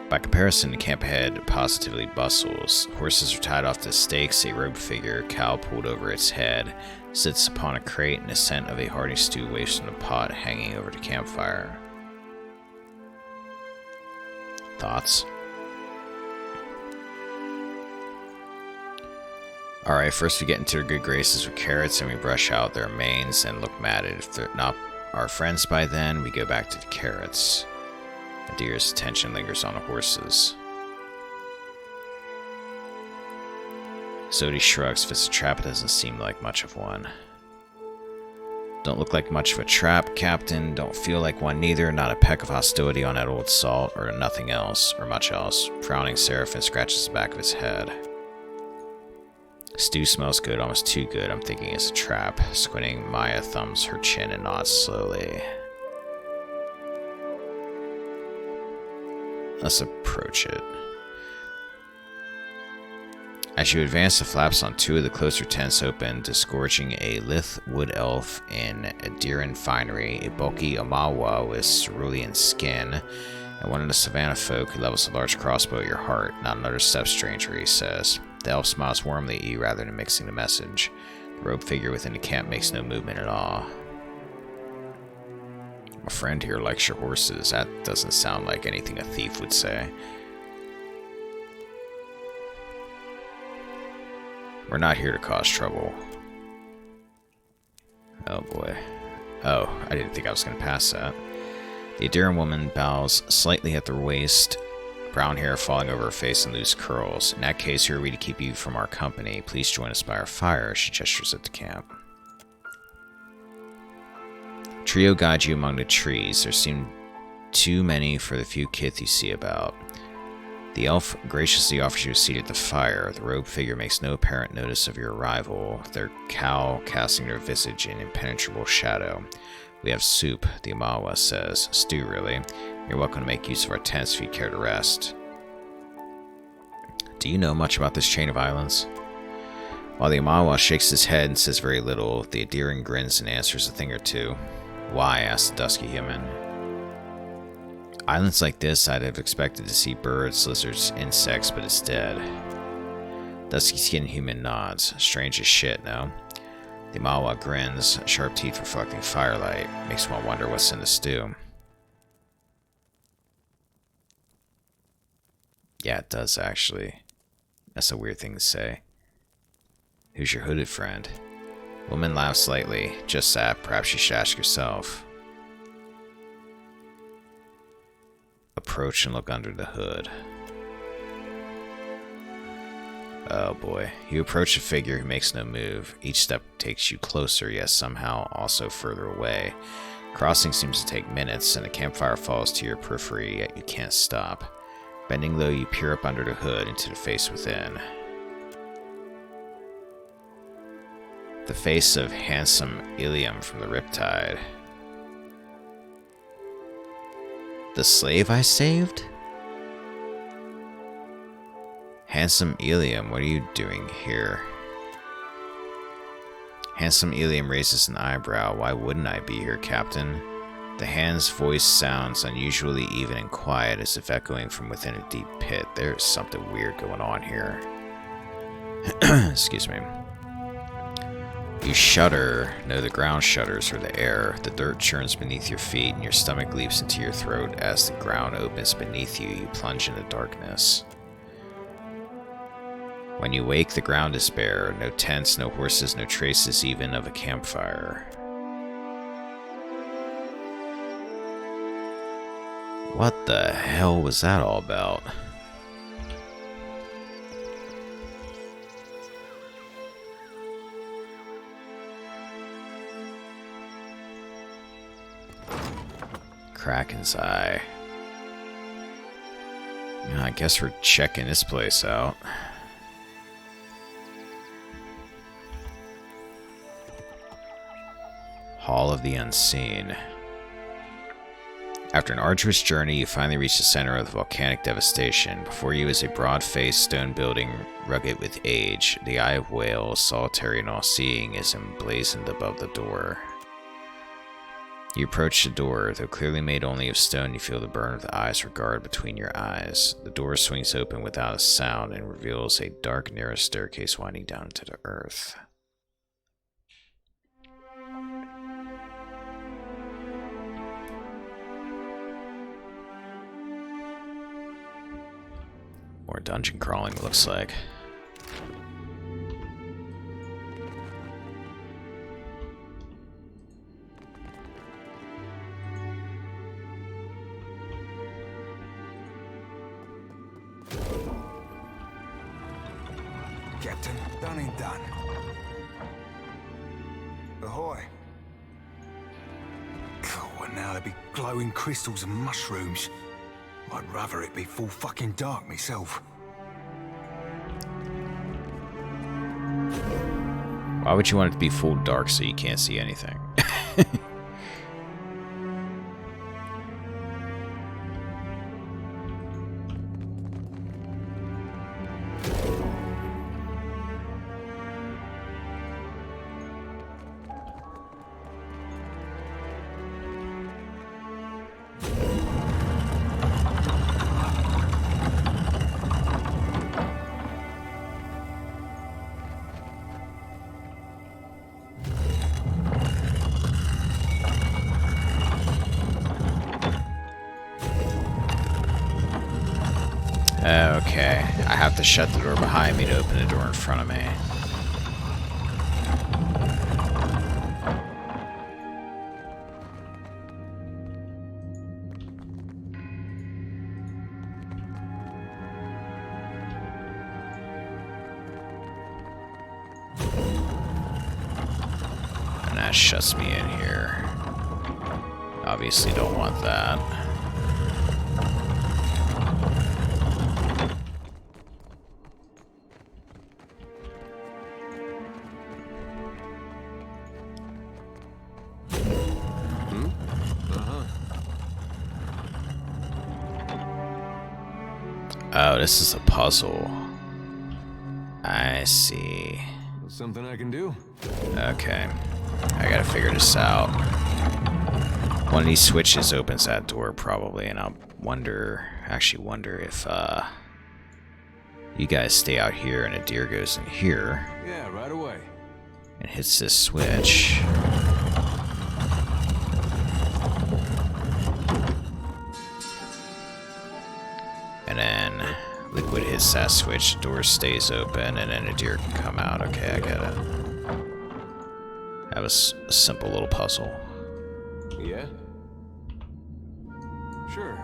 By comparison, the camp ahead positively bustles. Horses are tied off to stakes, a robed figure, cowl pulled over its head, sits upon a crate, and the scent of a hearty stew waves from the pot hanging over the campfire. Thoughts? Alright, first we get into their good graces with carrots and we brush out their manes and look mad. If they're not our friends by then, we go back to the carrots. The deer's attention lingers on the horses. Zodi shrugs. If it's a trap, it doesn't seem like much of one. Don't look like much of a trap, Captain. Don't feel like one neither. Not a peck of hostility on that old salt, or nothing else, or much else. Frowning Seraphim scratches the back of his head. Stew smells good, almost too good. I'm thinking it's a trap. Squinting, Maya thumbs her chin and nods slowly. Let's approach it. As you advance, the flaps on two of the closer tents open, disgorging a lithe wood elf in Adiran finery, a bulky Amawa with cerulean skin, and one of the savannah folk who levels a large crossbow at your heart. Not another step, stranger, he says. The elf smiles warmly at you rather than mixing the message. The robed figure within the camp makes no movement at all. My friend here likes your horses. That doesn't sound like anything a thief would say. We're not here to cause trouble. Oh boy. Oh, I didn't think I was going to pass that. The Adiran woman bows slightly at the waist, brown hair falling over her face in loose curls. In that case, who are we to keep you from our company? Please join us by our fire. She gestures at the camp. Trio guide you among the trees. There seem too many for the few kith you see about. The elf graciously offers you a seat at the fire. The robed figure makes no apparent notice of your arrival, their cowl casting their visage in impenetrable shadow. We have soup, the Amawa says. Stew, really. You're welcome to make use of our tents if you care to rest. Do you know much about this chain of islands? While the Amawa shakes his head and says very little, the Adiran grins and answers a thing or two. Why? Asks the dusky human. Islands like this, I'd have expected to see birds, lizards, insects, but it's dead. Dusky-skinned human nods. Strange as shit, no? The Amawa grins, sharp teeth reflecting firelight. Makes one wonder what's in the stew. Yeah, it does, actually. That's a weird thing to say. Who's your hooded friend? Woman laughs slightly. Just that, perhaps you should ask yourself. Approach and look under the hood. Oh boy. You approach a figure who makes no move. Each step takes you closer, yet somehow also further away. Crossing seems to take minutes, and the campfire falls to your periphery, yet you can't stop. Bending low, you peer up under the hood into the face within. The face of handsome Ilium from the Riptide. The slave I saved? Handsome Ilium, what are you doing here? Handsome Ilium raises an eyebrow. Why wouldn't I be here, Captain? The hand's voice sounds unusually even and quiet, as if echoing from within a deep pit. There's something weird going on here. Excuse me. You shudder. No, the ground shudders, or the air. The dirt churns beneath your feet, and your stomach leaps into your throat. As the ground opens beneath you, you plunge into darkness. When you wake, the ground is bare. No tents, no horses, no traces even of a campfire. What the hell was that all about? Kraken's Eye. I guess we're checking this place out. Hall of the Unseen. After an arduous journey, you finally reach the center of the volcanic devastation. Before you is a broad-faced stone building, rugged with age. The Eye of Whale, solitary and all-seeing, is emblazoned above the door. You approach the door. Though clearly made only of stone, you feel the burn of the eyes regard between your eyes. The door swings open without a sound and reveals a dark, narrow staircase winding down to the earth. More dungeon crawling, looks like. Captain, done and done. Ahoy. God, what now? There'd be glowing crystals and mushrooms. I'd rather it be full fucking dark myself. Why would you want it to be full dark so you can't see anything? Okay, I have to shut the door behind me to open the door in front of me. And that shuts me in here. Obviously don't want that. Oh, this is a puzzle. I see. Something I can do? Okay. I gotta figure this out. One of these switches opens that door probably, and I'll actually wonder if you guys stay out here and a deer goes in here. Yeah, right away. And hits this switch. And then liquid hits that switch, the door stays open, and then a deer can come out. Okay, I get it. That was a simple little puzzle. Yeah? Sure.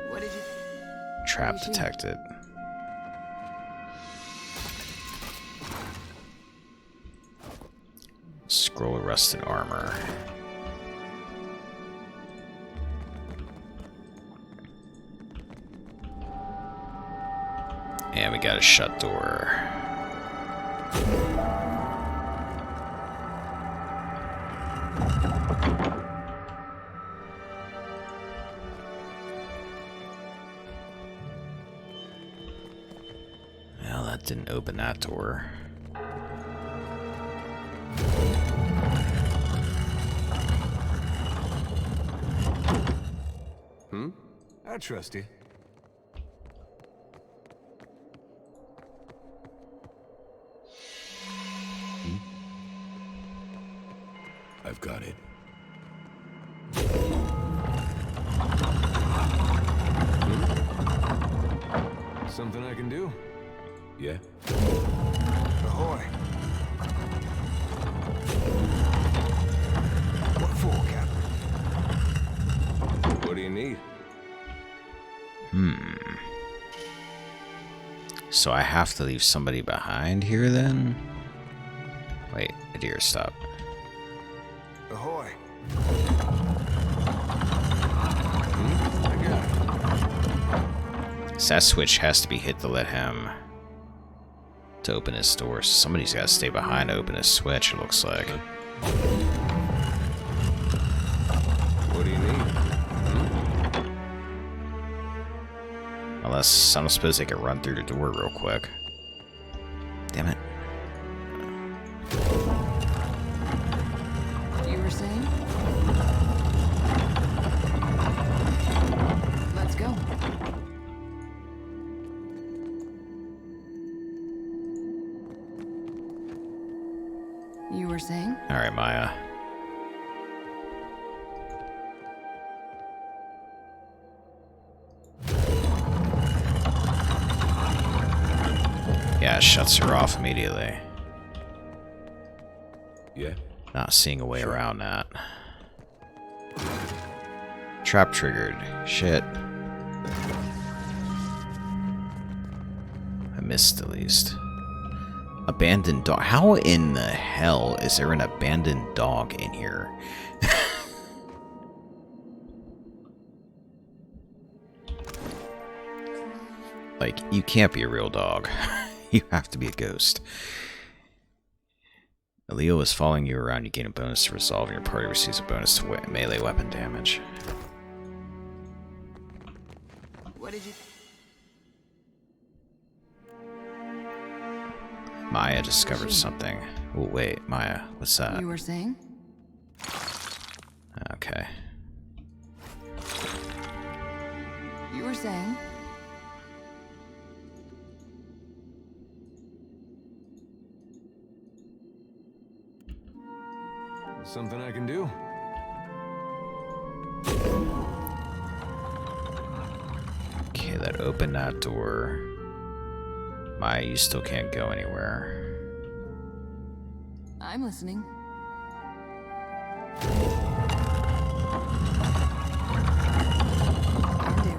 What did you... Trap detected. Scroll of rusted armor. And we got a shut door. Well, that didn't open that door. I trust you. I've got it. Something I can do? Yeah? Ahoy. What for, Captain? What do you need? So I have to leave somebody behind here then? Wait, a deer, stop. Ahoy. I got it. So that switch has to be hit to let him to open his door. So somebody's got to stay behind to open his switch, it looks like. What do you need? Unless I don't suppose they can run through the door real quick. Damn it. You were saying? Let's go. You were saying? Alright, Maya. Yeah, it shuts her off immediately. Yeah? Not seeing a way around that. Trap triggered. Shit. I missed at least. Abandoned dog. How in the hell is there an abandoned dog in here? Like, you can't be a real dog. You have to be a ghost. Leo is following you around. You gain a bonus to resolve, and your party receives a bonus to melee weapon damage. What did you... Maya discovered something. Oh, wait, Maya, what's that? You were saying? Okay. You were saying? Something I can do? Okay, that opened that door. Maya, you still can't go anywhere. I'm listening. I do.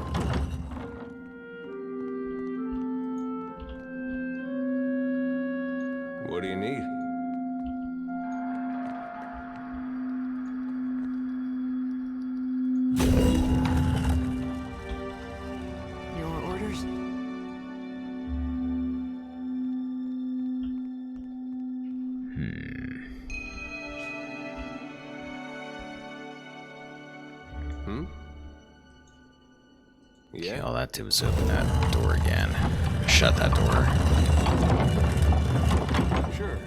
What do you need? Your orders? Okay, all that did was open that door again. Shut that door. Sure.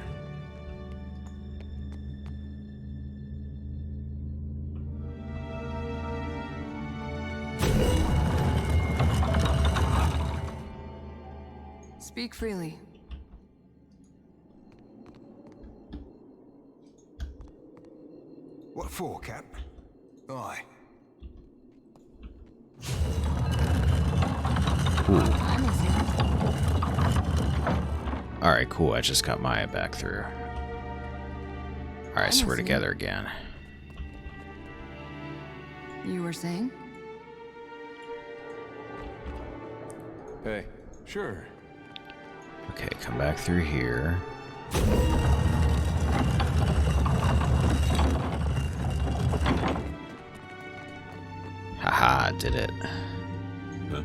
Speak freely. What for, Cap? Aye. I'm listening. Alright, cool. I just got Maya back through. Alright, so we're together again. You were saying? Hey, sure. Okay, come back through here. Haha, did it. Huh?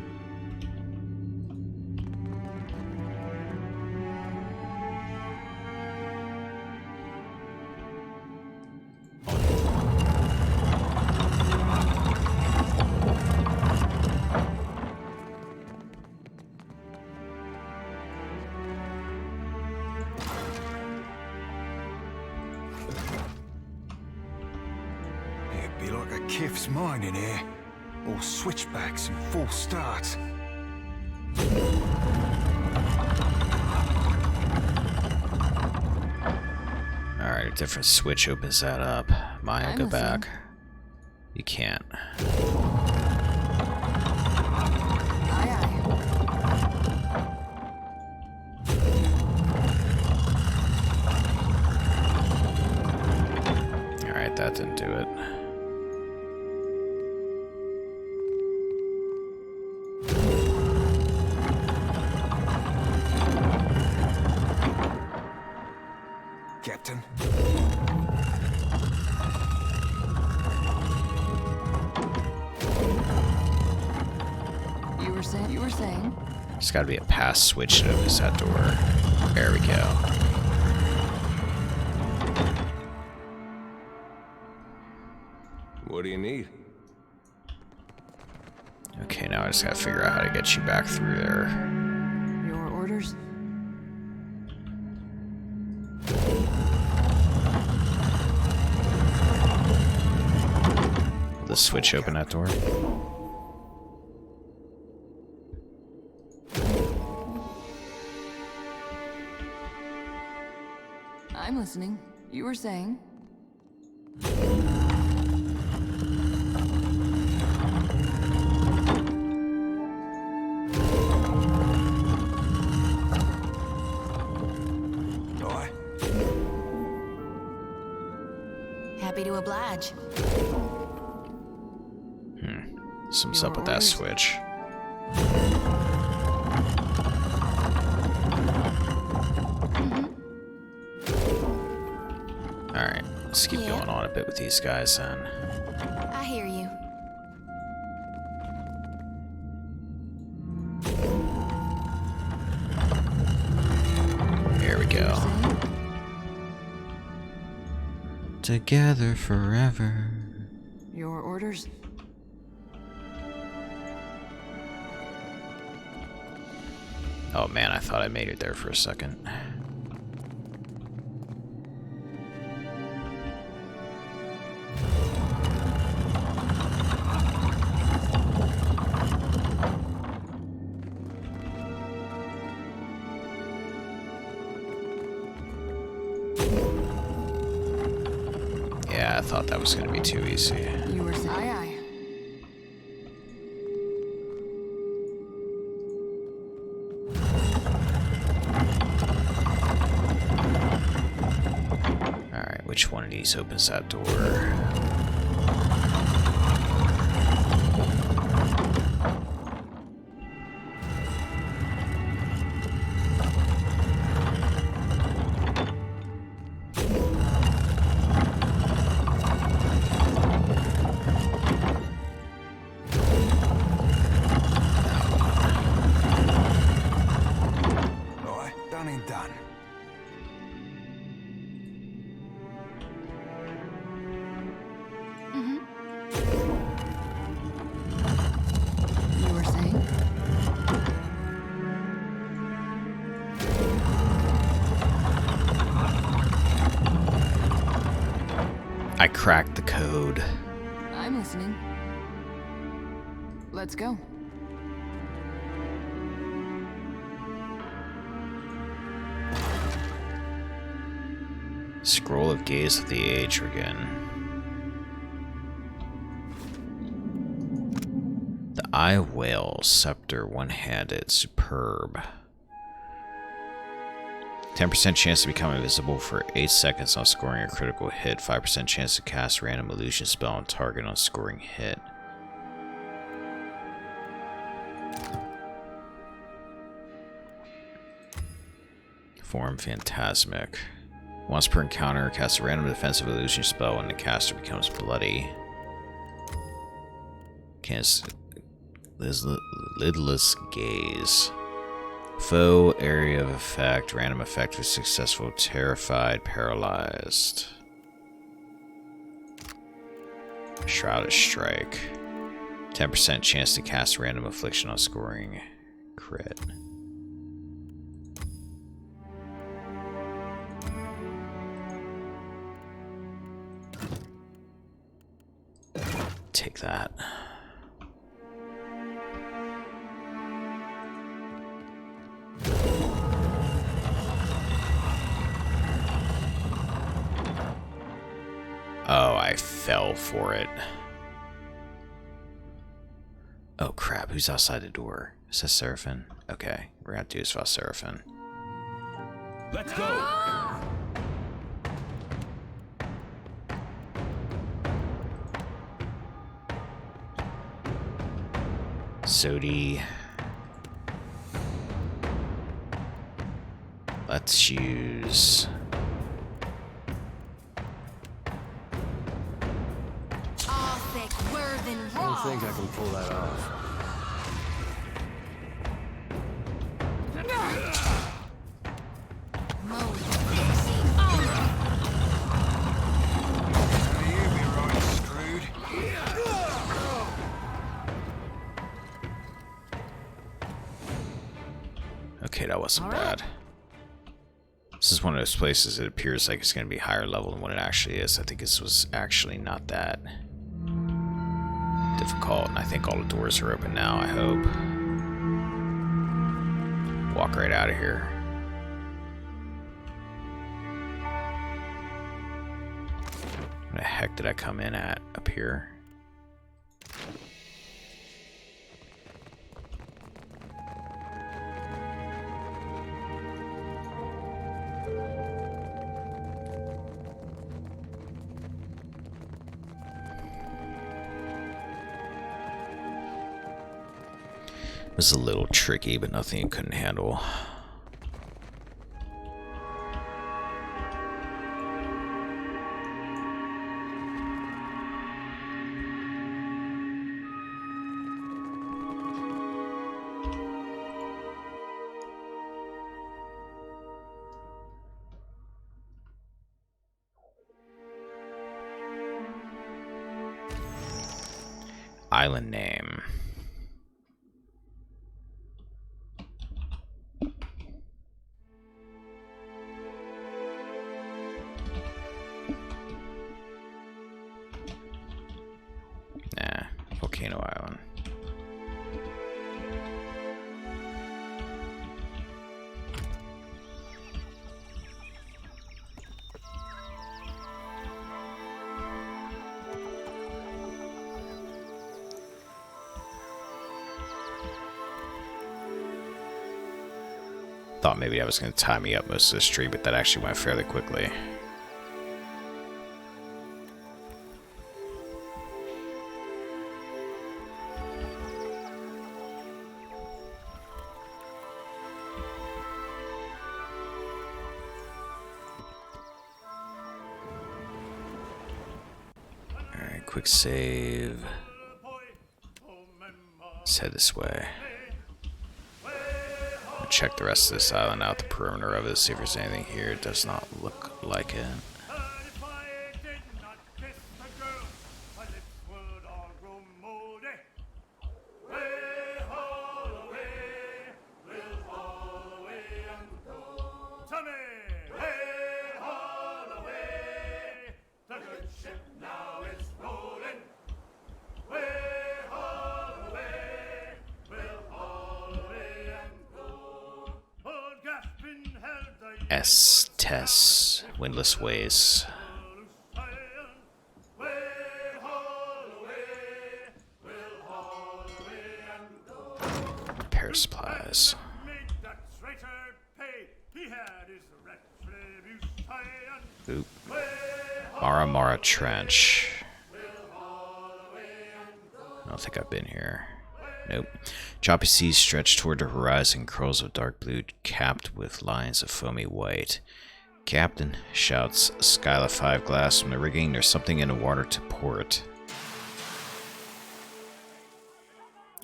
It'd be like a Kif's mine in here. All switchbacks and false starts. Alright, a different switch opens that up. Maya, go back. You can't. Aye, aye. Alright, that didn't do it. Captain. You were saying? There's gotta be a pass switch that opens that door. There we go. What do you need? Okay, now I just gotta figure out how to get you back through there. Your orders? Will the switch open that door? I'm listening. You were saying? Aye. Happy to oblige. Something's up with that switch. Alright, let's keep Yeah. going on a bit with these guys then. I hear you. Here we go. Together forever. Your orders? Oh man, I thought I made it there for a second. Yeah, I thought that was gonna be too easy. You were saying? Aye, aye. Alright, which one of these opens that door? Aye, done and done. cracked the code. I'm listening. Let's go. Scroll of Gaze of the Age again. The Eye of Whale, Scepter, one-handed, superb. 10% chance to become invisible for 8 seconds on scoring a critical hit. 5% chance to cast a random illusion spell on target on scoring hit. Form Phantasmic. Once per encounter, cast a random defensive illusion spell when the caster becomes bloody. Cast Lidless Gaze. Foe, area of effect, random effect was successful, terrified, paralyzed. Shrouded Strike. 10% chance to cast random affliction on scoring crit. Take that. Oh, I fell for it. Oh crap, who's outside the door? Is that Seraphim? Okay, we're gonna do this about Seraphim. Let's go! Sodi. Let's use... I don't think I can pull that off. You'll be right screwed. Okay, that wasn't bad. This is one of those places that appears like it's going to be higher level than what it actually is. I think this was actually not that difficult, and I think all the doors are open now, I hope. Walk right out of here. Where the heck did I come in at? Up here? It was a little tricky, but nothing you couldn't handle. Island name. Volcano Island. Thought maybe that was going to tie me up most of the street, but that actually went fairly quickly. Alright, quick save. Let's head this way. Check the rest of this island out, the perimeter of it, see if there's anything here. It does not look like it. The good ship now. Estes, Windless Ways. Repair supplies. Oop. Mara Trench. I don't think I've been here. Nope. Choppy seas stretch toward the horizon, curls of dark blue capped with lines of foamy white. Captain, shouts Skyla 5 glass from the rigging. There's something in the water to port.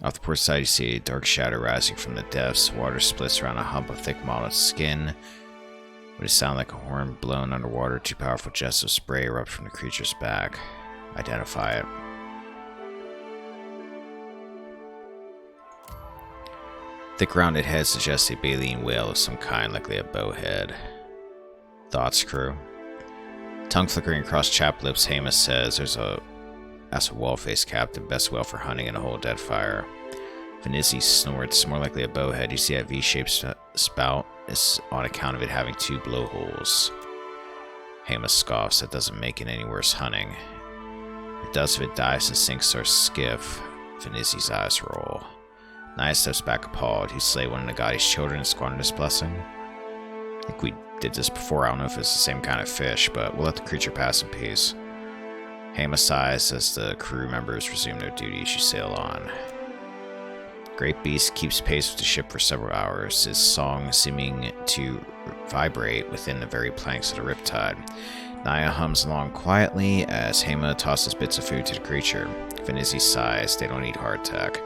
Off the port side, you see a dark shadow rising from the depths. Water splits around a hump of thick mottled skin. Would it sound like a horn blown underwater? Two powerful jets of spray erupt from the creature's back. Identify it. Thick rounded head suggests a baleen whale of some kind, likely a bowhead. Thoughts, crew? Tongue flickering across chapped lips, Hama says, that's a wall-faced captain, best whale for hunting in a whole Deadfire. Vanizzi snorts, more likely a bowhead. You see that V-shaped spout is on account of it having 2 blowholes. Hama scoffs, that doesn't make it any worse hunting. It does if it dives and sinks our skiff. Vanizzi's eyes roll. Naya steps back appalled. He slay one of Nagati's children and squandered his blessing. I think we did this before. I don't know if it's the same kind of fish, but we'll let the creature pass in peace. Hama sighs as the crew members resume their duties. You sail on. Great Beast keeps pace with the ship for several hours, his song seeming to vibrate within the very planks of the riptide. Naya hums along quietly as Hama tosses bits of food to the creature. Vanizzi sighs. They don't eat hardtack.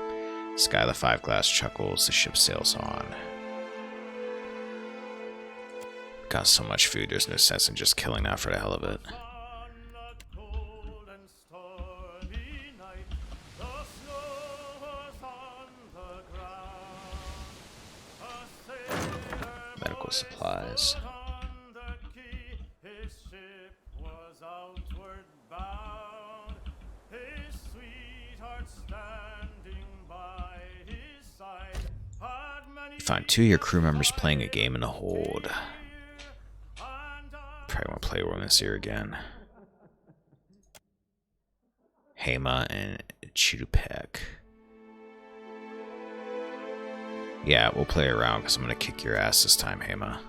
Skyla 5 glass chuckles. The ship sails on. Got so much food, there's no sense in just killing that for the hell of it. Medical supplies. You find 2 of your crew members playing a game in the hold. Probably want to play one this year again. Hama and Chudupek. Yeah, we'll play around because I'm going to kick your ass this time, Hama.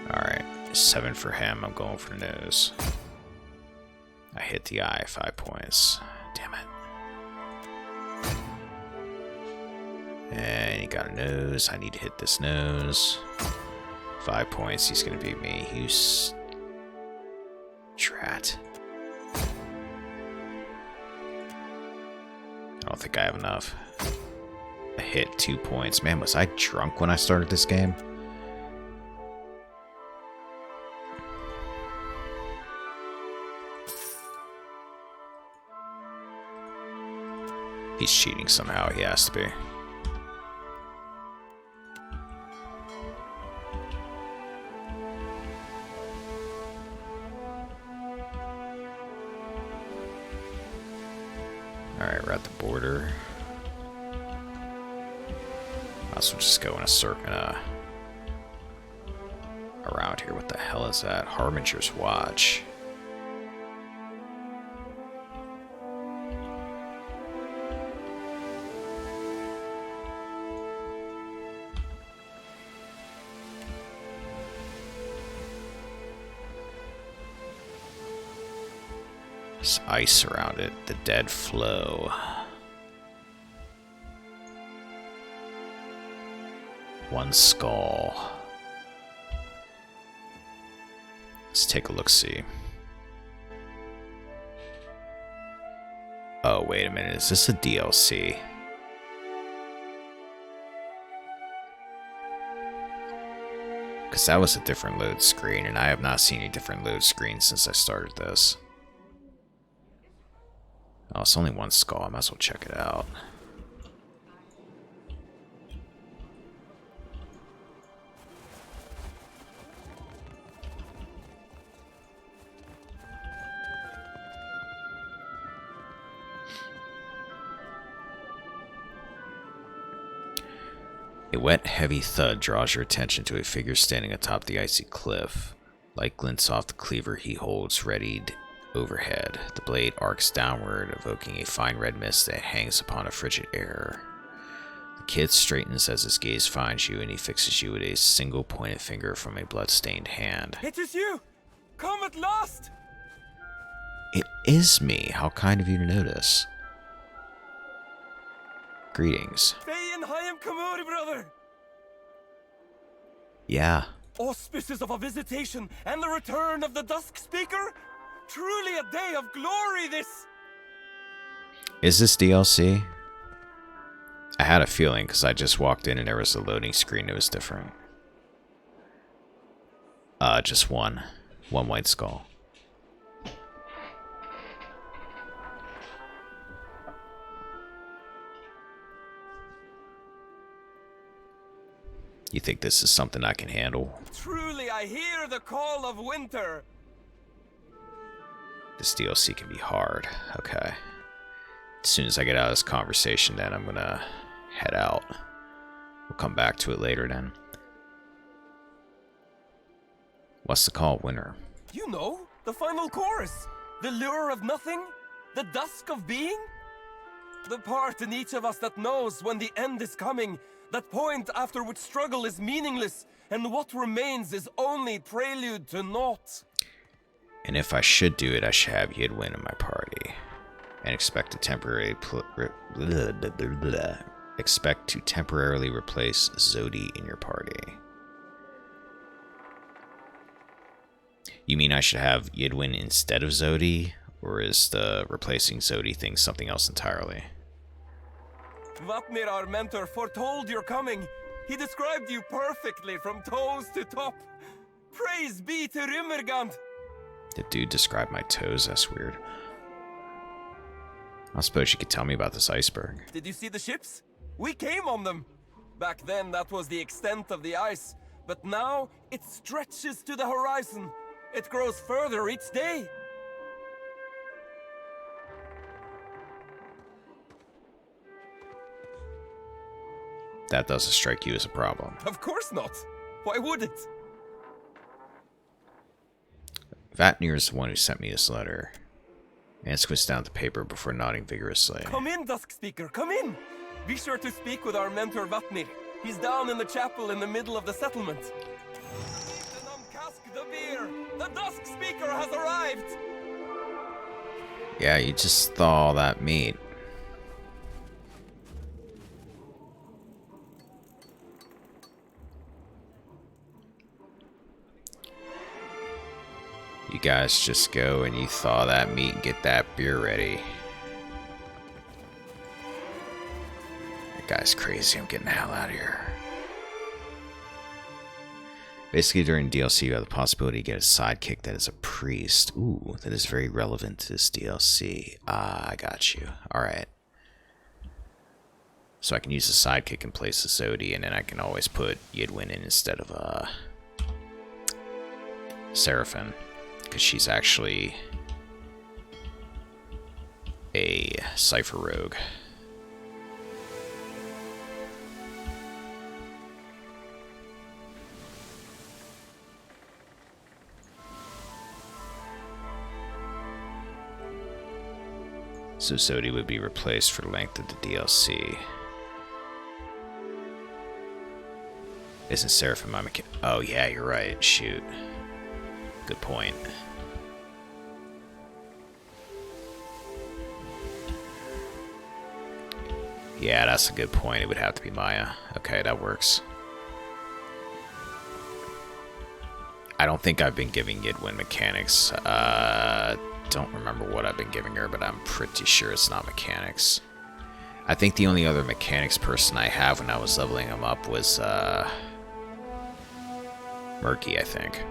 Alright, 7 for him. I'm going for the nose. I hit the eye, 5 points. Damn it. And he got a nose. I need to hit this nose. 5 points. He's going to beat me. He's... Drat. I don't think I have enough. I hit 2 points. Man, was I drunk when I started this game? He's cheating somehow. He has to be. Alright, we're at the border. Might as well just go in a circle around here. What the hell is that? Harbinger's Watch. There's ice around it. The dead flow. One skull. Let's take a look-see. Oh, wait a minute. Is this a DLC? Because that was a different load screen, and I have not seen a different load screen since I started this. Oh, it's only one skull. I might as well check it out. A wet, heavy thud draws your attention to a figure standing atop the icy cliff. Light glints off the cleaver he holds readied overhead. The blade arcs downward, evoking a fine red mist that hangs upon a frigid air. The kid straightens as his gaze finds you, and he fixes you with a single pointed finger from a blood-stained hand. It is you! Come at last! It is me. How kind of you to notice. Greetings. Feyen Hayam Kamori, brother! Yeah. Auspices of a visitation and the return of the Dusk Speaker? Truly a day of glory, this! Is this DLC? I had a feeling because I just walked in and there was a loading screen that was different. Just one. One white skull. You think this is something I can handle? Truly, I hear the call of winter. This DLC can be hard. Okay. As soon as I get out of this conversation, then I'm gonna head out. We'll come back to it later then. What's the call of winter? You know, the final chorus. The lure of nothing. The dusk of being. The part in each of us that knows when the end is coming. That point after which struggle is meaningless, and what remains is only prelude to naught. And if I should do it, I should have Yidwin in my party. And expect to temporarily replace Zodi in your party. You mean I should have Yidwin instead of Zodi? Or is the replacing Zodi thing something else entirely? Vatnir, our mentor, foretold your coming. He described you perfectly from toes to top. Praise be to Rimmergand. The dude described my toes, that's weird. I suppose you could tell me about this iceberg. Did you see the ships? We came on them. Back then, that was the extent of the ice. But now, it stretches to the horizon. It grows further each day. That doesn't strike you as a problem. Of course not. Why would it? Vatnir is the one who sent me this letter. And squished down the paper before nodding vigorously. Come in, Dusk Speaker, come in! Be sure to speak with our mentor Vatnir. He's down in the chapel in the middle of the settlement. The beer! The Dusk Speaker has arrived! Yeah, you just thaw all that meat. You guys just go and you thaw that meat and get that beer ready. That guy's crazy. I'm getting the hell out of here. Basically, during DLC, you have the possibility to get a sidekick that is a priest. Ooh, that is very relevant to this DLC. Ah, I got you. Alright. So I can use the sidekick in place of Zodi, and then I can always put Yidwin in instead of Seraphim. Because she's actually a Cypher Rogue. So Zodi would be replaced for the length of the DLC. Isn't Seraphim my mechanic? Oh yeah, you're right. Shoot. Good point. Yeah, that's a good point. It would have to be Maya. Okay, that works. I don't think I've been giving Yidwin mechanics. Don't remember what I've been giving her, but I'm pretty sure it's not mechanics. I think the only other mechanics person I have when I was leveling him up was Murky, I think.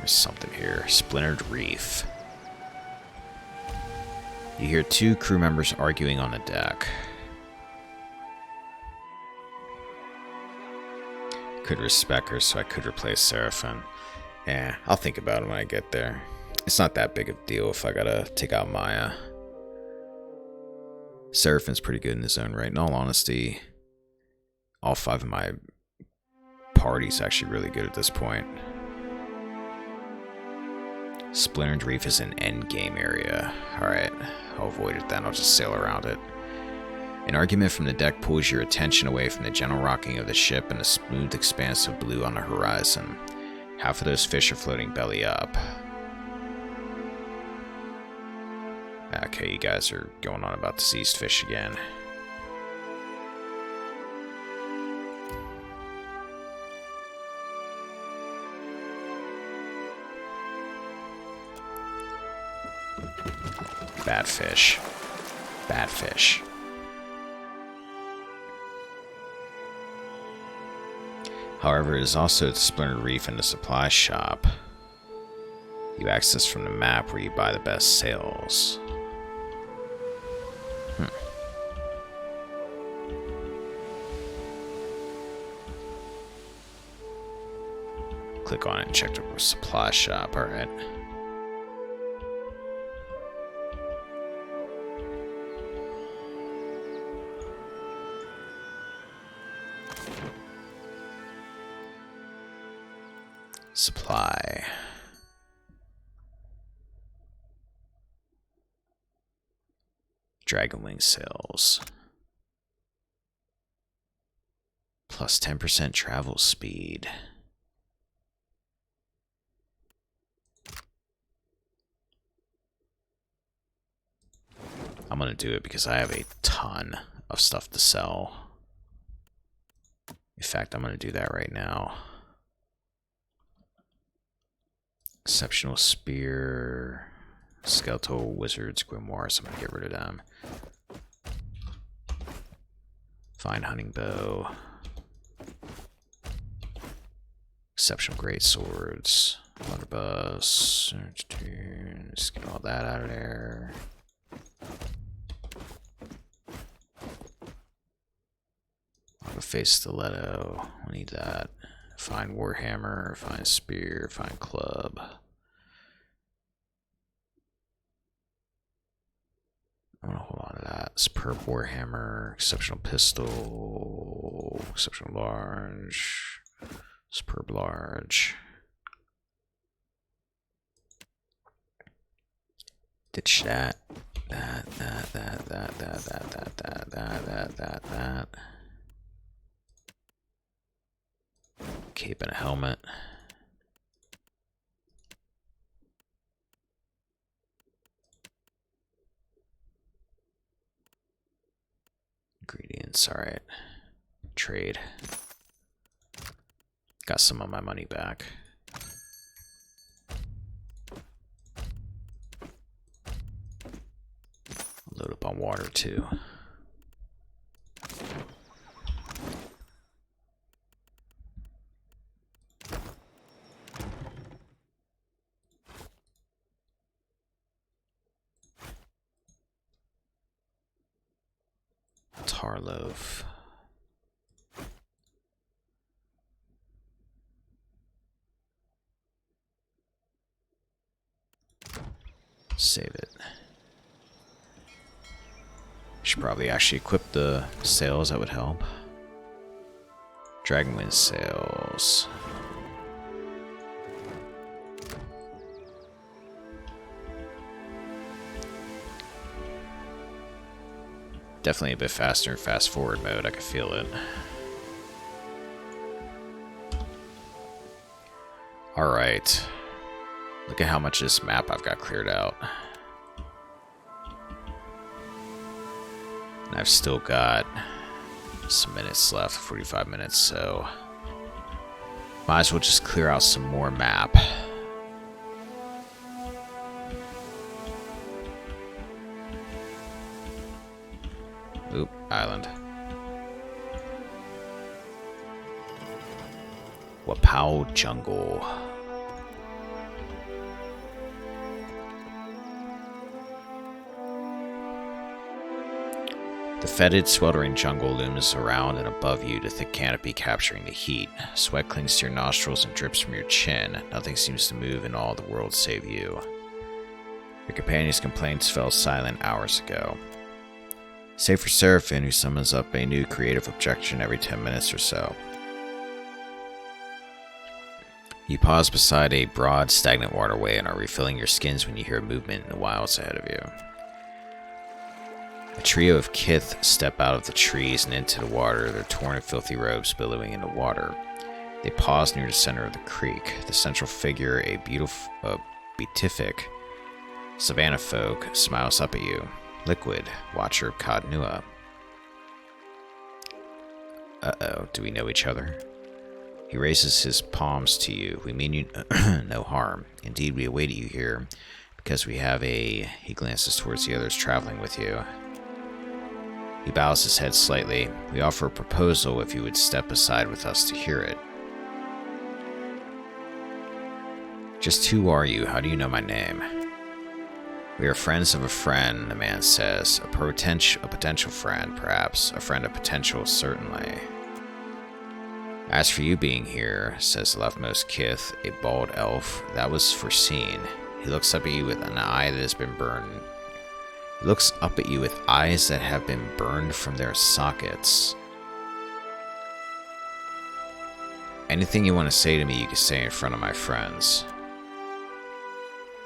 There's something here. Splintered Reef. You hear two crew members arguing on the deck. Could respec her, so I could replace Seraphim. Yeah, I'll think about it when I get there. It's not that big of a deal if I gotta take out Maya. Seraphim's pretty good in his own right. In all honesty, all 5 of my party's actually really good at this point. Splintered Reef is an endgame area. Alright, I'll avoid it then. I'll just sail around it. An argument from the deck pulls your attention away from the gentle rocking of the ship and the smooth expanse of blue on the horizon. Half of those fish are floating belly up. Okay, you guys are going on about deceased fish again. Bad fish. Bad fish. However, it is also the Splintered Reef and the supply shop you access from the map where you buy the best sails. Click on it and check the supply shop. Alright. Supply. Dragonwing sails. Plus 10% travel speed. I'm gonna do it because I have a ton of stuff to sell. In fact, I'm gonna do that right now. Exceptional Spear, Skeletal Wizards, Grimoires, I'm gonna get rid of them. Fine Hunting Bow. Exceptional Great Swords. Blunderbuss. Just get all that out of there. Face Stiletto. I need that. Fine Warhammer, fine Spear, fine Club. I'm gonna hold on to that. Superb Warhammer, Exceptional Pistol, Exceptional Large, Superb Large. Ditch that. That. Cape and a helmet. Ingredients, alright. Trade. Got some of my money back. Load up on water too. Tarloaf. Save it. Should probably actually equip the sails, that would help. Dragonwind sails. Definitely a bit faster in fast forward mode, I can feel it. Alright. Look at how much of this map I've got cleared out. And I've still got some minutes left, 45 minutes, so might as well just clear out some more map. Oop, island. Wapao Jungle. The fetid, sweltering jungle looms around and above you, the thick canopy capturing the heat. Sweat clings to your nostrils and drips from your chin. Nothing seems to move in all the world save you. Your companion's complaints fell silent hours ago. Save for Seraphim, who summons up a new creative objection every 10 minutes or so. You pause beside a broad, stagnant waterway and are refilling your skins when you hear movement in the wilds ahead of you. A trio of kith step out of the trees and into the water, their torn and filthy robes billowing in the water. They pause near the center of the creek. The central figure, a beatific savannah folk, smiles up at you. Liquid, watcher of Kadnua. Uh-oh, do we know each other? He raises his palms to you. We mean you no harm. Indeed, we awaited you here because we have a... He glances towards the others traveling with you. He bows his head slightly. We offer a proposal if you would step aside with us to hear it. Just who are you? How do you know my name? We are friends of a friend, the man says. A potential friend, perhaps. A friend of potential, certainly. As for you being here, says the leftmost kith, a bald elf, that was foreseen. He looks up at you with an eye that has been burned. He looks up at you with eyes that have been burned from their sockets. Anything you want to say to me, you can say in front of my friends.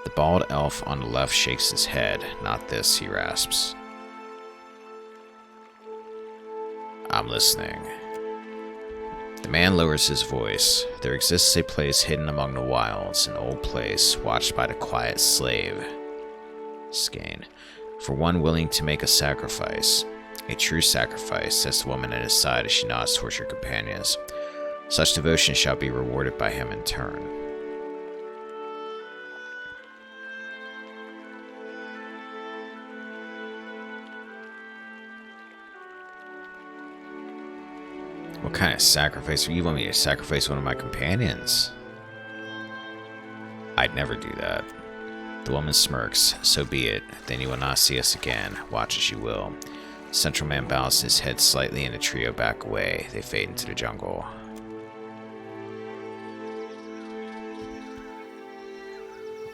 The bald elf on the left shakes his head. Not this, he rasps. I'm listening. The man lowers his voice. There exists a place hidden among the wilds, an old place watched by the quiet slave, Skane, for one willing to make a sacrifice. A true sacrifice, says the woman at his side as she nods towards your companions. Such devotion shall be rewarded by him in turn. What kind of sacrifice? You want me to sacrifice one of my companions? I'd never do that. The woman smirks. So be it. Then you will not see us again. Watch as you will. The central man bows his head slightly and the trio back away. They fade into the jungle.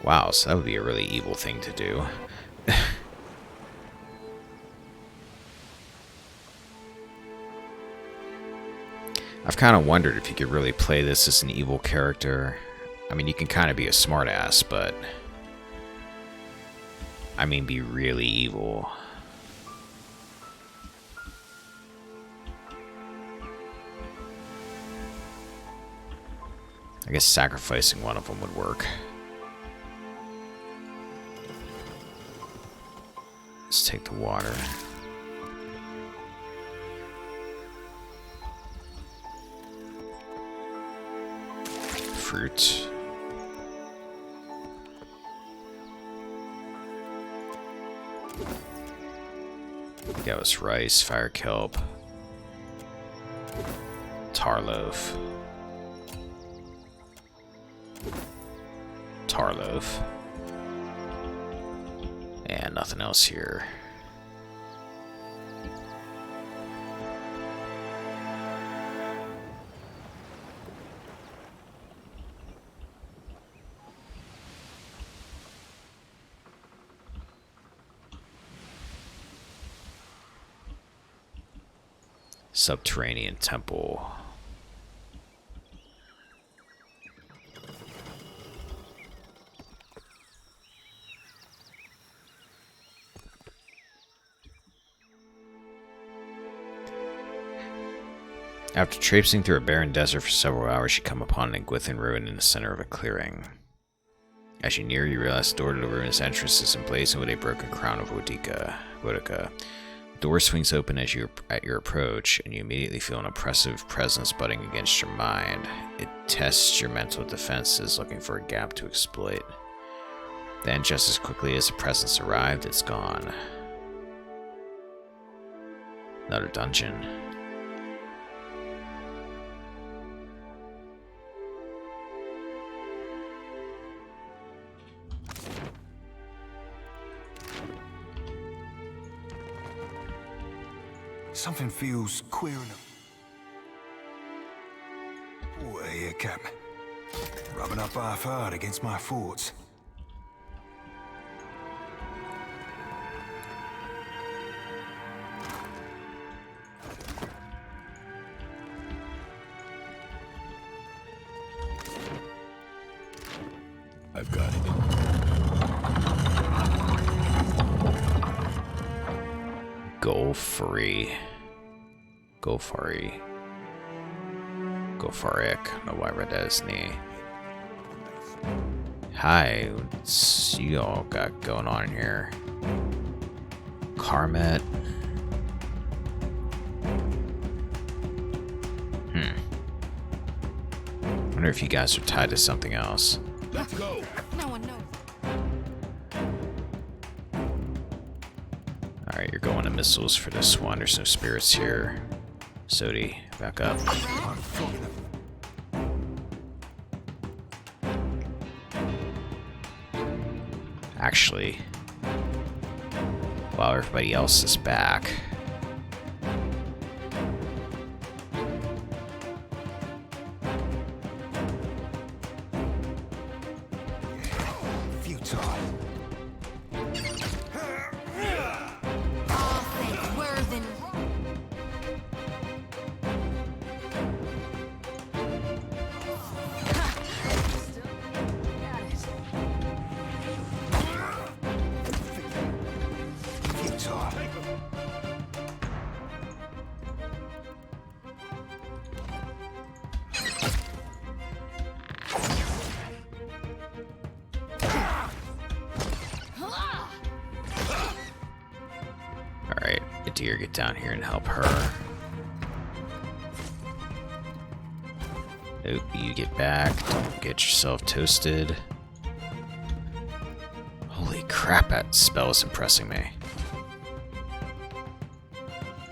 Wow, so that would be a really evil thing to do. I've kind of wondered if you could really play this as an evil character. I mean, you can kind of be a smartass, but... I mean, be really evil. I guess sacrificing one of them would work. Let's take the water. Fruit. That was rice, fire kelp, tarloaf, and nothing else here. Subterranean temple. After traipsing through a barren desert for several hours, you come upon an Engwithan ruin in the center of a clearing. As you near, you realize the door to the ruin's entrance is emblazoned with a broken crown of Wodica. The door swings open at your approach, and you immediately feel an oppressive presence butting against your mind. It tests your mental defenses, looking for a gap to exploit. Then, just as quickly as the presence arrived, it's gone. Another dungeon. Something feels queer in the water here, Captain. Rubbing up half hard against my thoughts. I've got it. Go free. Go free. Go for it. No, why read that as knee. Hi, what's you all got going on here? Carmet. Wonder if you guys are tied to something else. Let's go. No one knows. Alright, you're going to missiles for this one. There's no spirits here. Sodi, back up. Actually, while everybody else is back, alright, Adir, get down here and help her. Nope, you get back. Don't get yourself toasted. Holy crap, that spell is impressing me.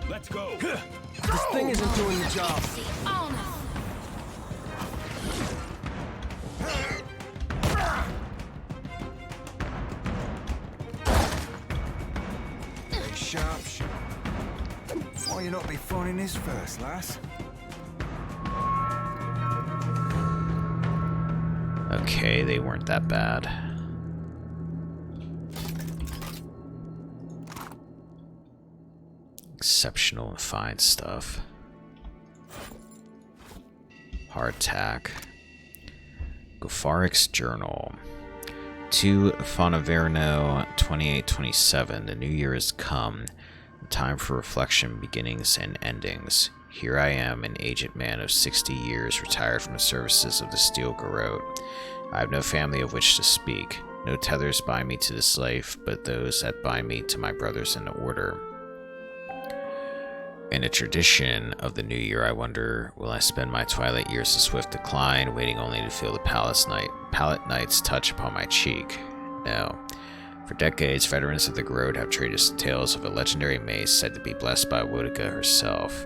Let's go. This thing isn't doing the job. Very sharp shot. Why you not be finding this first, lass? Okay, they weren't that bad. Exceptional and fine stuff. Hardtack. Gofaric's Journal. To Fonaverno 2827. The new year has come. The time for reflection, beginnings, and endings. Here I am, an aged man of 60 years, retired from the services of the Steel Garrote. I have no family of which to speak. No tethers bind me to this life, but those that bind me to my brothers in the order. In a tradition of the new year, I wonder, will I spend my twilight years of swift decline, waiting only to feel the pallet night's touch upon my cheek? No. For decades, veterans of the Garrote have traded us tales of a legendary mace said to be blessed by Woedica herself.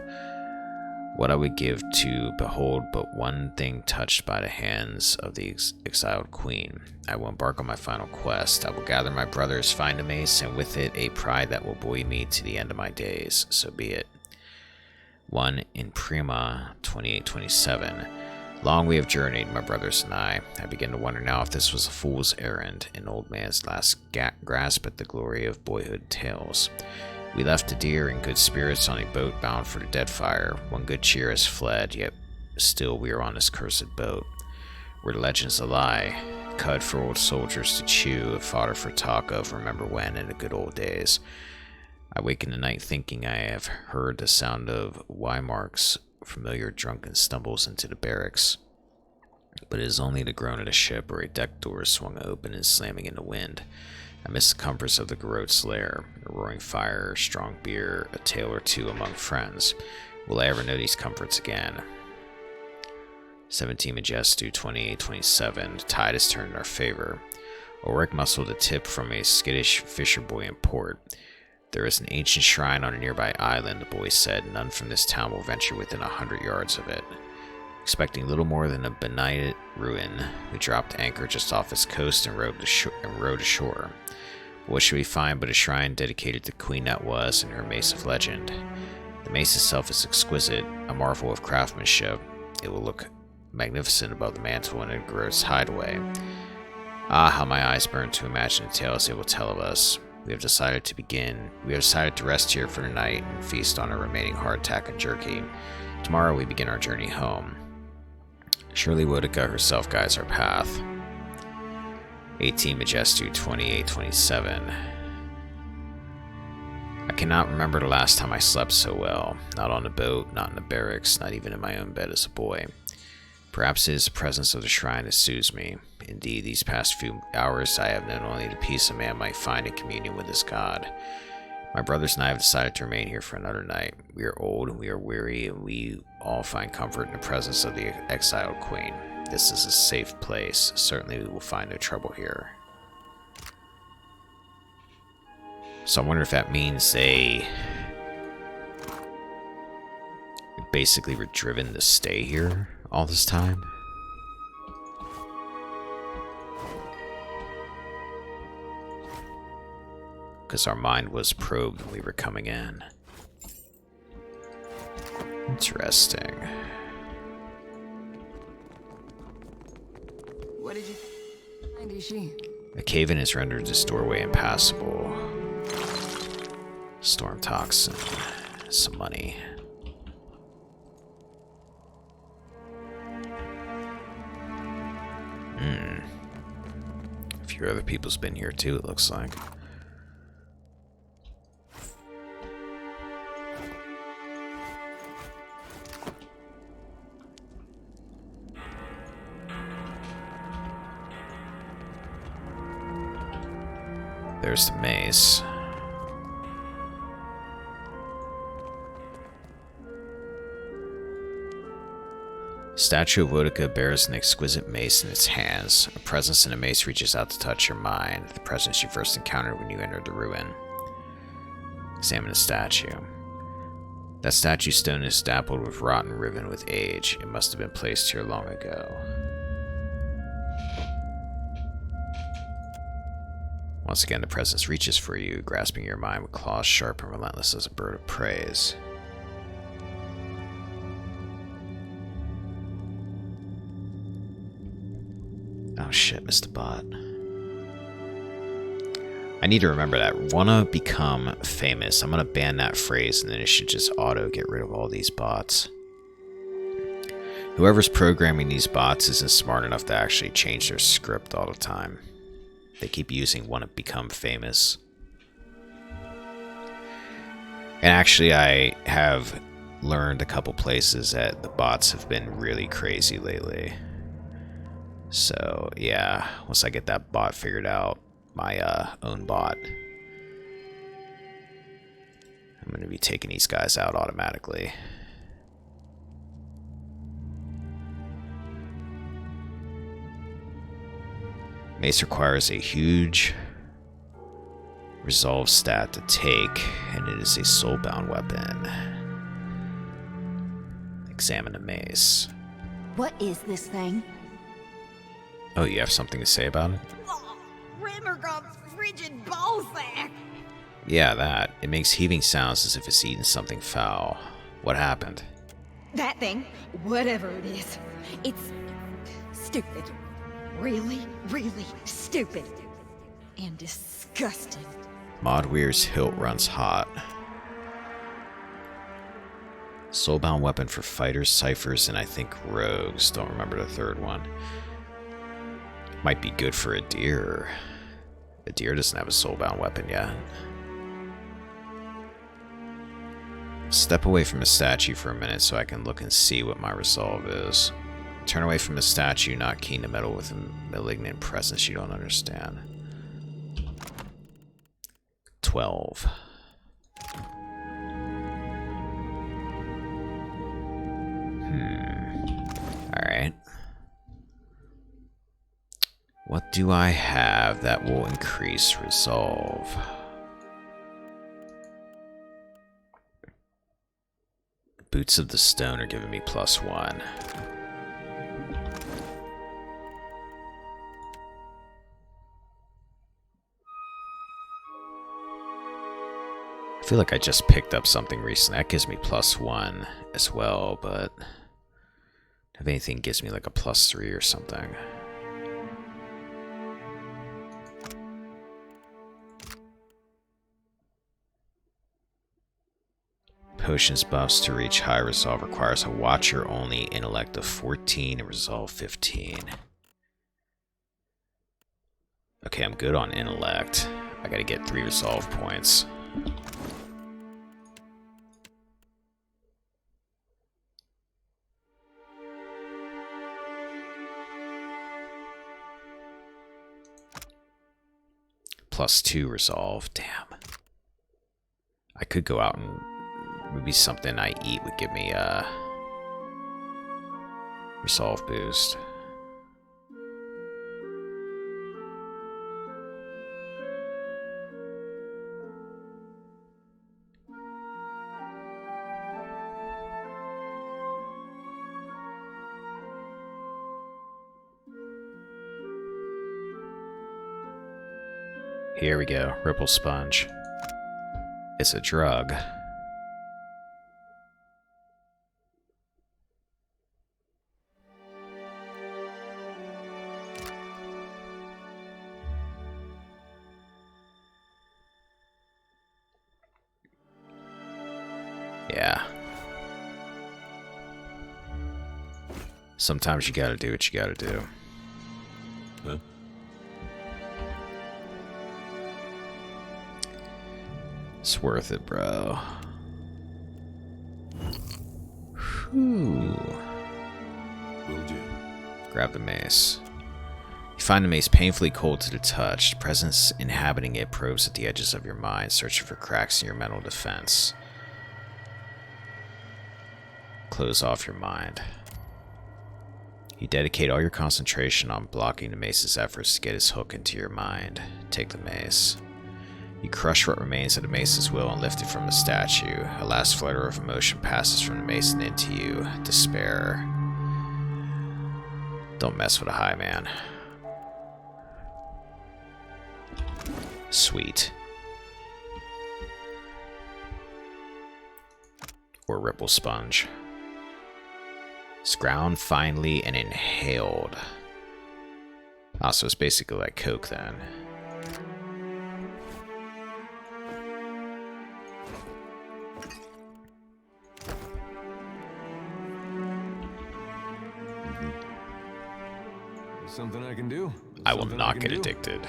What I would give to behold but one thing touched by the hands of the exiled queen. I will embark on my final quest. I will gather my brothers, find a mace, and with it a pride that will buoy me to the end of my days. So be it. 1 in Prima 2827. Long we have journeyed, my brothers and I. I begin to wonder now if this was a fool's errand, an old man's last grasp at the glory of boyhood tales. We left Adir in good spirits on a boat bound for the Deadfire. One good cheer has fled, yet still we are on this cursed boat. Where legends a lie, cud for old soldiers to chew, fodder for talk of remember when in the good old days. I wake in the night thinking I have heard the sound of Wymark's familiar drunken stumbles into the barracks. But it is only the groan of the ship or a deck door swung open and slamming in the wind. I miss the comforts of the Garrote's lair, a roaring fire, strong beer, a tale or two among friends. Will I ever know these comforts again? 17 Majestu 2827. The tide has turned in our favor. Ulrich muscled a tip from a skittish fisher boy in port. There is an ancient shrine on a nearby island, the boy said. None from this town will venture within 100 yards of it. Expecting little more than a benighted ruin, we dropped anchor just off its coast and rowed ashore. What should we find but a shrine dedicated to Queen that was and her mace of legend? The The mace itself is exquisite, a marvel of craftsmanship. It will look magnificent above the mantle when it grows hideaway. Ah, how my eyes burn to imagine the tales it will tell of us. We have decided to rest here for the night and feast on our remaining hardtack and jerky. Tomorrow we begin our journey home. Surely Woedica herself guides our path. 18 Majestu 2827. I cannot remember the last time I slept so well. Not on the boat, not in the barracks, not even in my own bed as a boy. Perhaps it is the presence of the shrine that soothes me. Indeed, these past few hours I have known only the peace a man might find in communion with his God. My brothers and I have decided to remain here for another night. We are old, we are weary, and we all find comfort in the presence of the exiled queen. This is a safe place. Certainly we will find no trouble here. So I wonder if that means they basically were driven to stay here all this time. Because our mind was probed when we were coming in. Interesting. What did you find, Ishi? A cave-in has rendered this doorway impassable. Storm toxin. Some money. A few other people's been here too, it looks like. There's the maze. Statue of Woedica bears an exquisite mace in its hands. A presence in a mace reaches out to touch your mind, the presence you first encountered when you entered the ruin. Examine the statue. That statue stone is dappled with rotten riven with age. It must have been placed here long ago. Once again, the presence reaches for you, grasping your mind with claws sharp and relentless as a bird of prey. Oh shit, Mr. Bot. I need to remember that. Wanna become famous. I'm gonna ban that phrase and then it should just auto get rid of all these bots. Whoever's programming these bots isn't smart enough to actually change their script all the time. They keep using wanna become famous. And actually I have learned a couple places that the bots have been really crazy lately. So, yeah, once I get that bot figured out, my own bot, I'm going to be taking these guys out automatically. Mace requires a huge resolve stat to take, and it is a soulbound weapon. Examine the mace. What is this thing? Oh, you have something to say about it? Oh, Rimmer got frigid ballsack. Yeah, that. It makes heaving sounds as if it's eaten something foul. What happened? That thing, whatever it is, it's stupid. Really, really stupid. And disgusting. Modweir's hilt runs hot. Soulbound weapon for fighters, ciphers, and I think rogues. Don't remember the third one. Might be good for a deer. A deer doesn't have a soulbound weapon yet. Step away from the statue for a minute so I can look and see what my resolve is. Turn away from the statue, not keen to meddle with a malignant presence you don't understand. 12. Alright. What do I have that will increase resolve? Boots of the Stone are giving me +1. feel like I just picked up something recently. That gives me +1 as well, but if anything gives me like a +3 or something. Potions buffs to reach high resolve requires a watcher only intellect of 14 and resolve 15. Okay, I'm good on intellect. I gotta get 3 resolve points. +2 resolve. Damn. I could go out and maybe something I eat would give me a resolve boost. Here we go, Ripple Sponge. It's a drug. Yeah. Sometimes you gotta do what you gotta do. Huh? It's worth it, bro. Whew. Will do. Grab the mace. You find the mace painfully cold to the touch. The presence inhabiting it probes at the edges of your mind, searching for cracks in your mental defense. Close off your mind. You dedicate all your concentration on blocking the mace's efforts to get his hook into your mind. Take the mace. You crush what remains of the mace's will and lift it from the statue. A last flutter of emotion passes from the mason into you. Despair. Don't mess with a high man. Sweet. Or Ripple Sponge. It's ground finely and inhaled. Ah, so it's basically like Coke then. Something I can do. I will not get addicted.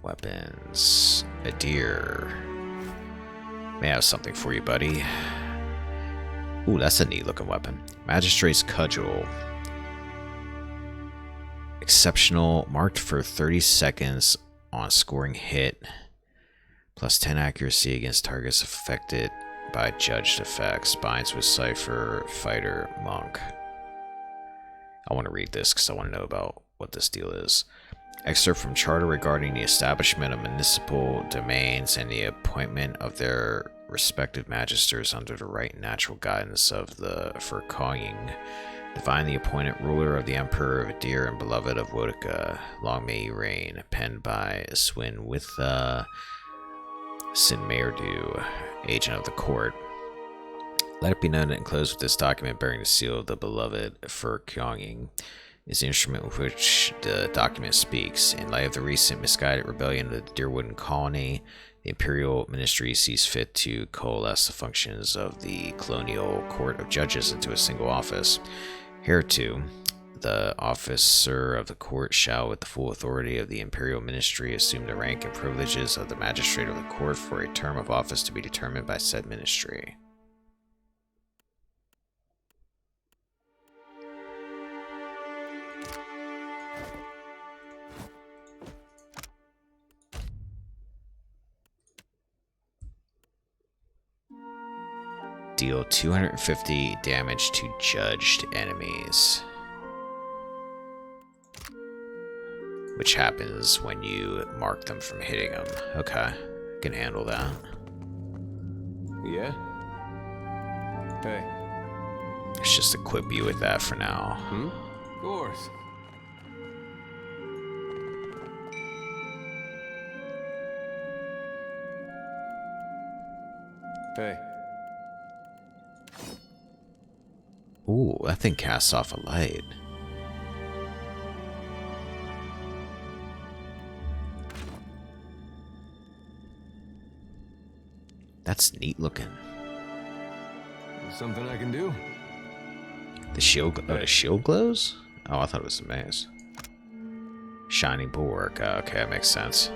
Weapons. A deer. May I have something for you, buddy. Ooh, that's a neat looking weapon. Magistrate's Cudgel. Exceptional. Marked for 30 seconds on scoring hit. +10 accuracy against targets affected by judged effects. Binds with Cypher, Fighter, Monk. I want to read this because I want to know about what this deal is. Excerpt from Charter regarding the establishment of municipal domains and the appointment of their respective magisters under the right and natural guidance of the Furkonging. Divinely appointed ruler of the Emperor of Adir and beloved of Wotica. Long may you reign. Penned by Swin with Sinmerdu, agent of the court. Let it be known that enclosed with this document bearing the seal of the beloved Furkonging is the instrument with which the document speaks. In light of the recent misguided rebellion of the Deerwooden colony, the Imperial Ministry sees fit to coalesce the functions of the Colonial Court of Judges into a single office. Hereto, the officer of the court shall, with the full authority of the Imperial Ministry, assume the rank and privileges of the magistrate of the court for a term of office to be determined by said ministry. Deal 250 damage to judged enemies, which happens when you mark them from hitting them. Okay, can handle that. Yeah? Hey. Let's just equip you with that for now. Of course. Hey. Ooh, that thing casts off a light. That's neat looking. Something I can do? The shield, the shield glows? Oh, I thought it was a maze. Shining bulwark. Oh, okay, that makes sense.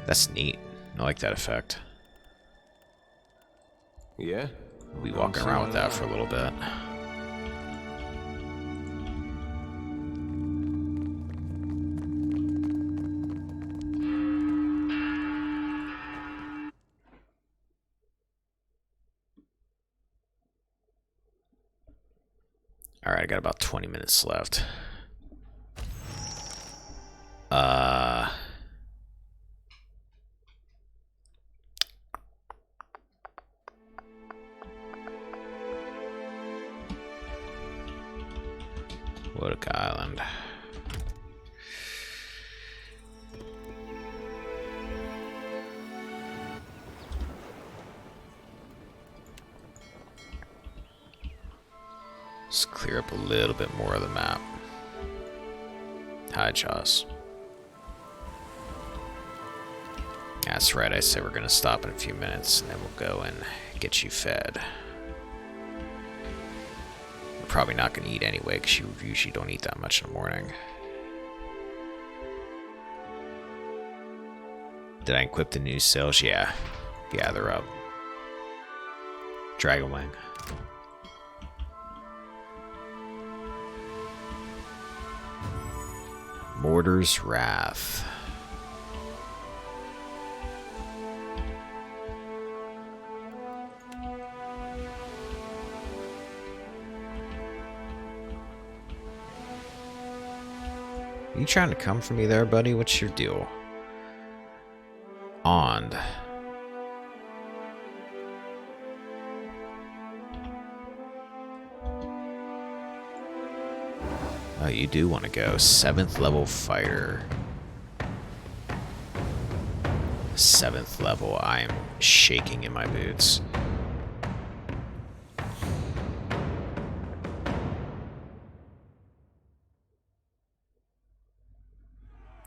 That's neat. I like that effect. Yeah? We'll be walking around with that for a little bit. Alright, I got about 20 minutes left. Woodic Island. Let's clear up a little bit more of the map. Hi, Jaws. That's right, I said we're gonna stop in a few minutes and then we'll go and get you fed. We're probably not gonna eat anyway because you usually don't eat that much in the morning. Did I equip the new sails? Yeah. Yeah, they're up. Dragon Wing. Mortar's Wrath. Are you trying to come for me there, buddy? What's your deal? Ond. Oh, you do want to go. 7th level fighter. 7th level. I am shaking in my boots.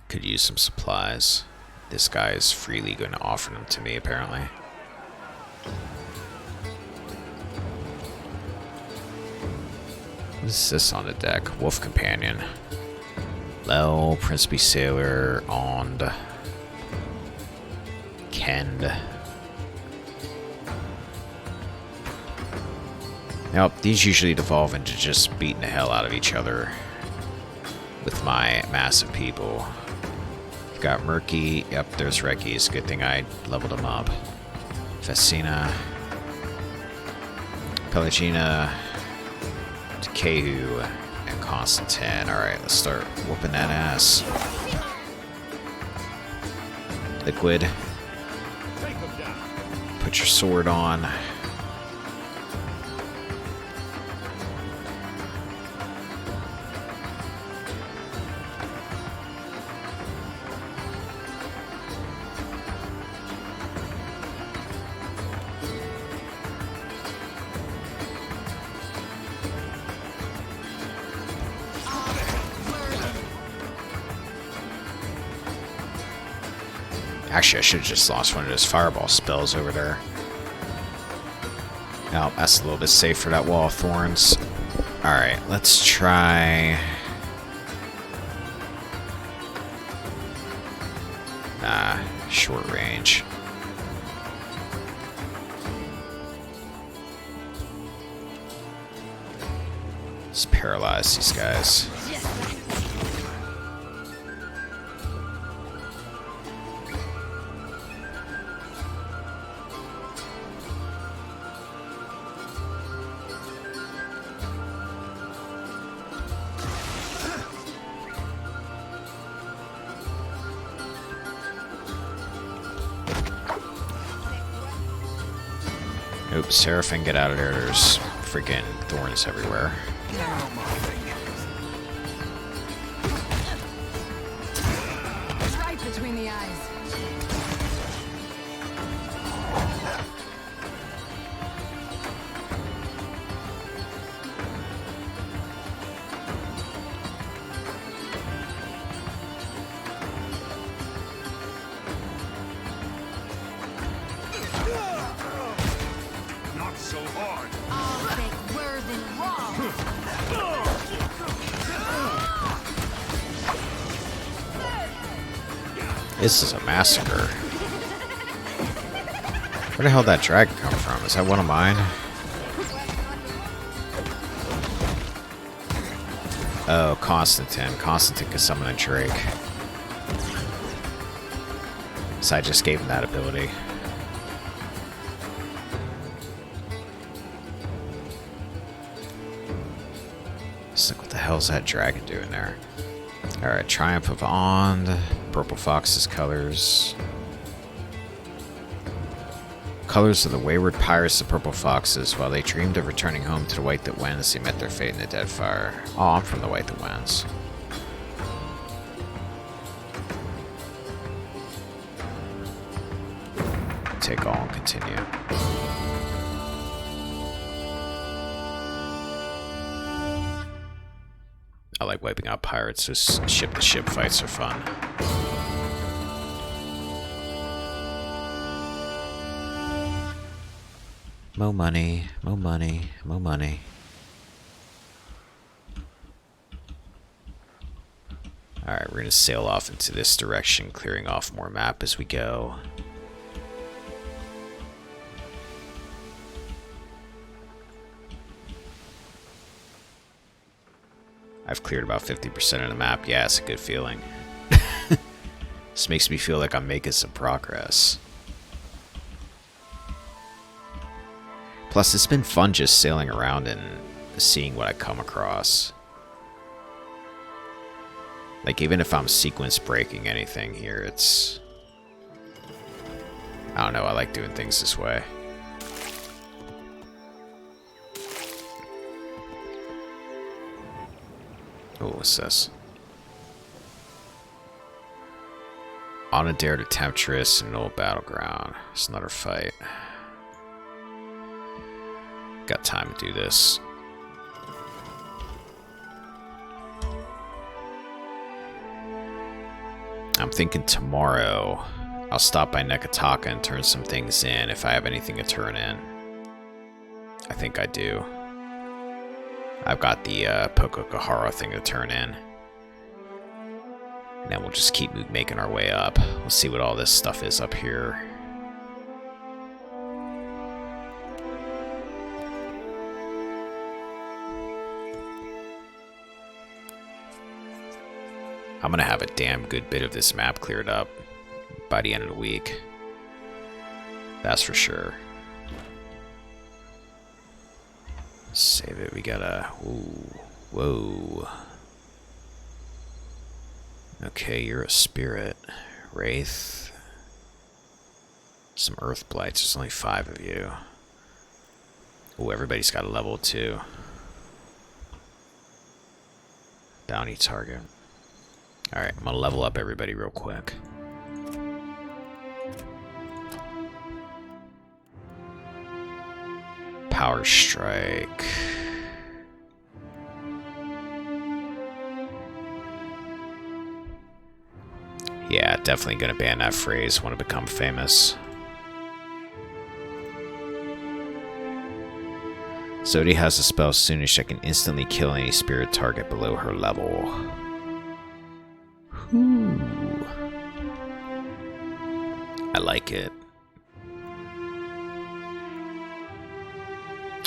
Could use some supplies. This guy is freely going to offer them to me, apparently. What is this on the deck? Wolf Companion. Lel, Principe Sailor, Ond, Kend. Yep, these usually devolve into just beating the hell out of each other with my massive people. Got Murky. Yep, there's Reki. It's a good thing I leveled him up. Festina. Pelagina. Kehu and Constantine. Alright, let's start whooping that ass. Liquid. Put your sword on. Actually, I should have just lost one of those fireball spells over there. No, that's a little bit safe for that wall of thorns. Alright, let's try... Nah, short range. Let's paralyze these guys. Oops, Seraphim, get out of there. There's freaking thorns everywhere. Right between the eyes. This is a massacre. Where the hell did that dragon come from? Is that one of mine? Oh, Constantine. Constantine can summon a Drake. So I just gave him that ability. So what the hell is that dragon doing there? Alright, Triumph of Ond. Purple Fox's colors. Colors of the wayward pirates, the Purple Foxes. While they dreamed of returning home to the White that wins, they met their fate in the Deadfire. Oh, I'm from the White that wins. Take all and continue. I like wiping out pirates. Those ship-to-ship fights are fun. Mo money, mo money, mo money. Alright, we're gonna sail off into this direction, clearing off more map as we go. I've cleared about 50% of the map. Yeah, it's a good feeling. This makes me feel like I'm making some progress. Plus, it's been fun just sailing around and seeing what I come across. Like, even if I'm sequence breaking anything here, it's... I don't know, I like doing things this way. Oh, what's this? On a dare to Temptress and no battleground. It's another fight. Got time to do this. I'm thinking tomorrow I'll stop by Nekataka and turn some things in if I have anything to turn in. I think I do. I've got the Pokokahara thing to turn in. And then we'll just keep making our way up. We'll see what all this stuff is up here. I'm gonna have a damn good bit of this map cleared up by the end of the week. That's for sure. Save it. We gotta... Ooh. Whoa. Okay, you're a spirit. Wraith. Some Earth Blights. There's only 5 of you. Oh, everybody's got a level 2. Bounty target. Alright, I'm gonna level up everybody real quick. Power Strike. Yeah, definitely gonna ban that phrase when it becomes famous. Zodi has a spell Soonish that can instantly kill any spirit target below her level. Ooh. I like it.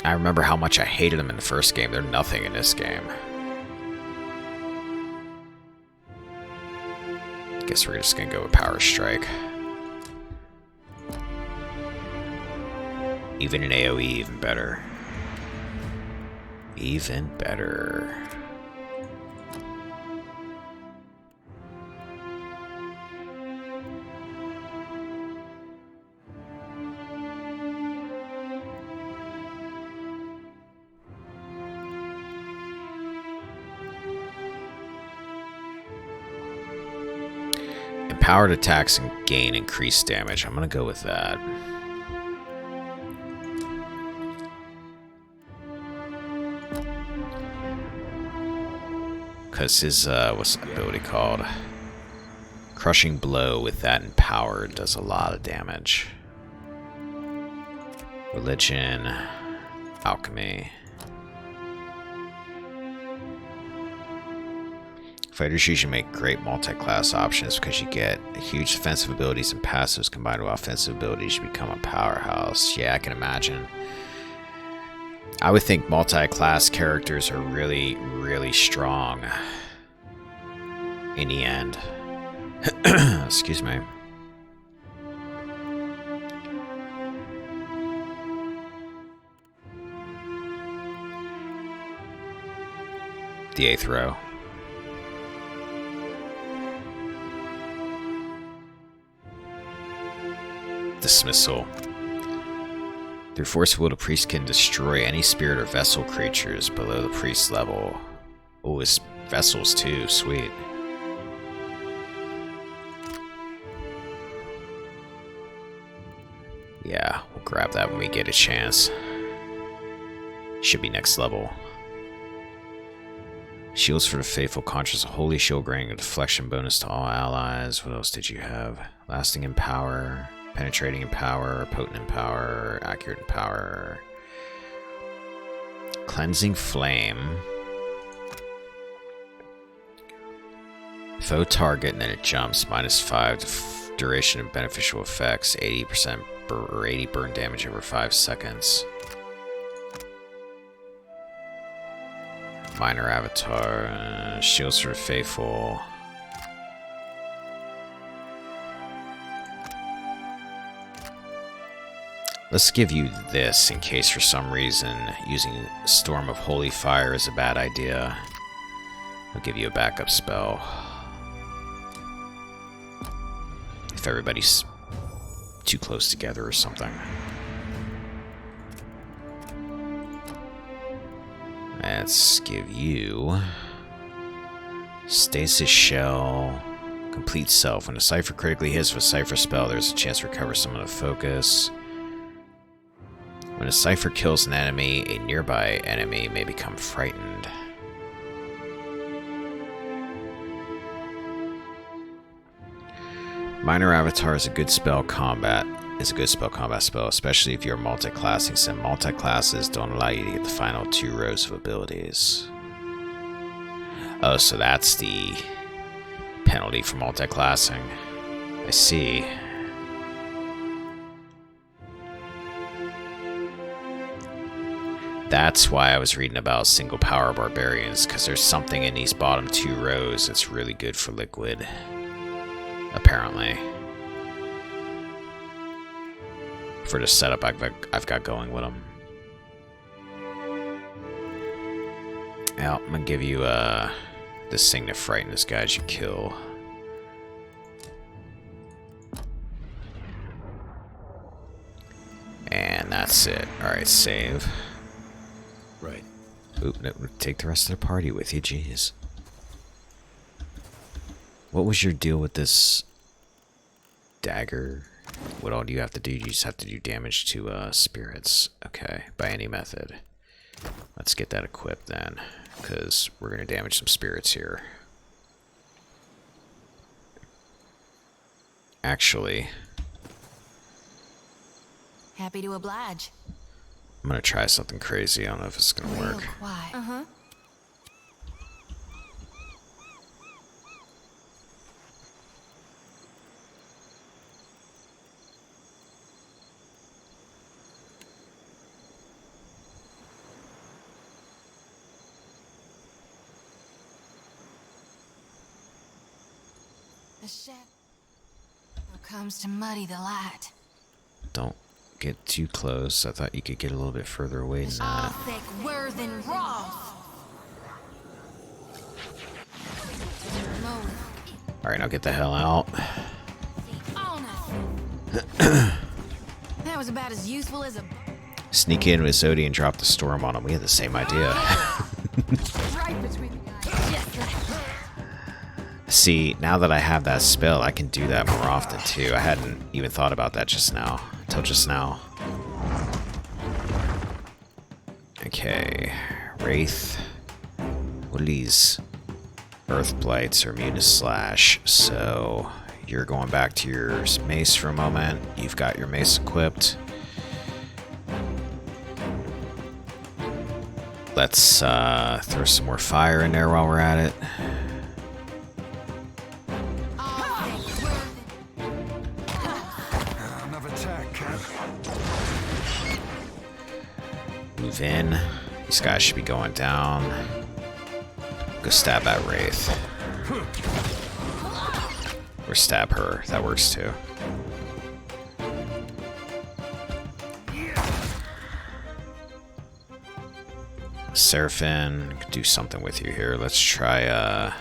I remember how much I hated them in the first game. They're nothing in this game. Guess we're just gonna go with Power Strike. Even in AoE, even better. Even better. Empowered attacks and gain increased damage. I'm gonna go with that. Because his, what's the ability called? Crushing Blow with that empowered does a lot of damage. Religion. Alchemy. Fighters usually make great multi-class options because you get huge defensive abilities and passives combined with offensive abilities. You become a powerhouse. Yeah, I can imagine. I would think multi-class characters are really, really strong in the end. Excuse me. The 8th row. Dismissal. Through force of will, the priest can destroy any spirit or vessel creatures below the priest level. Oh, it's vessels too. Sweet. Yeah, we'll grab that when we get a chance. Should be next level. Shields for the faithful, conscious of holy shield, granting a deflection bonus to all allies. What else did you have? Lasting in power, penetrating in power, potent in power, accurate in power. Cleansing flame. Foe target and then it jumps. -5 duration of beneficial effects. 80% or 80 burn damage over 5 seconds. Minor avatar, shields for the faithful. Let's give you this in case for some reason using Storm of Holy Fire is a bad idea. I'll give you a backup spell. If everybody's too close together or something. Let's give you Stasis Shell, Complete Self. When a Cypher critically hits with a Cypher spell, there's a chance to recover some of the focus. When a Cypher kills an enemy, a nearby enemy may become frightened. Minor Avatar is a good spell combat. Is a good combat spell, especially if you're multi-classing. Some multi-classes don't allow you to get the final 2 rows of abilities. Oh, so that's the penalty for multi-classing. I see. That's why I was reading about single power barbarians, because there's something in these bottom 2 rows that's really good for liquid. Apparently. For the setup I've got going with them. Yeah, I'm gonna give you this thing to frighten this guy as you kill. And that's it. Alright, save. Right. Oop, no, take the rest of the party with you, jeez. What was your deal with this dagger? What all do you have to do? You just have to do damage to spirits. Okay, by any method. Let's get that equipped then, because we're going to damage some spirits here. Actually, Happy to oblige. I'm going to try something crazy. I don't know if it's going to work. Why? Uh-huh. The shadow comes to muddy the light. Don't get too close. I thought you could get a little bit further away than that. Thick, worth and raw. Alright, now get the hell out. That was about as useful as a Sneak in with Zodi and drop the storm on him. We had the same idea. Right between the guys. See, now that I have that spell, I can do that more often too. I hadn't even thought about that just now. Until just now. Okay. Wraith. What are these? Earth Blights are immune to slash. So, you're going back to your mace for a moment. You've got your mace equipped. Let's throw some more fire in there while we're at it. Finn. These guys should be going down. Go stab that Wraith. Or stab her. That works too. Seraphim, could do something with you here. Let's try,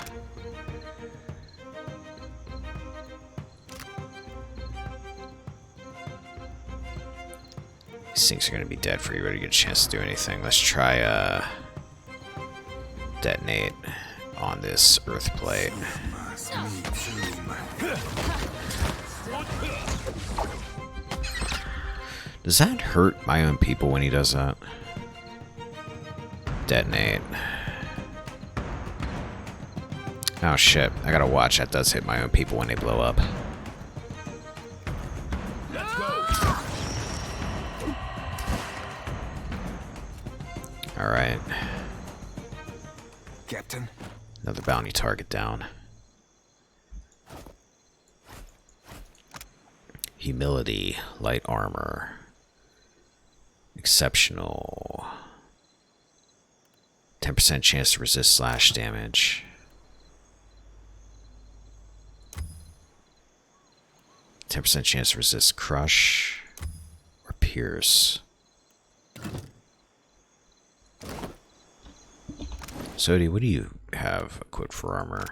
these things are going to be dead for you. Ready to get a chance to do anything. Let's try, detonate on this earth plate. Does that hurt my own people when he does that? Detonate. Oh shit, I gotta watch. That does hit my own people when they blow up. Let's go. Alright. Captain? Another bounty target down. Humility, light armor. Exceptional. 10% chance to resist slash damage. 10% chance to resist crush or pierce. Sodi, what do you have equipped for armor?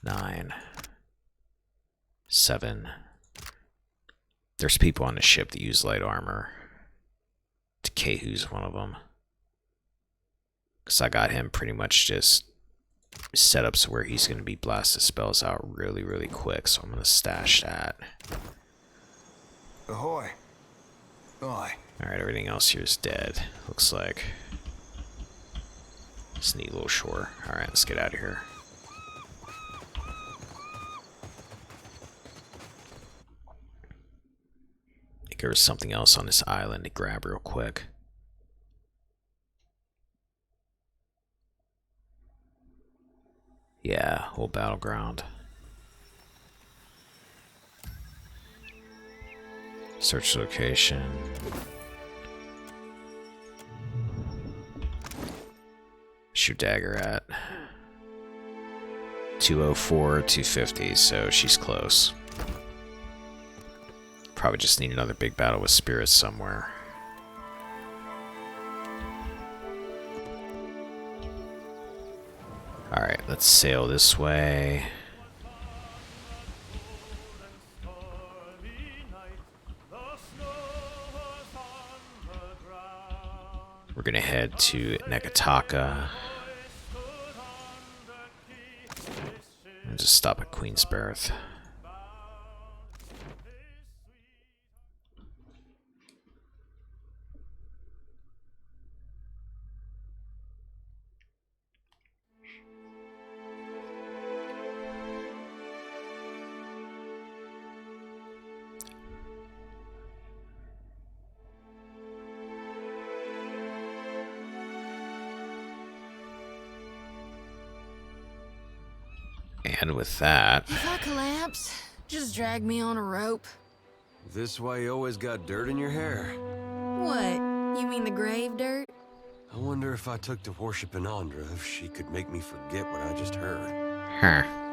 9. 7. There's people on the ship that use light armor. Kehu's one of them. Because I got him pretty much just set up so where he's going to be blasting spells out really, really quick. So I'm going to stash that. Ahoy. Aye. Alright, everything else here is dead. Looks like. It's a neat little shore. Alright, let's get out of here. I think there was something else on this island to grab real quick. Yeah, whole battleground. Search location. Shoot dagger at 204, 250, so she's close. Probably just need another big battle with spirits somewhere. Alright, let's sail this way. We're gonna head to Nekataka. And just stop at Queen's Berth. And with that... If I collapse, just drag me on a rope. This why you always got dirt in your hair? What? You mean the grave dirt? I wonder if I took to worshiping Andra, if she could make me forget what I just heard. Huh.